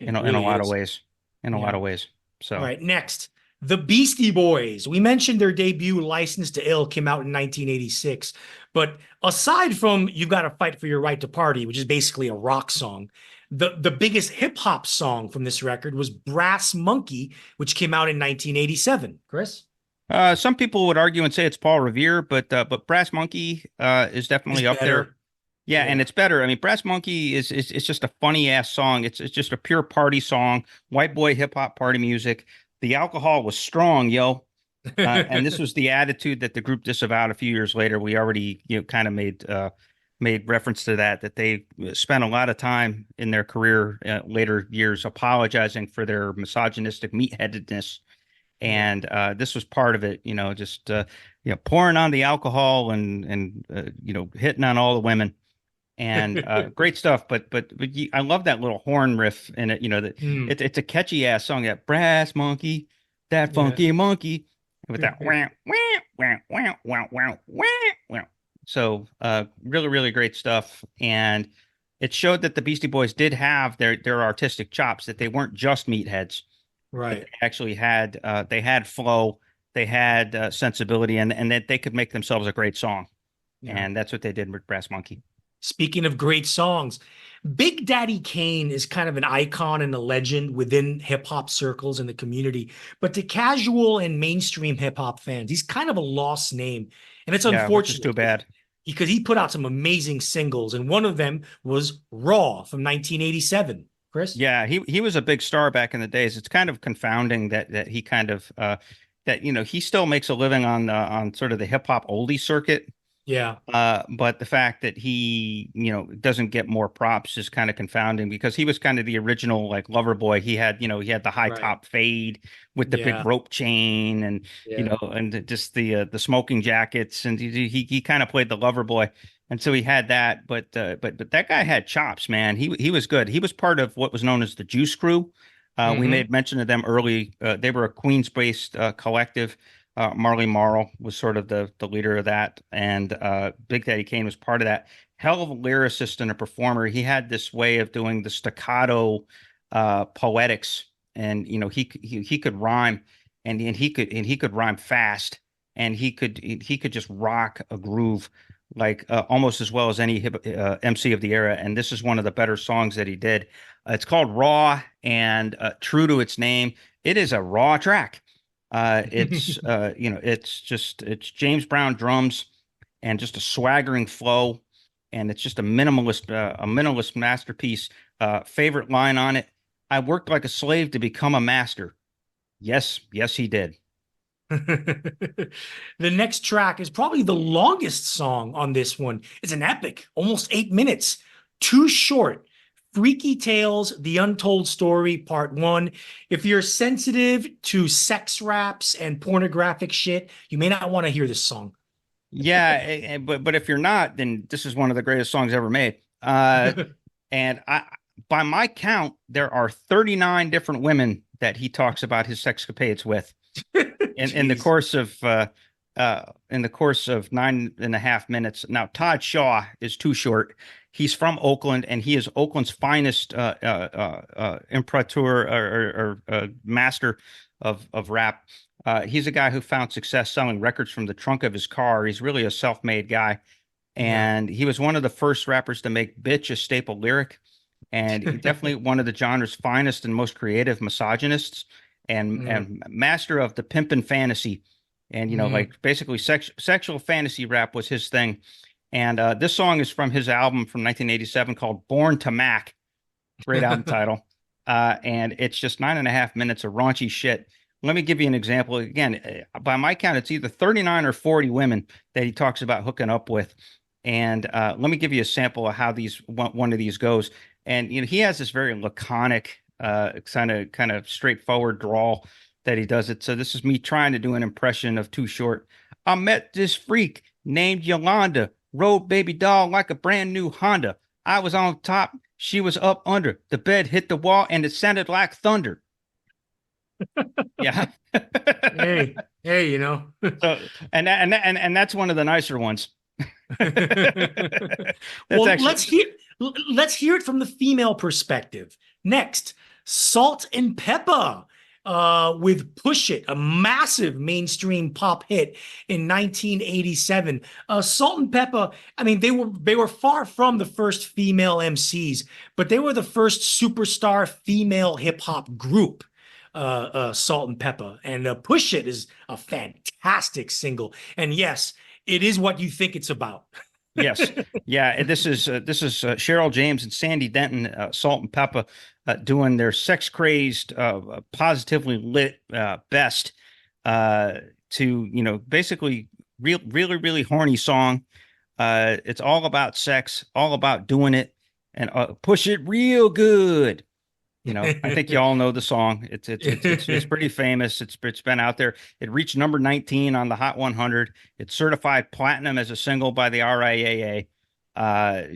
It in a really lot of is. ways. In a lot Yeah. of ways. All So right. Next, the Beastie Boys. We mentioned their debut, License to Ill, came out in 1986. But aside from You Gotta Fight for Your Right to Party, which is basically a rock song, the biggest hip hop song from this record was Brass Monkey, which came out in 1987. Chris? some people would argue and say it's Paul Revere, but Brass Monkey is Is definitely up there. better. Yeah, and Yeah. it's better. I mean, Brass Monkey is it's just a funny ass song. It's just a pure party song, white boy hip hop party music. The alcohol was strong, yo. And this was the attitude that the group disavowed a few years later. We already, kind of made reference to that they spent a lot of time in their career, later years, apologizing for their misogynistic meatheadedness. Yeah. And this was part of it, just pouring on the alcohol and hitting on all the women. And great stuff. But I love that little horn riff in it. That Mm. it's a catchy ass song. That brass monkey, that Yeah. funky monkey, with that wah, wah, wah, wah, wah, wah, wah, wah. So really, really great stuff. And it showed that the Beastie Boys did have their artistic chops, that they weren't just meatheads. That Right. they actually had they had flow, they had sensibility, and that they could make themselves a great song. Yeah. And that's what they did with Brass Monkey. Speaking of great songs, Big Daddy Kane is kind of an icon and a legend within hip hop circles in the community. But to casual and mainstream hip hop fans, he's kind of a lost name. And it's Yeah, which is unfortunate too bad. because he put out some amazing singles. And one of them was Raw from 1987. Chris? Yeah, he was a big star back in the days. It's kind of confounding that he kind of that he still makes a living on sort of the hip hop oldie circuit. Yeah. But the fact that he, doesn't get more props is kind of confounding, because he was kind of the original like lover boy. He had the high Right. top fade with the Yeah. big rope chain, and Yeah. and just the smoking jackets, and he kind of played the lover boy, and so he had that. But that guy had chops, man. He was good. He was part of what was known as the Juice Crew. We Mhm. made mention of them early. They were a Queens-based collective. Marley Marl was sort of the leader of that, and Big Daddy Kane was part of that. Hell of a lyricist and a performer. He had this way of doing the staccato poetics, and he could rhyme, and he could rhyme fast, and he could just rock a groove like almost as well as any MC of the era. And this is one of the better songs that he did. It's called Raw, and true to its name, it is a raw track. It's James Brown drums and just a swaggering flow, and it's just a minimalist masterpiece. Favorite line on it: "I worked like a slave to become a master." Yes, yes, he did. The next track is probably the longest song on this one. It's an epic, almost 8 minutes. Too short. Freaky Tales, The Untold Story, Part 1. If you're sensitive to sex raps and pornographic shit, you may not want to hear this song. Yeah, but if you're not, then this is one of the greatest songs ever made. And by my count, there are 39 different women that he talks about his sexcapades with in the course of 9.5 minutes. Now, Todd Shaw is too short. He's from Oakland, and he is Oakland's finest imperator or master of rap. He's a guy who found success selling records from the trunk of his car. He's really a self-made guy, and he was one of the first rappers to make "bitch" a staple lyric, and definitely one of the genre's finest and most creative misogynists, and master of the pimpin' fantasy. And like basically sexual fantasy rap was his thing. And this song is from his album from 1987 called "Born to Mac." Great album title. And it's just 9.5 minutes of raunchy shit. Let me give you an example. Again, by my count, it's either 39 or 40 women that he talks about hooking up with. And let me give you a sample of how one of these goes. And he has this very laconic, kind of straightforward drawl that he does it. So this is me trying to do an impression of Too Short. "I met this freak named Yolanda, rode baby doll like a brand new Honda. I was on top, she was up under. The bed hit the wall, and it sounded like thunder." Yeah. Hey, So, and that's one of the nicer ones. Well, let's hear it from the female perspective. Next, Salt and Pepper with "Push It," a massive mainstream pop hit in 1987. Salt and Pepper, I mean, they were far from the first female MCs, but they were the first superstar female hip hop group. Salt and Pepper, and "Push It" is a fantastic single. And yes, it is what you think it's about. Yes, yeah. And this is Cheryl James and Sandy Denton, Salt and Pepper, doing their sex crazed, positively lit best to basically really really horny song. It's all about sex, all about doing it, and push it real good. I think you all know the song. It's pretty famous. It's been out there. It reached number 19 on the Hot 100. It's certified platinum as a single by the RIAA.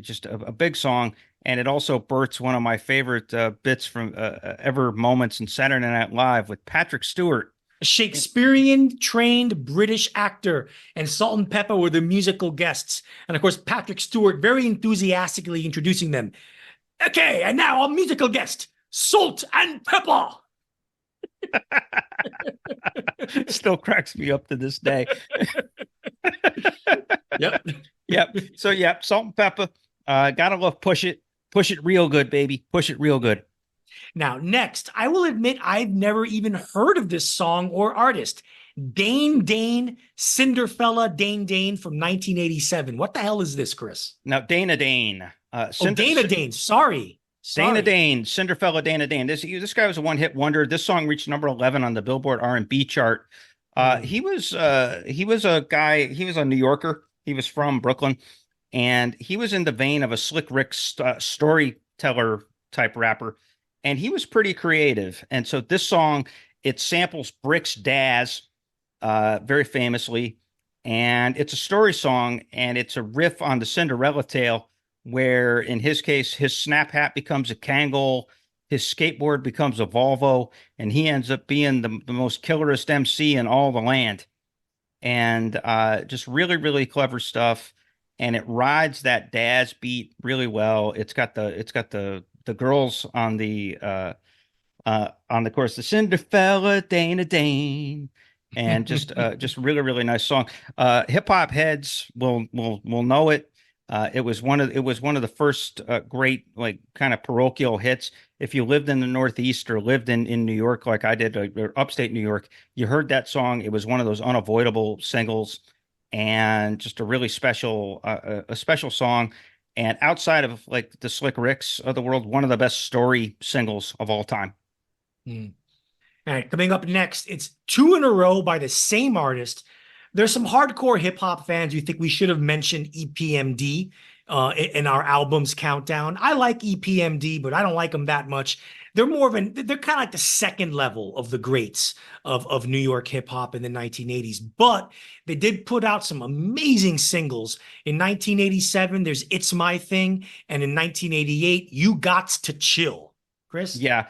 Just a big song, and it also births one of my favorite bits from ever moments in Saturday Night Live with Patrick Stewart. A Shakespearean trained British actor, and Salt and Pepper were the musical guests. And of course, Patrick Stewart very enthusiastically introducing them. "Okay, and now our musical guest, Salt and Pepper." Still cracks me up to this day. Yep. Yep. So, Salt and Pepper. Gotta love Push It. Push it real good, baby. Push it real good. Now, next, I will admit I've never even heard of this song or artist. Dane Dane, Cinderfella Dane Dane from 1987. What the hell is this, Chris? Now, Dana Dane. Dana Dane. Sorry. Dana Dane, Cinderfella Dana Dane. This guy was a one-hit wonder. This song reached number 11 on the Billboard R&B chart. He was a guy. He was a New Yorker. He was from Brooklyn, and he was in the vein of a Slick Rick storyteller type rapper, and he was pretty creative. And so this song, it samples Brick's Daz, very famously, and it's a story song, and it's a riff on the Cinderella tale, where in his case, his snap hat becomes a Kangol, his skateboard becomes a Volvo, and he ends up being the most killerest MC in all the land. and just really, really clever stuff. And it rides that Daz beat really well. It's got the girls on the chorus, the Cinderella, Dana Dane, and just really really nice song. Hip hop heads will know it. It was one of the first great like kind of parochial hits. If you lived in the Northeast or lived in New York like I did, or upstate New York, you heard that song. It was one of those unavoidable singles, and just a really special a special song. And outside of like the Slick Ricks of the world, one of the best story singles of all time. Mm. All right, coming up next, it's two in a row by the same artist. There's some hardcore hip hop fans who think we should have mentioned EPMD in our albums countdown. I like EPMD, but I don't like them that much. They're they're kind of like the second level of the greats of New York hip hop in the 1980s. But they did put out some amazing singles. In 1987, there's It's My Thing. And in 1988, You Gots to Chill. Chris? Yeah.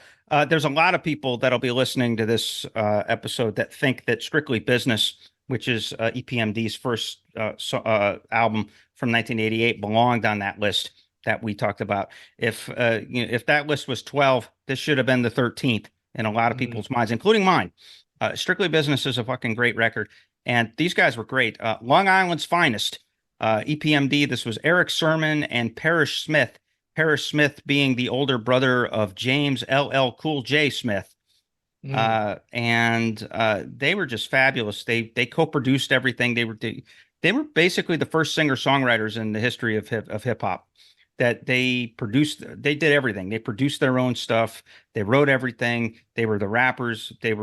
There's a lot of people that'll be listening to this episode that think that Strictly Business, which is EPMD's first album from 1988, belonged on that list that we talked about. If that list was 12, this should have been the 13th in a lot of people's minds, including mine. Strictly Business is a fucking great record, and these guys were great. Long Island's finest, EPMD. This was Eric Sermon and Parrish Smith. Parrish Smith being the older brother of James LL Cool J Smith. And they were just fabulous. They co-produced everything. They were basically the first singer-songwriters in the history of hip hop that they did everything. They produced their own stuff. They wrote everything. They were the rappers. They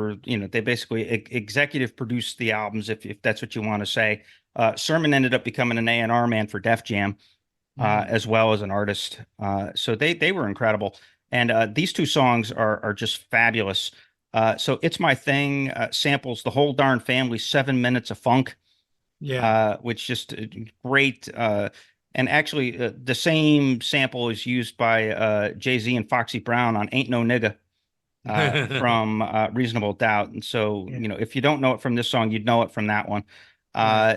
basically executive produced the albums, if that's what you want to say. Sermon ended up becoming an A&R man for Def Jam. As well as an artist. So they were incredible. And these two songs are just fabulous. So It's My Thing samples the whole darn family, 7 minutes of funk. Yeah. Which just great. And actually, the same sample is used by Jay-Z and Foxy Brown on Ain't No Nigga from Reasonable Doubt. And so, if you don't know it from this song, you'd know it from that one.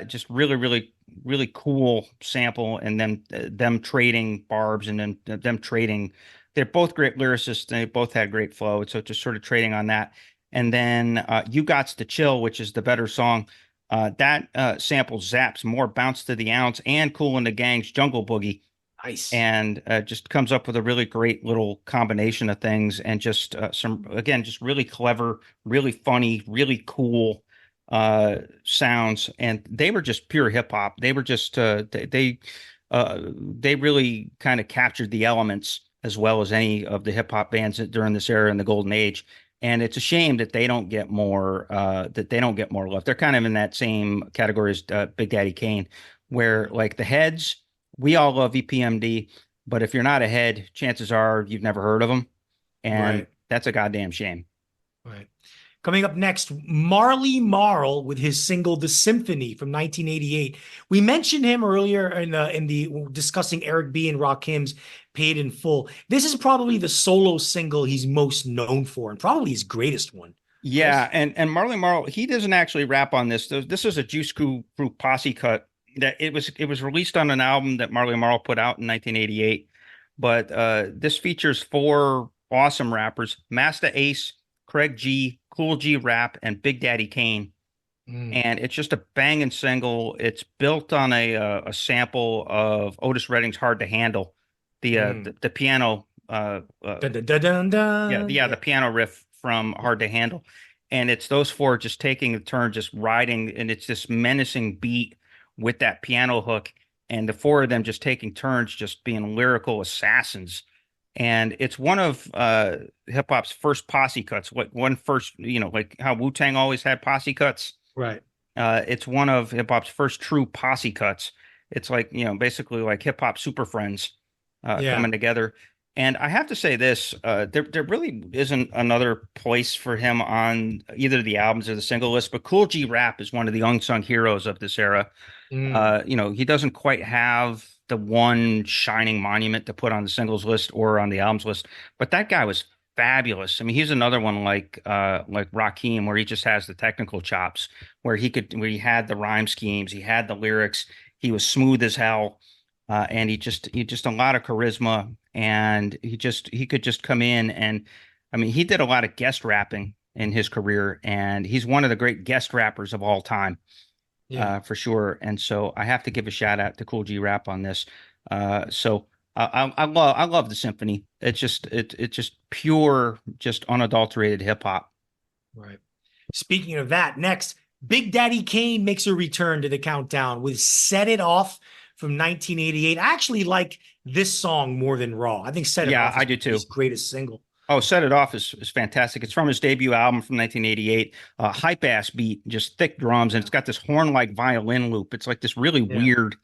Just really, really, really cool sample, and then them trading barbs, and then them trading. They're both great lyricists, and they both had great flow. So just sort of trading on that. And then You Gots to Chill, which is the better song. That sample zaps more Bounce to the Ounce and Kool and the Gang's Jungle Boogie. Nice. And just comes up with a really great little combination of things, and just just really clever, really funny, really cool sounds. And they were just pure hip hop. They were just they really kind of captured the elements as well as any of the hip hop bands during this era in the golden age. And it's a shame that they don't get more love. They're kind of in that same category as Big Daddy Kane, where like the heads, we all love EPMD, but if you're not a head, chances are you've never heard of them, and that's a goddamn shame. Right. Coming up next, Marley Marl with his single "The Symphony" from 1988. We mentioned him earlier in the discussing Eric B. and Rakim's "Paid in Full." This is probably the solo single he's most known for, and probably his greatest one. Yeah, and Marley Marl, he doesn't actually rap on this. This is a Juice Crew posse cut. That it was released on an album that Marley Marl put out in 1988. But this features 4 awesome rappers: Masta Ace, Craig G, Cool G Rap, and Big Daddy Kane. And it's just a banging single. It's built on a sample of Otis Redding's "Hard to Handle," the piano, the piano riff from "Hard to Handle," and it's those 4 just taking a turn, just riding, and it's this menacing beat with that piano hook, and the 4 of them just taking turns, just being lyrical assassins. And it's one of hip hop's first posse cuts. Like how Wu-Tang always had posse cuts. Right. It's one of hip hop's first true posse cuts. It's like, basically like hip hop super friends coming together. And I have to say this, there really isn't another place for him on either the albums or the single list, but Cool G Rap is one of the unsung heroes of this era. He doesn't quite have the one shining monument to put on the singles list or on the albums list, but that guy was fabulous. I mean, he's another one like Rakim, where he just has the technical chops, where he had the rhyme schemes, he had the lyrics, he was smooth as hell, and he just a lot of charisma, and he could just come in and, I mean, he did a lot of guest rapping in his career, and he's one of the great guest rappers of all time, Yeah. for sure. And so I have to give a shout out to Cool G Rap on this. So I love the symphony. It's just pure, just unadulterated hip hop. Right. Speaking of that, next, Big Daddy Kane makes a return to the countdown with Set It Off from 1988. I actually like this song more than Raw. I think Set It Yeah, Off I is do too. his greatest single. Oh, Set It Off is fantastic. It's from his debut album from 1988. Hype ass beat, just thick drums, and it's got this horn like violin loop. It's like this really Yeah. weird.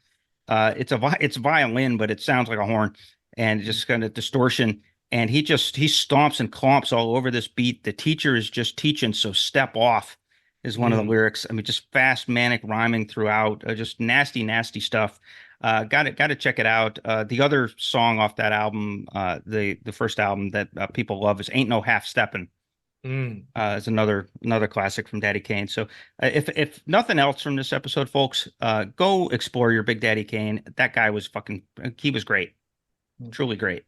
It's violin, but it sounds like a horn, and just kind of distortion. And he stomps and clomps all over this beat. The teacher is just teaching, so step off is one of the Mm. lyrics. I mean, just fast manic rhyming throughout, just nasty, nasty stuff. Got to check it out. The other song off that album, the first album that people love is "Ain't No Half Steppin'." Mm. Is another classic from Daddy Kane. So if nothing else from this episode, folks, go explore your Big Daddy Kane. That guy was he was great, truly great.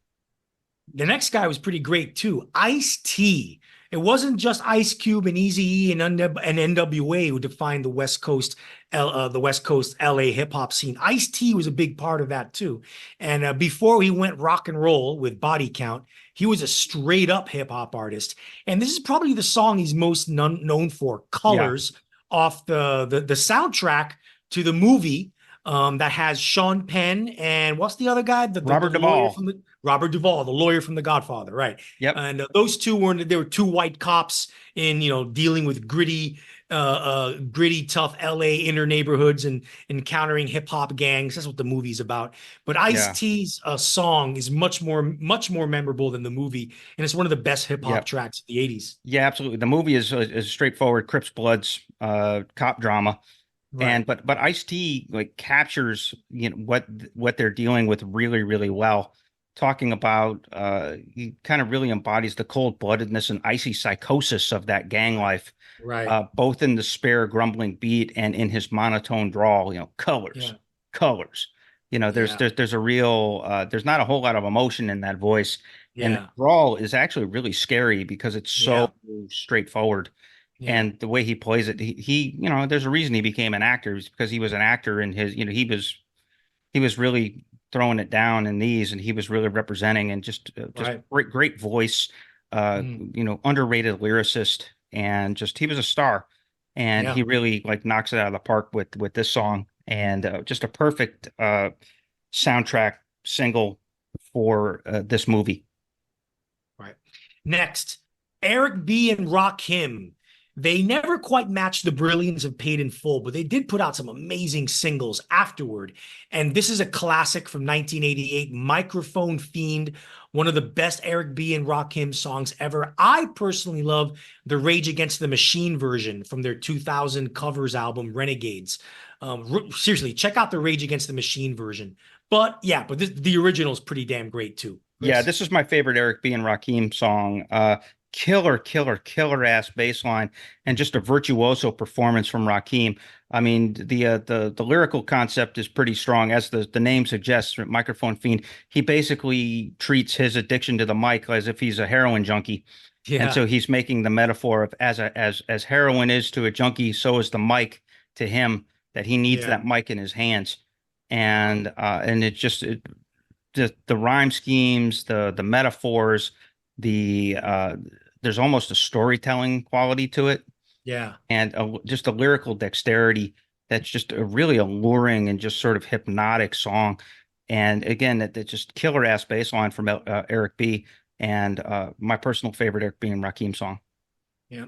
The next guy was pretty great too. Ice-T. It wasn't just Ice Cube and Eazy-E and NWA who defined the West Coast LA hip hop scene. Ice-T was a big part of that too. And before he went rock and roll with Body Count, he was a straight up hip hop artist. And this is probably the song he's most known for, Yeah, "Colors," off the soundtrack to the movie that has Sean Penn and what's the other guy? The Robert lawyer Duvall. from the Robert Duvall, the lawyer from The Godfather, right? Yep, And those two were two white cops in dealing with gritty, tough LA inner neighborhoods and encountering hip hop gangs. That's what the movie's about. But Ice yeah, T's song is much more memorable than the movie, and it's one of the best hip hop yep, tracks of the '80s. yeah. Absolutely. The movie is straightforward Crips Bloods cop drama. Right. And but Ice-T like captures what they're dealing with really really well, talking about he kind of really embodies the cold-bloodedness and icy psychosis of that gang life, Right. both in the spare grumbling beat and in his monotone drawl, colors, Yeah. colors. Yeah. There's a real there's not a whole lot of emotion in that voice, and the Yeah. drawl is actually really scary because it's Yeah. so straightforward. Yeah. And the way he plays it, there's a reason he became an actor. It's because he was an actor and he was really throwing it down in these, and he was really representing, and just Right. great voice, Mm. underrated lyricist, and just he was a star, and Yeah. he really like knocks it out of the park with this song, and just a perfect soundtrack single for this movie. Right. Next, Eric B. and Rakim. They never quite matched the brilliance of Paid in Full, but they did put out some amazing singles afterward. And this is a classic from 1988, Microphone Fiend, one of the best Eric B. and Rakim songs ever. I personally love the Rage Against the Machine version from their 2000 covers album, Renegades. Seriously, check out the Rage Against the Machine version. But yeah, the original is pretty damn great too. Yeah, Chris? this is my favorite Eric B. and Rakim song. Killer ass bass line, and just a virtuoso performance from Rakim. I mean, the lyrical concept is pretty strong, as the name suggests. Microphone Fiend. He basically treats his addiction to the mic as if he's a heroin junkie, and Yeah. so he's making the metaphor of as heroin is to a junkie, so is the mic to him. That he needs Yeah. that mic in his hands, and just the rhyme schemes, the metaphors, the there's almost a storytelling quality to it, Yeah. and just a lyrical dexterity that's just a really alluring and just sort of hypnotic song. And again, that's just killer ass bass line from Eric B. And my personal favorite Eric B. and Rakim song. Yeah.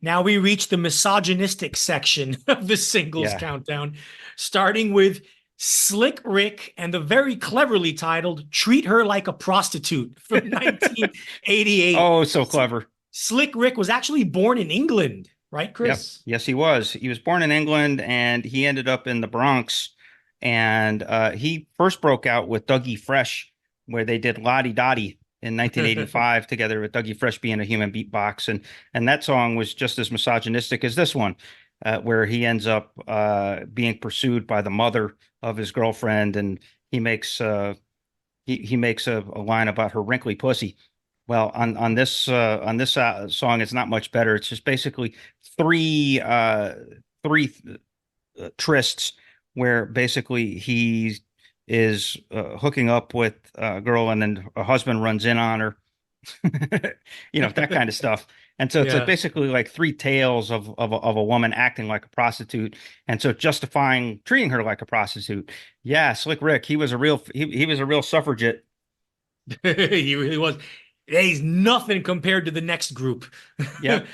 Now we reach the misogynistic section of the singles Yeah. countdown, starting with Slick Rick and the very cleverly titled "Treat Her Like a Prostitute" from 1988. Oh, so clever. Slick Rick was actually born in England, right, Yep. Chris? Yes, he was. He was born in England, and he ended up in the Bronx. And he first broke out with Dougie Fresh, where they did Lottie Dottie. in 1985 together with Dougie Fresh being a human beatbox, and that song was just as misogynistic as this one, where he ends up being pursued by the mother of his girlfriend, and he makes he makes a line about her wrinkly pussy. Well, on this song, it's not much better. It's just basically three trysts where basically he is hooking up with a girl, and then a husband runs in on her, that kind of stuff. And so it's like basically like three tales of a woman acting like a prostitute, and so justifying treating her like a prostitute. Yeah, Slick Rick, he was a real suffragette. He really was. He's nothing compared to the next group. Yeah.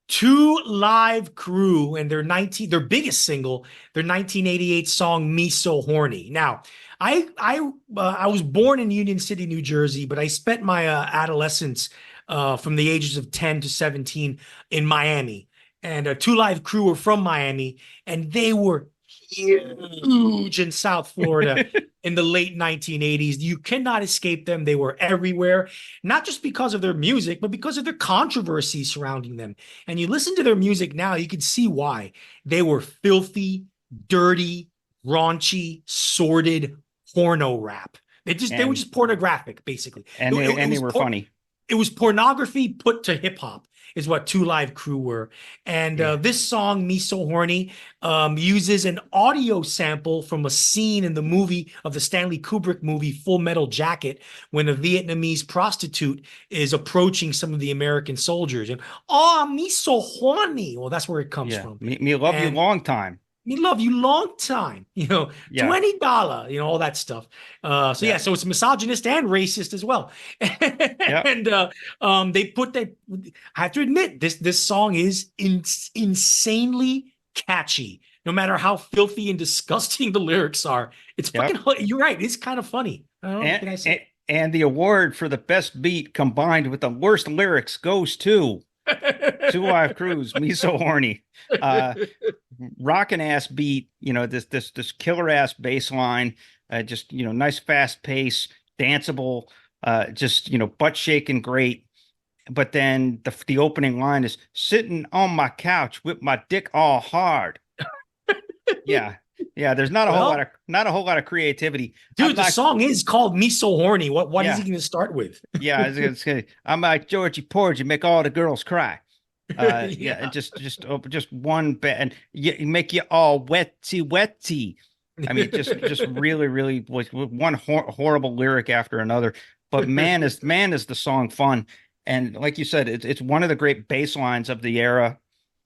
2 Live Crew and their biggest single, their 1988 song "Me So Horny." Now, I was born in Union City, New Jersey, but I spent my adolescence from the ages of 10 to 17 in Miami. And 2 Live Crew were from Miami, and they were huge in South Florida in the late 1980s. You cannot escape them. They were everywhere, not just because of their music, but because of their controversy surrounding them. And you listen to their music now, you can see why. They were filthy, dirty, raunchy, sordid porno rap. They were just pornographic, basically. And they were funny. It was pornography put to hip hop, is what 2 Live Crew were. And this song, "Me So Horny," uses an audio sample from a scene in the movie of the Stanley Kubrick movie Full Metal Jacket, when a Vietnamese prostitute is approaching some of the American soldiers. And, "Oh, me so horny." Well, that's where it comes from. Me love you long time. Me love you long time, $20, all that stuff. So it's misogynist and racist as well. And they put that. I have to admit, this song is insanely catchy. No matter how filthy and disgusting the lyrics are, it's fucking. You're right. It's kind of funny. I don't think I said. And the award for the best beat combined with the worst lyrics goes to 2 Live Crew's "Me So Horny." Rockin' ass beat, this killer ass bass line, just nice fast pace, danceable, just butt shaking great. But then the opening line is "sitting on my couch with my dick all hard." Yeah. There's not a whole lot of creativity. Dude, the song is called "Me So Horny." What is he going to start with? Yeah, I was gonna say, I'm like Georgie Porgy, make all the girls cry. And just one bit, and you make you all wetty. I mean, just really, really was one horrible lyric after another. But man is the song fun, and like you said, it's one of the great bass lines of the era.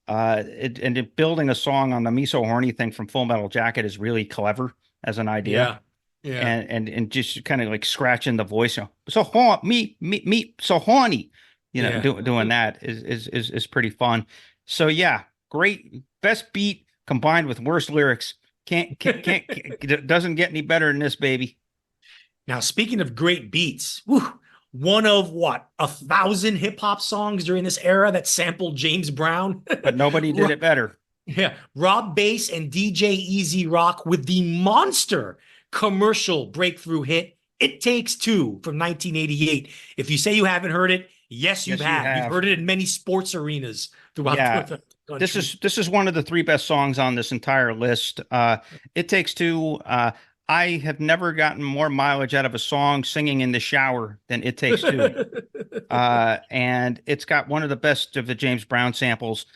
Building a song on the "Me So Horny" thing from Full Metal Jacket is really clever as an idea. Yeah. And just kind of like scratching the voice, so horny, me so horny. Doing that is pretty fun. So yeah, great best beat combined with worst lyrics. Can't doesn't get any better than this, baby. Now, speaking of great beats, one of 1,000 hip hop songs during this era that sampled James Brown, but nobody did it better. Yeah, Rob Bass and DJ Easy Rock with the monster commercial breakthrough hit "It Takes Two" from 1988. If you say you haven't heard it, yes, you have. You've heard it in many sports arenas throughout the country. This is one of the 3 best songs on this entire list. "It Takes Two." I have never gotten more mileage out of a song singing in the shower than "It Takes Two." And it's got one of the best of the James Brown samples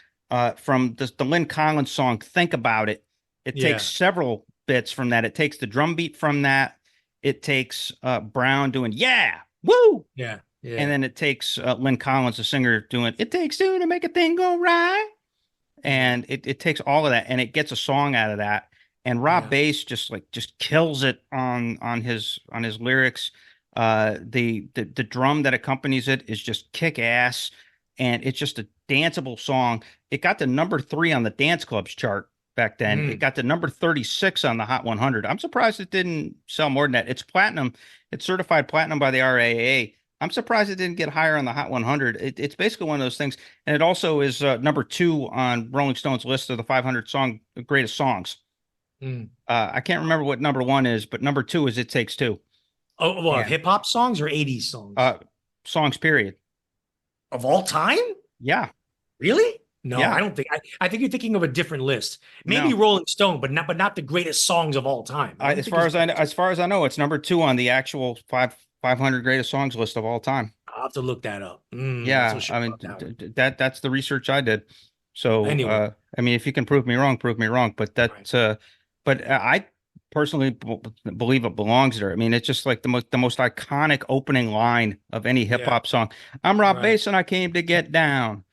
from the Lynn Collins song "Think About It." It takes several bits from that. It takes the drum beat from that. It takes Brown doing "Yeah, woo." Yeah. And then it takes Lynn Collins, the singer, doing "It Takes Two to Make a Thing Go Right." And it takes all of that, and it gets a song out of that. And Rob Bass just kills it on his lyrics. The drum that accompanies it is just kick ass, and it's just a danceable song. It got to number 3 on the dance clubs chart back then. It got to number 36 on the Hot 100. I'm surprised it didn't sell more than that. It's platinum. It's certified platinum by the RAA. I'm surprised it didn't get higher on the Hot 100. It's basically one of those things. And it also is number 2 on Rolling Stone's list of the 500 greatest songs. I can't remember what number 1 is, but number 2 is "It Takes Two." Oh, well, And hip hop songs or 80s songs? uh, songs, period. Of all time? Yeah, Really? No, I yeah. don't think. I think you're thinking of a different list. Maybe No, Rolling Stone, but not the greatest songs of all time. I don't as think far he's. as as far as I know, it's number two on the actual 500 greatest songs list of all time. I'll have to look that up. Not so Yeah, sure I mean about that one. that's the research I did. So Anyway, I mean, if you can prove me wrong, prove me wrong. But right. I personally believe it belongs there. I mean, it's just like the most iconic opening line of any hip Yeah, hop song. I'm Rob right. Bass and I came to get down.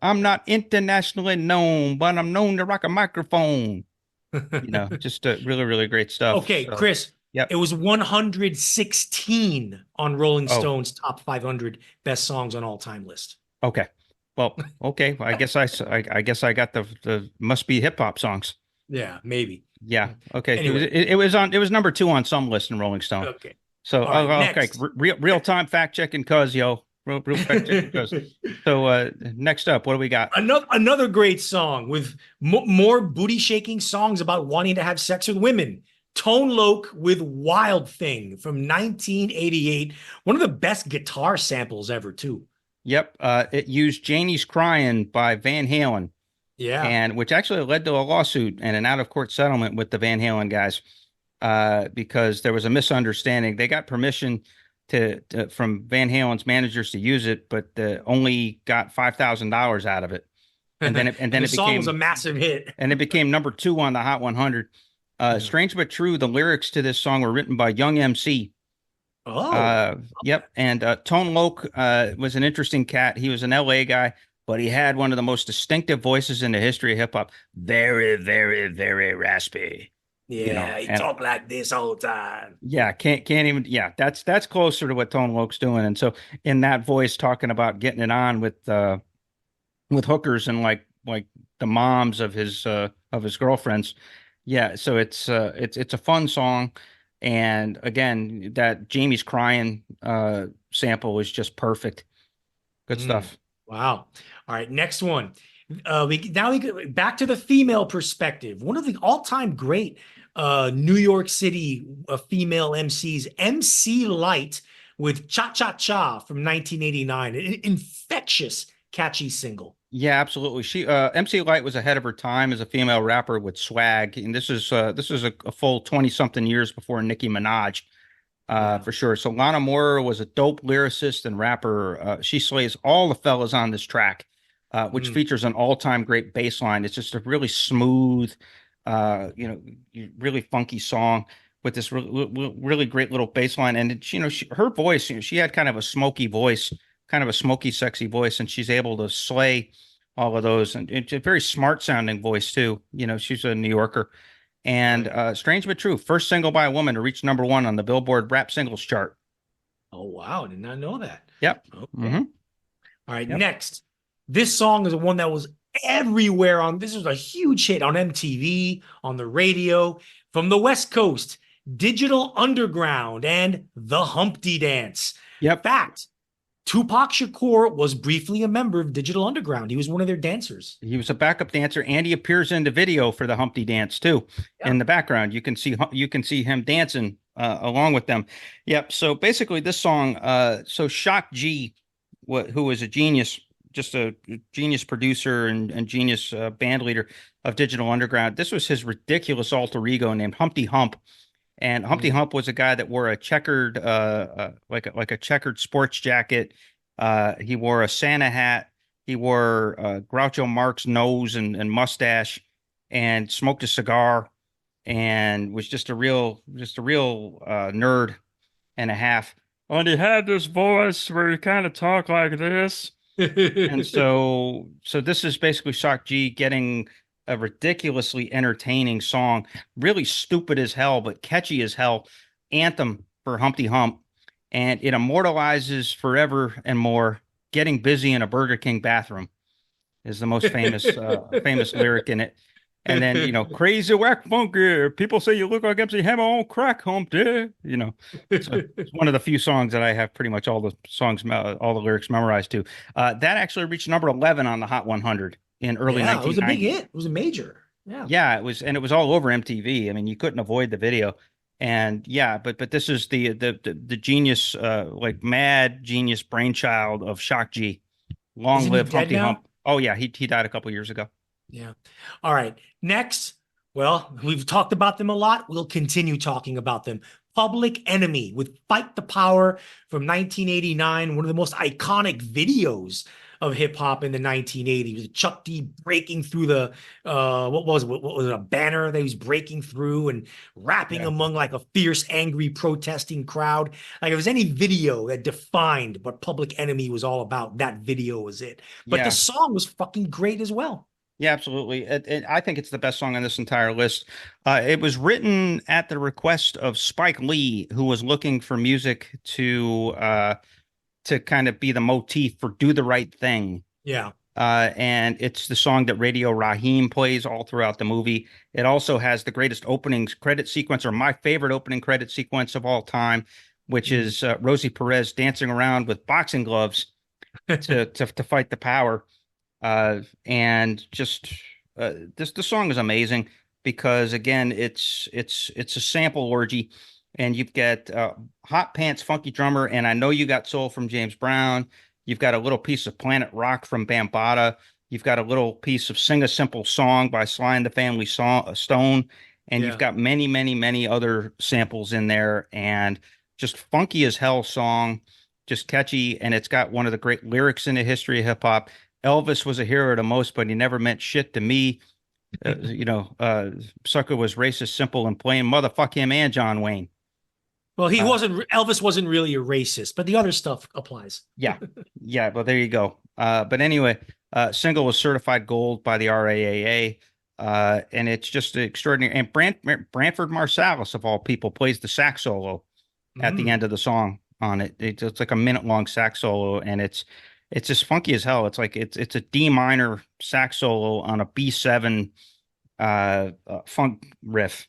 I'm not internationally known, but I'm known to rock a microphone. Just really, really great stuff. Okay, So, Chris, yep. it was 116 on Rolling Oh, Stone's top 500 best songs on all time list. okay. Well, okay. I guess I guess I got the must be hip hop songs. Yeah, maybe. Yeah. Okay. It was Anyway, number two on some list in Rolling Stone. okay. So All right, okay, next. real time fact checking, cuz yo, real fact checking, cuz. So next up, what do we got? Another great song with more booty shaking songs about wanting to have sex with women. Tone Loc with Wild Thing from 1988. One of the best guitar samples ever, too. Yep. It used Janie's Crying by Van Halen, Yeah. and which actually led to a lawsuit and an out of court settlement with the Van Halen guys, because there was a misunderstanding. They got permission from Van Halen's managers to use it, but only got $5,000 out of it. And then And the it song was a became massive hit. and it became number two on the Hot 100. Yeah. Strange but true, the lyrics to this song were written by Young MC. Oh, Yep. And Tone Loc was an interesting cat. He was an LA guy, but he had one of the most distinctive voices in the history of hip hop. Very, very, very raspy. yeah. He And talked like this all the time. yeah, can't even. Yeah, that's closer to what Tone Loc's doing. And so in that voice, talking about getting it on with hookers and like the moms of his girlfriends. Yeah, so it's a fun song, and again, that Jamie's Crying sample is just perfect. Good Mm, stuff. wow. All right, next one. We go back to the female perspective. One of the all-time great New York City female MCs, MC Light with Cha Cha Cha from 1989. An infectious, catchy single. Yeah, absolutely. She MC Light was ahead of her time as a female rapper with swag, and this is a full 20 something years before Nicki Minaj. Yeah. For sure. So Lana Moore was a dope lyricist and rapper. She slays all the fellas on this track, which Mm, features an all-time great bass line. It's just a really smooth, really funky song with this really great little bass line. And her voice, she had kind of a smoky voice, kind of a smoky, sexy voice, and she's able to slay all of those. And it's a very smart sounding voice too. She's a New Yorker. And right. strange but true, first single by a woman to reach number one on the Billboard Rap Singles chart. Oh, wow. Did not know that. Yep. Okay. Hmm. All right, Yep. next. This song is one that was everywhere on this was a huge hit on MTV, on the radio, from the West Coast, Digital Underground, and The Humpty Dance. Yep. Fact, Tupac Shakur was briefly a member of Digital Underground. He was one of their dancers. He was a backup dancer, and he appears in the video for the Humpty Dance too. Yeah. In the background, you can see him dancing along with them. Yep. So basically, this song. So Shock G, who was a genius, just a genius producer and genius band leader of Digital Underground. This was his ridiculous alter ego named Humpty Hump. And Humpty Mm. Hump was a guy that wore a checkered, like a checkered sports jacket. He wore a Santa hat. He wore Groucho Marx nose and mustache, and smoked a cigar, and was just a real nerd and a half. And he had this voice where he kind of talked like this. And so this is basically Shock G getting a ridiculously entertaining song, really stupid as hell, but catchy as hell, anthem for Humpty Hump. And it immortalizes forever and more. Getting busy in a Burger King bathroom is the most famous lyric in it. And then, crazy whack funky. People say you look like MC Hammer on crack, Humpty. So it's one of the few songs that I have pretty much all the lyrics memorized to. That actually reached number 11 on the Hot 100 in early Yeah, it was a big 1990. hit. It was a major. Yeah. Yeah, it was all over MTV. I mean, you couldn't avoid the video. And yeah, but this is the genius, like mad genius brainchild of Shock G. Long Isn't he live dead Humpty now? Hump. Oh yeah, he died a couple years ago. Yeah. All right. Next, well, we've talked about them a lot. We'll continue talking about them. Public Enemy with Fight the Power from 1989, one of the most iconic videos of hip hop in the 1980s. Chuck D breaking through the what was it? What was it? A banner that he was breaking through and rapping Yeah, among like a fierce, angry, protesting crowd. Like if there's any video that defined what Public Enemy was all about, that video was it. But the yeah, song was fucking great as well. yeah, absolutely. I think it's the best song on this entire list. It was written at the request of Spike Lee, who was looking for music to kind of be the motif for "Do the Right Thing." Yeah. And it's the song that Radio Raheem plays all throughout the movie. It also has the greatest opening credit sequence, or my favorite opening credit sequence of all time, which Mm. is Rosie Perez dancing around with boxing gloves to fight the power. And just this the song is amazing because again, it's a sample orgy, and you've got Hot Pants Funky Drummer, and I Know You Got Soul from James Brown. You've got a little piece of Planet Rock from Bambaataa. You've got a little piece of Sing a Simple Song by Sly and the Family Stone, and you've Yeah. got many, many, many other samples in there, and just funky as hell song, just catchy, and it's got one of the great lyrics in the history of hip hop. Elvis was a hero to most, but he never meant shit to me. Sucker was racist, simple, and plain. Motherfuck him and John Wayne. Well, he Uh, wasn't, Elvis wasn't really a racist, but the other stuff applies. yeah, yeah. Well, there you go. But anyway, single was certified gold by the RAAA, and it's just extraordinary. And Branford Marsalis, of all people, plays the sax solo at the Mm. end of the song on it. It's like a minute long sax solo, and it's just funky as hell. It's like it's a D minor sax solo on a B7 funk riff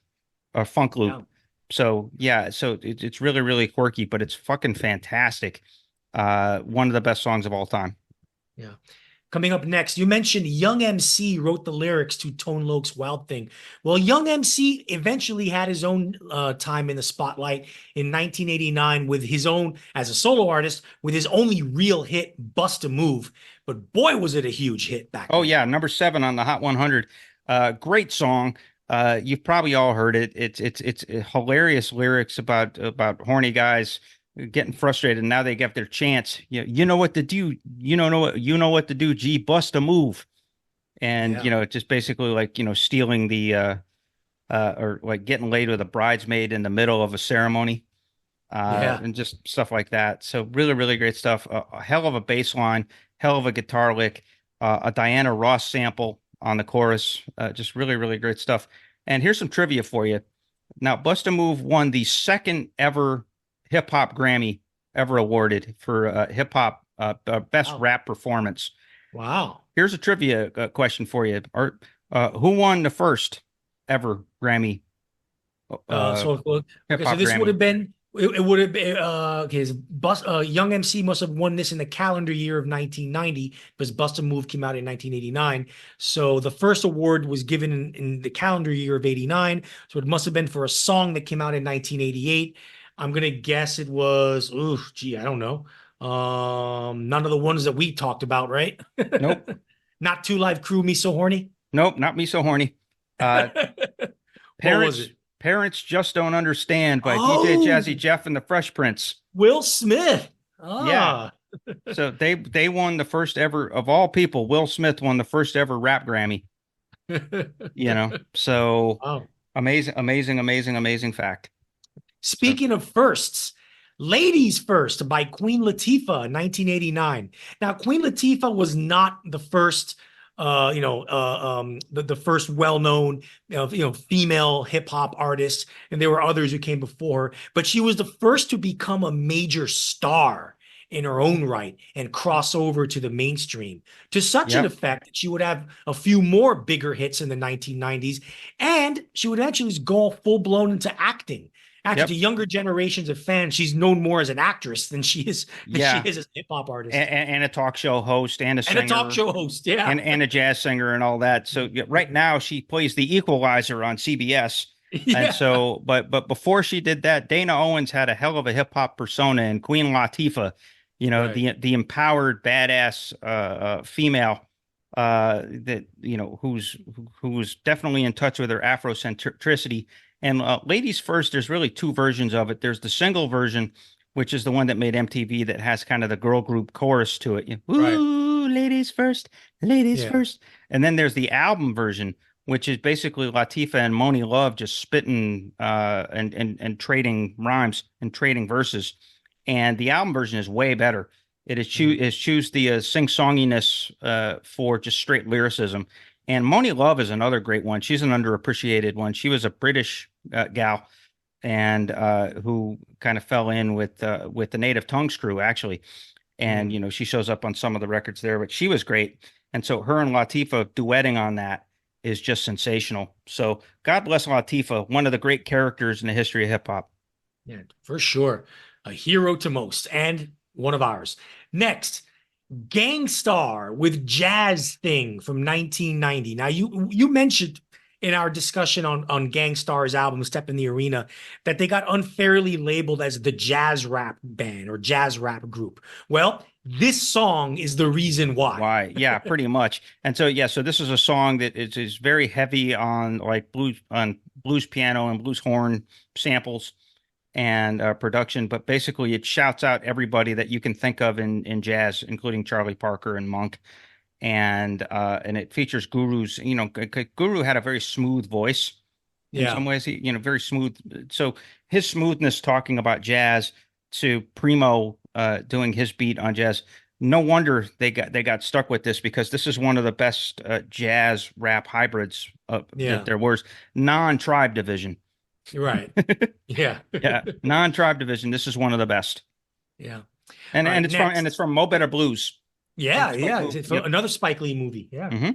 or funk Yeah. loop. So yeah, so it's really really quirky, but it's fucking fantastic. One of the best songs of all time. Yeah. Coming up next, you mentioned Young MC wrote the lyrics to Tone Loc's Wild Thing. Well, Young MC eventually had his own time in the spotlight in 1989 with his own, as a solo artist, with his only real hit, Bust a Move. But boy, was it a huge hit back Oh then. yeah, number 7 on the Hot 100. Great song. You've probably all heard it. It's hilarious lyrics about horny guys getting frustrated. And now they get their chance. You know what to do. You know what to do. Gee, bust a move. And Yeah. just basically like stealing the or like getting laid with a bridesmaid in the middle of a ceremony. Yeah. And just stuff like that. So really, really great stuff. A hell of a bass line, hell of a guitar lick, a Diana Ross sample on the chorus. Just really, really great stuff. And here's some trivia for you. Now, Bust a Move won the second ever hip hop Grammy ever awarded for hip hop best Wow. rap performance. Wow. Here's a trivia question for you. Art. Who won the first ever Grammy, uh, hip Okay, so hop this would Grammy? have been it would have been okay. So Young MC must have won this in the calendar year of 1990 because Bust a Move came out in 1989. So the first award was given in the calendar year of 89. So it must have been for a song that came out in 1988. I'm gonna guess it was. Ooh, gee, I don't know. None of the ones that we talked about, right? Nope. Not Two Live Crew, Me So Horny. Nope, not me so horny. Uh, What was parents, it? parents just don't understand by DJ Jazzy Oh, Jeff and the Fresh Prince. Will Smith. Yeah, Ah. so they won the first ever of all people. Will Smith won the first ever rap Grammy. So Wow. amazing, amazing, amazing, amazing fact. So Speaking of firsts, Ladies First by Queen Latifah, 1989. Now, Queen Latifah was not the first, the first well-known, female hip hop artist, and there were others who came before her, but she was the first to become a major star in her own right and cross over to the mainstream to such an yep, effect that she would have a few more bigger hits in the 1990s, and she would eventually go full-blown into acting. Actually, to yep, younger generations of fans, she's known more as an actress than she yeah, is as a hip hop artist and a talk show host and a and a talk singer show host. Yeah. and a jazz singer and all that. So yeah, right now she plays the Equalizer on CBS. And Yeah. so, but before she did that, Dana Owens had a hell of a hip hop persona in Queen Latifah, Right. the empowered badass female that who's definitely in touch with her Afrocentricity. And Ladies First, there's really two versions of it. There's the single version, which is the one that made MTV, that has kind of the girl group chorus to it. Right. Ooh, ladies Yeah. first. And then there's the album version, which is basically Latifah and Moni Love just spitting and trading rhymes and trading verses. And the album version is way better. Mhm. It choose the sing-songiness for just straight lyricism. And Moni Love is another great one. She's an underappreciated one. She was a British gal and who kind of fell in with the Native Tongues crew actually. And Mm. she shows up on some of the records there, but she was great. And so her and Latifah duetting on that is just sensational. So God bless Latifah, one of the great characters in the history of hip hop. Yeah, for sure. A hero to most and one of ours. Next, Gangstar with Jazz Thing from 1990. Now, you mentioned in our discussion on Gangstar's album Step in the Arena that they got unfairly labeled as the jazz rap band or jazz rap group. Well, this song is the reason why. Why? Yeah, pretty much. And so yeah, so this is a song that is very heavy on like blues piano and blues horn samples and production, but basically it shouts out everybody that you can think of in jazz, including Charlie Parker and Monk. And it features Guru's, Guru had a very smooth voice in Yeah. some ways. He, very smooth. So his smoothness talking about jazz to Primo doing his beat on jazz. No wonder they got stuck with this because this is one of the best jazz rap hybrids that Yeah. there was. Non-tribe division. You're right. Yeah. Yeah, non-tribe division. This is one of the best. Yeah. And All right. and it's from and Next. it's from Mo Better Blues from Yeah. Spike Yeah. Lee. It's Yep. another Spike Lee movie. Yeah. Hmm.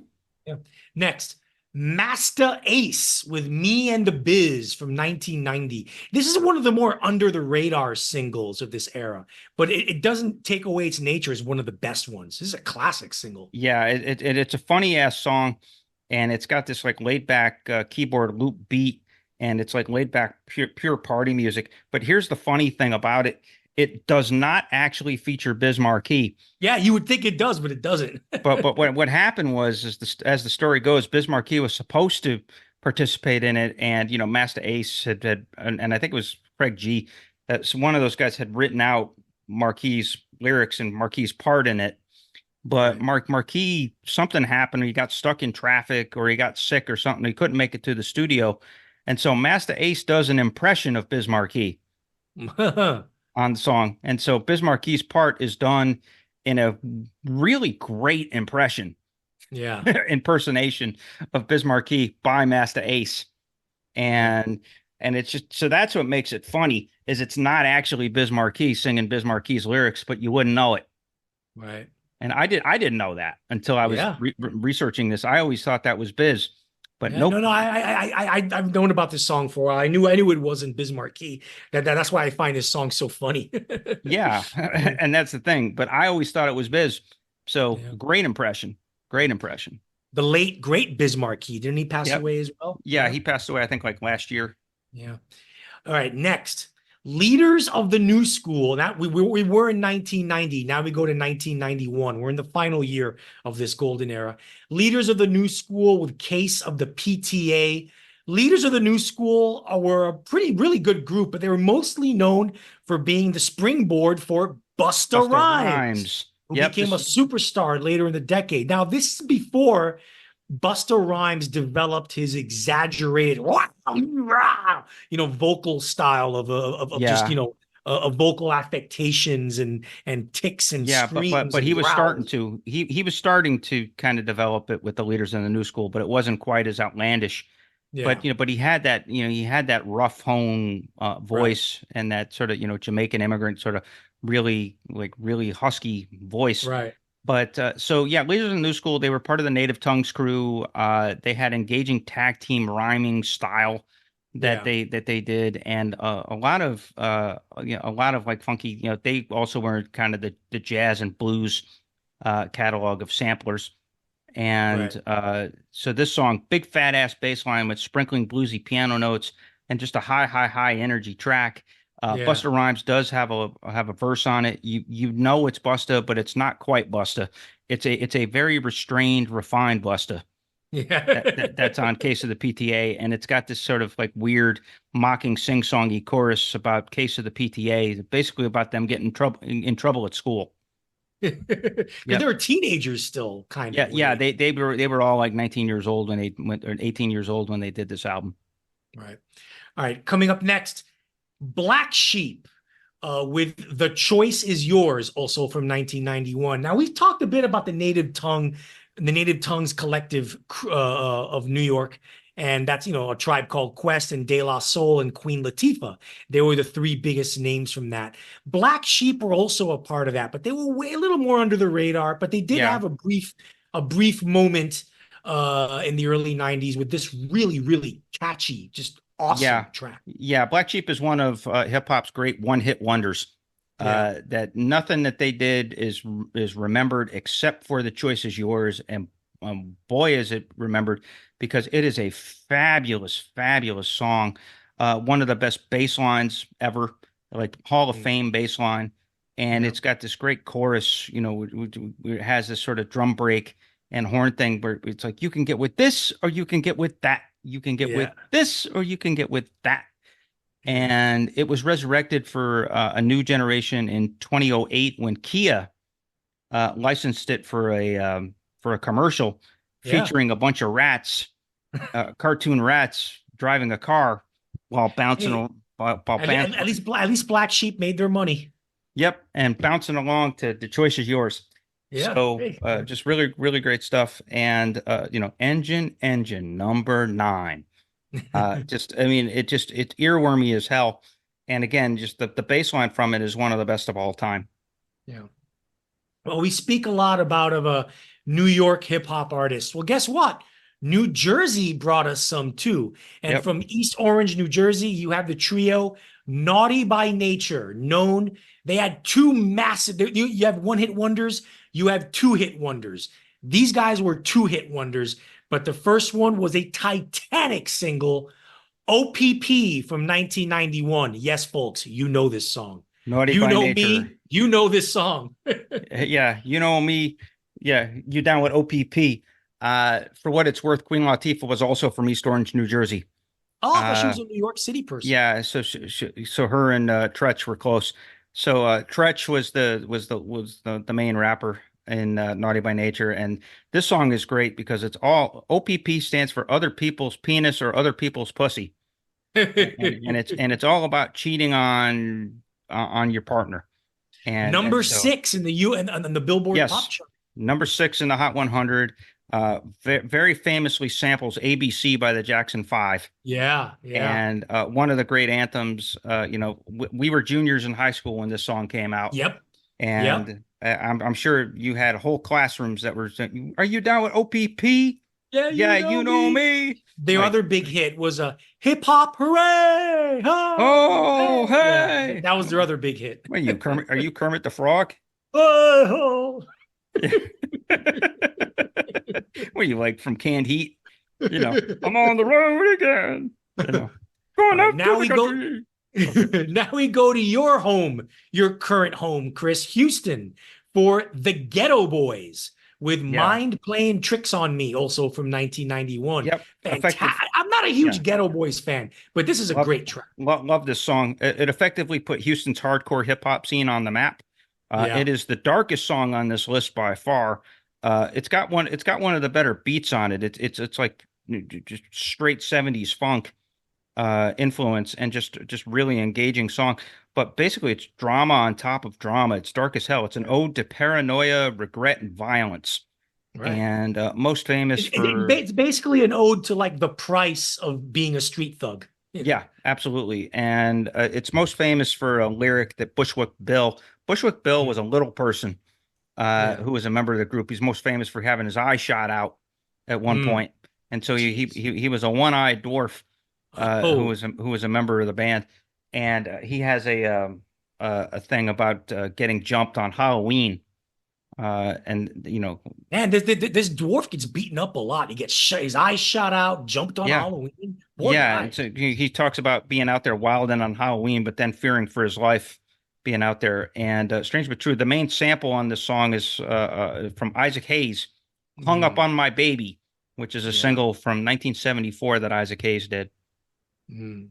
Yeah. Next, Master Ace with Me and the Biz from 1990. This is one of the more under the radar singles of this era, but it doesn't take away its nature as one of the best ones. This is a classic single. Yeah, it's a funny ass song, and it's got this like laid back keyboard loop beat, and it's like laid back pure party music. But here's the funny thing about it: it does not actually feature Biz Markie. Yeah, you would think it does, but it doesn't. But what happened was, as the story goes, Biz Markie was supposed to participate in it, and Master Ace and I think it was Craig G. That's one of those guys had written out Marquis's lyrics and Marquis's part in it. But Right. Marquis, something happened. He got stuck in traffic or he got sick or something. He couldn't make it to the studio. And so Master Ace does an impression of Biz Markie on the song. And so Biz Marquis's part is done in a really great Yeah. impersonation of Biz Markie by Master Ace. Yeah. And it's just, so that's what makes it funny is it's not actually Biz Markie singing Biz Marquis's lyrics, but you wouldn't know it. Right. And I didn't know that until I was Yeah. researching this. I always thought that was Biz, but Yeah, no, nope. no, I've known about this song for a while. I knew it wasn't Biz Markie. That's why I find this song so funny. Yeah, Yeah, and that's the thing. But I always thought it was Biz. So yeah. great impression. Great impression. The late great Biz Markie, didn't he pass Yep. away as well? Yeah, he passed away, I think, like last year. Yeah. All right, next. Leaders of the New School. Now we were in 1990. Now we go to 1991. We're in the final year of this golden era. Leaders of the New School with Case of the PTA. Leaders of the New School were a really good group, but they were mostly known for being the springboard for Busta Busta Rhymes, Rhymes. who Yep. became a superstar later in the decade. Now, this is before Busta Rhymes developed his exaggerated, vocal style of just Yeah. of vocal affectations and ticks and Yeah, but screams but and he was starting growls. to he was starting to kind of develop it with the leaders in the new school, but it wasn't quite as outlandish. Yeah, But he had that rough hone right. voice and that sort of Jamaican immigrant sort of really husky voice. Right. But so yeah, Leaders in the New School, they were part of the Native Tongues crew. They had engaging tag team rhyming style Yeah. that they did, and a lot of a lot of like funky. They also were kind of the jazz and blues catalog of samplers. Right. And so this song, big fat ass bass line with sprinkling bluesy piano notes and just a high energy track. Yeah. Busta Rhymes does have a verse on it. You know it's Busta, but it's not quite Busta. It's a very restrained, refined Busta Yeah. that's on Case of the PTA, and it's got this sort of like weird mocking sing-songy chorus about Case of the PTA, basically about them getting in trouble at school. Because they Yep. were teenagers still, kind Yeah, of, when yeah, they. they were all like 19 years old when they went, or 18 years old when they did this album. Right. All right. Coming up next, Black Sheep, with The Choice Is Yours, also from 1991. Now, we've talked a bit about the Native Tongues Collective of New York. And that's, A Tribe Called Quest and De La Soul and Queen Latifah. They were the three biggest names from that. Black Sheep were also a part of that, but they were a little more under the radar. But they did Yeah, have a brief moment in the early 90s with this really, really catchy, just yeah, awesome track. yeah. Black Sheep is one of hip hop's great one-hit wonders. Yeah. That nothing that they did is remembered except for The Choice Is Yours, and boy is it remembered because it is a fabulous song. One of the best bass lines ever, like Hall of Mm. Fame bass line, and Yeah. it's got this great chorus. It has this sort of drum break and horn thing where it's like you can get with this or you can get with that. You can get with Yeah. this or you can get with that. Yeah. And it was resurrected for a new generation in 2008 when Kia licensed it for a commercial Yeah. featuring a bunch of rats, cartoon rats driving a car while bouncing Hey, while bouncing. at least Black Sheep made their money. Yep, and bouncing along to The Choice Is Yours. Yeah. So Hey. just really great stuff. And engine number 9. Just, I mean, it's earwormy as hell. And again, just the bass line from it is one of the best of all time. Yeah. Well, we speak a lot about of a New York hip hop artist. Well, guess what? New Jersey brought us some too. And Yep. from East Orange, New Jersey, you have the trio Naughty by Nature, known. They had two massive, you have one hit wonders, you have two hit wonders. These guys were two hit wonders, but the first one was a Titanic single, OPP from 1991. Yes, folks, you know this song. Naughty You by know Nature. me, you know this song. Yeah, you know me. Yeah, you down with OPP. For what it's worth, Queen Latifah was also from East Orange, New Jersey. Oh, I thought she Uh, was a New York City person. yeah, so her and Tretch were close. So Tretch was the main rapper in Naughty by Nature, and this song is great because it's all OPP stands for other people's penis or other people's pussy, and it's all about cheating on your partner, and Number so. 6 in the U and the Billboard Pop Yes, chart. number 6 in the Hot 100. Very famously samples ABC by the Jackson 5, Yeah, yeah. and one of the great anthems. We were juniors in high school when this song came out, Yep. Yep. and I'm sure you had whole classrooms that were saying, "Are you down with OPP?" Yeah, Yeah, you you know know me. me. Their Like, other big hit was a hip hop hooray! Oh, oh, hey. Yeah, hey. that was their other big hit. What are you, Kermit? Are you Kermit the Frog? Oh. What are you, like, from Canned Heat? I'm on the road again. Going All right, up to now the we go. country. Okay. Now we go to your home, your current home, Chris, Houston, for the Ghetto Boys with Yeah. Mind Playing Tricks on Me, also from 1991. Yep. Effective. Fantastic. I'm not a huge Yeah. Ghetto Boys fan, but this is a Love, great track. love this song. It effectively put Houston's hardcore hip hop scene on the map. Yeah. It is the darkest song on this list by far. It's got one of the better beats on it. It's like just straight 70s funk influence, and just really engaging song. But basically, it's drama on top of drama. It's dark as hell. It's an ode to paranoia, regret, and violence. Right. And most famous for. It's basically an ode to like the price of being a street thug. Yeah, absolutely. And it's most famous for a lyric that Bushwick Bill was a little person Yeah. who was a member of the group. He's most famous for having his eye shot out at one Mm. point. And so he was a one-eyed dwarf who Oh, was a member of the band. And he has a thing about getting jumped on Halloween And Man, this dwarf gets beaten up a lot. He gets his eyes shot out, jumped on yeah, Halloween. Poor yeah. guy. It's he talks about being out there wilding on Halloween, but then fearing for his life being out there. And strange but true, the main sample on this song is from Isaac Hayes, "Hung Up Mm, on My Baby," which is a yeah. single from 1974 that Isaac Hayes did. Mm.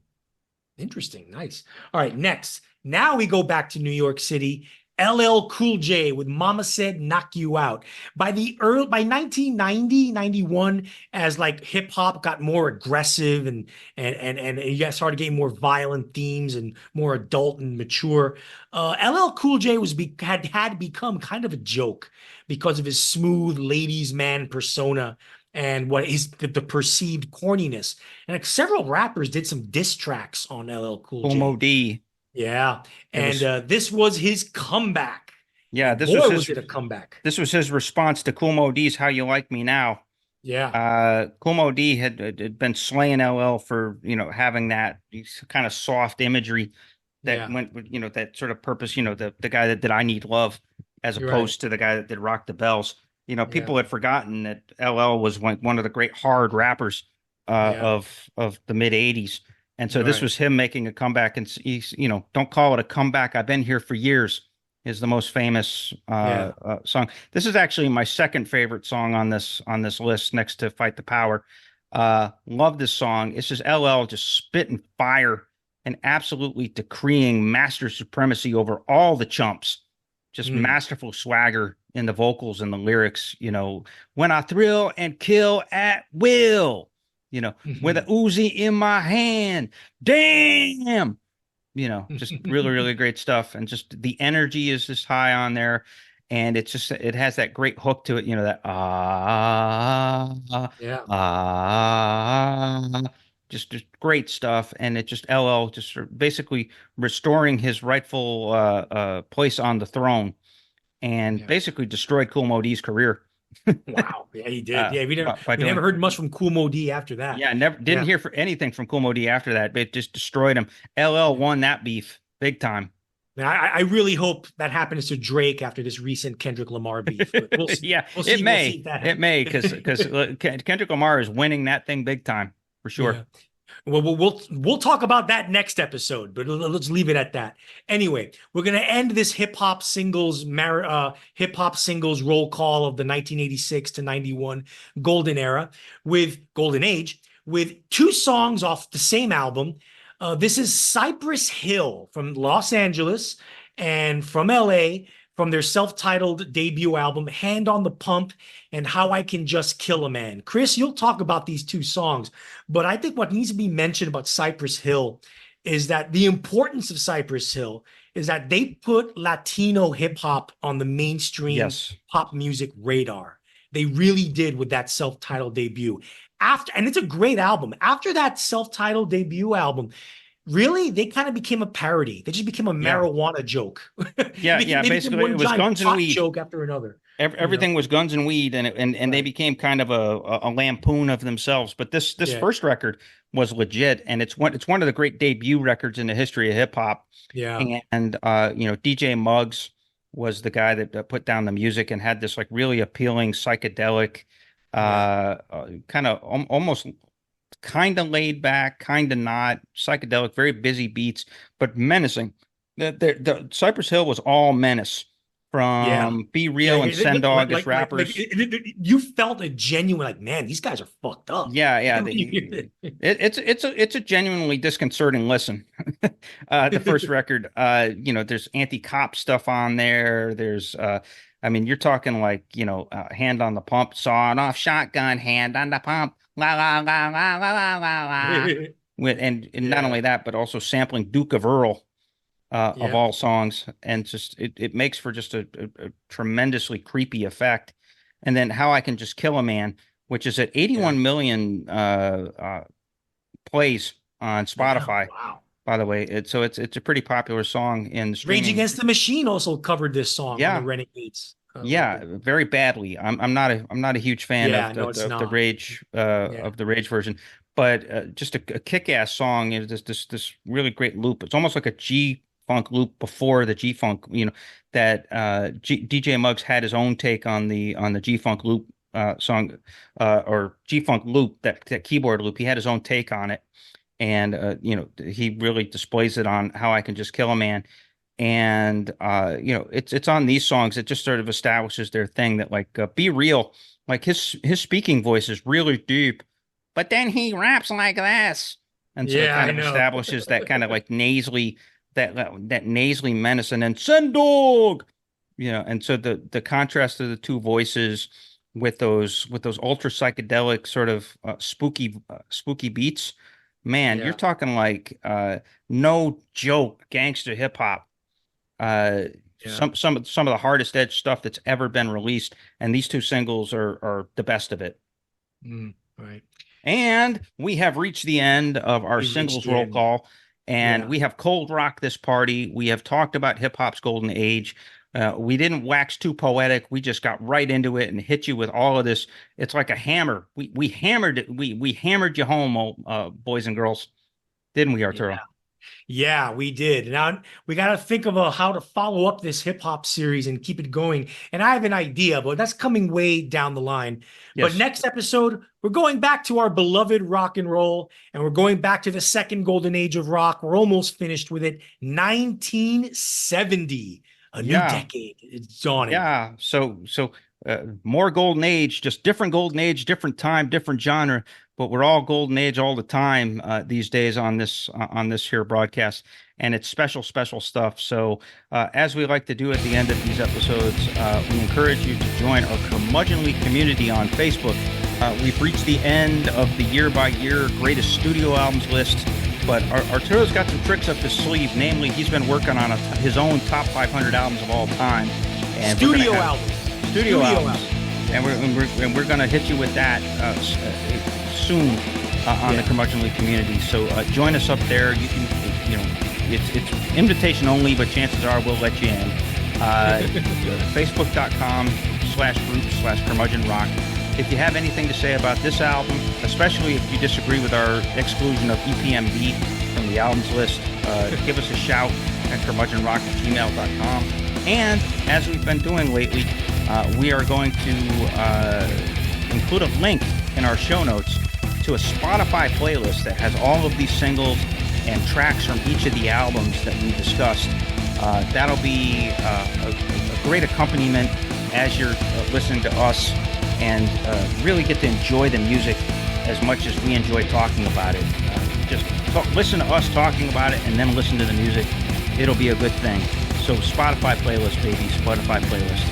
Interesting. Nice. All right. Next. Now we go back to New York City. LL Cool J with Mama Said Knock You Out. By 1990, 91, as like hip hop got more aggressive and you guys started getting more violent themes and more adult and mature, LL Cool J had become kind of a joke because of his smooth ladies man persona and what is the perceived corniness. And like, several rappers did some diss tracks on LL Cool Como J. D. Yeah. It And was this was his comeback. Yeah, And boy, was it a comeback. this was his response to Cool D's "How You Like Me Now." Yeah. Cool D had been slaying LL for having that kind of soft imagery that Yeah. went with that sort of purpose. The guy that did "I Need Love" as You're right. opposed to the guy that did "Rock the Bells." Yeah. People had forgotten that LL was one of the great hard rappers Yeah. of the mid '80s, and so You're this right. was him making a comeback. And he's don't call it a comeback. I've been here for years is the most famous Yeah. song. This is actually my second favorite song on this list, next to "Fight the Power." Love this song. It's just LL just spitting fire and absolutely decreeing master supremacy over all the chumps. Just Mm. masterful swagger in the vocals and the lyrics. When I thrill and kill at will. With a Mhm. Uzi in my hand. Damn. Just really, really great stuff. And just the energy is just high on there. And it has that great hook to it, that Yeah. just great stuff. And it just LL just sort of basically restoring his rightful place on the throne and Yeah. basically destroyed Cool Modi's career Wow. Yeah, he did. Yeah, by we never doing. heard much from Cool Mo D after that. Yeah, never didn't Yeah. hear for anything from Cool Modi after that. But it just destroyed him. LL Yeah. won that beef big time. Now, I really hope that happens to Drake after this recent Kendrick Lamar beef, but we'll see. Yeah, We'll it see. We'll see may. if that It may because happens. Kendrick Lamar is winning that thing big time for sure. Yeah. Well, we'll talk about that next episode, but let's leave it at that. Anyway, we're gonna end this hip hop singles roll call of the 1986 to 91 golden age with two songs off the same album. This is Cypress Hill from Los Angeles and from LA from their self-titled debut album, Hand on the Pump and How I Can Just Kill a Man. Chris, you'll talk about these two songs, but I think what needs to be mentioned about Cypress Hill is that the importance of Cypress Hill is that they put Latino hip hop on the mainstream Yes. pop music radar. They really did with that self-titled debut. And it's a great album. After that self-titled debut album, really, they kind of became a parody. They just became a Yeah. marijuana joke. Yeah. Yeah. They became Basically, it one was giant guns and pot weed. joke after another. You know, Everything was guns and weed, and they right? became kind of a lampoon of themselves. But this Yeah, first record was legit, and it's one of the great debut records in the history of hip hop. yeah, And DJ Muggs was the guy that put down the music and had this like really appealing psychedelic, yeah. kind of almost kind of laid back, kind of not psychedelic, very busy beats, but menacing. The Cypress Hill was all menace Yeah. from Be Yeah, Real and Sen Dog as rappers. you felt a genuine like, man, these guys are fucked up. Yeah, yeah. Yeah, It's a genuinely disconcerting listen. The first record, there's anti-cop stuff on there. There's I mean, you're talking like, hand on the pump, sawing off shotgun, hand on the pump, la la la la la la la la. And not only that, but also sampling Duke of Earl of yeah, all songs, and just it makes for just a tremendously creepy effect. And then How I Can Just Kill a Man, which is at yeah, 81 million plays on yeah. Spotify, Wow. by the way. It's a pretty popular song in the Rage streaming. Against the Machine also covered this song on the Yeah, Renegades yeah, record. very badly. I'm not a huge fan Yeah, no, it's of the not. Yeah, Rage version, but just a kick-ass song is this really great loop. It's almost like a G funk loop before the G funk. That DJ Muggs had his own take on the G funk loop song, or G funk loop, that keyboard loop. He had his own take on it, and he really displays it on How I Can Just Kill a Man. And it's on these songs. It just sort of establishes their thing that, like, Be Real, like his speaking voice is really deep, but then he raps like this, and so it kind of establishes that kind of like nasally, that nasally menace, and then send dog, and so the contrast of the two voices with those ultra psychedelic sort of spooky beats, man, you're talking like no joke gangster hip hop. Some of the hardest edge stuff that's ever been released, and these two singles are the best of it. Right. And we have reached the end of our singles roll call, and we have cold rock this party. We have talked about hip hop's golden age. We didn't wax too poetic. We just got right into it and hit you with all of this. It's like a hammer. We hammered it. We hammered you home, boys and girls, didn't we, Arturo? Yeah, we did. Now we got to think of how to follow up this hip hop series and keep it going. And I have an idea, but that's coming way down the line. Yes. But next episode, we're going back to our beloved rock and roll, and we're going back to the second golden age of rock. We're almost finished with it. 1970, a new decade. It's dawning. Yeah. So more golden age, just different golden age, different time, different genre. But we're all golden age all the time these days on this here broadcast, and it's special stuff. So as we like to do at the end of these episodes, we encourage you to join our Curmudgeonly community on Facebook. We've reached the end of the year by year greatest studio albums list, but Arturo's got some tricks up his sleeve. Namely, he's been working on his own top 500 albums of all time. And studio albums. And we're going to hit you with that soon on the Curmudgeonly community. So join us up there. You can, it's invitation only, but chances are we'll let you in. Facebook.com/group/curmudgeonrock. If you have anything to say about this album, especially if you disagree with our exclusion of EPMD from the albums list, give us a shout at curmudgeonrock@gmail.com. And as we've been doing lately, we are going to include a link in our show notes to a Spotify playlist that has all of these singles and tracks from each of the albums that we discussed. That'll be a great accompaniment as you're listening to us, and really get to enjoy the music as much as we enjoy talking about it. Just listen to us talking about it and then listen to the music. It'll be a good thing. So Spotify playlist, baby, Spotify playlist.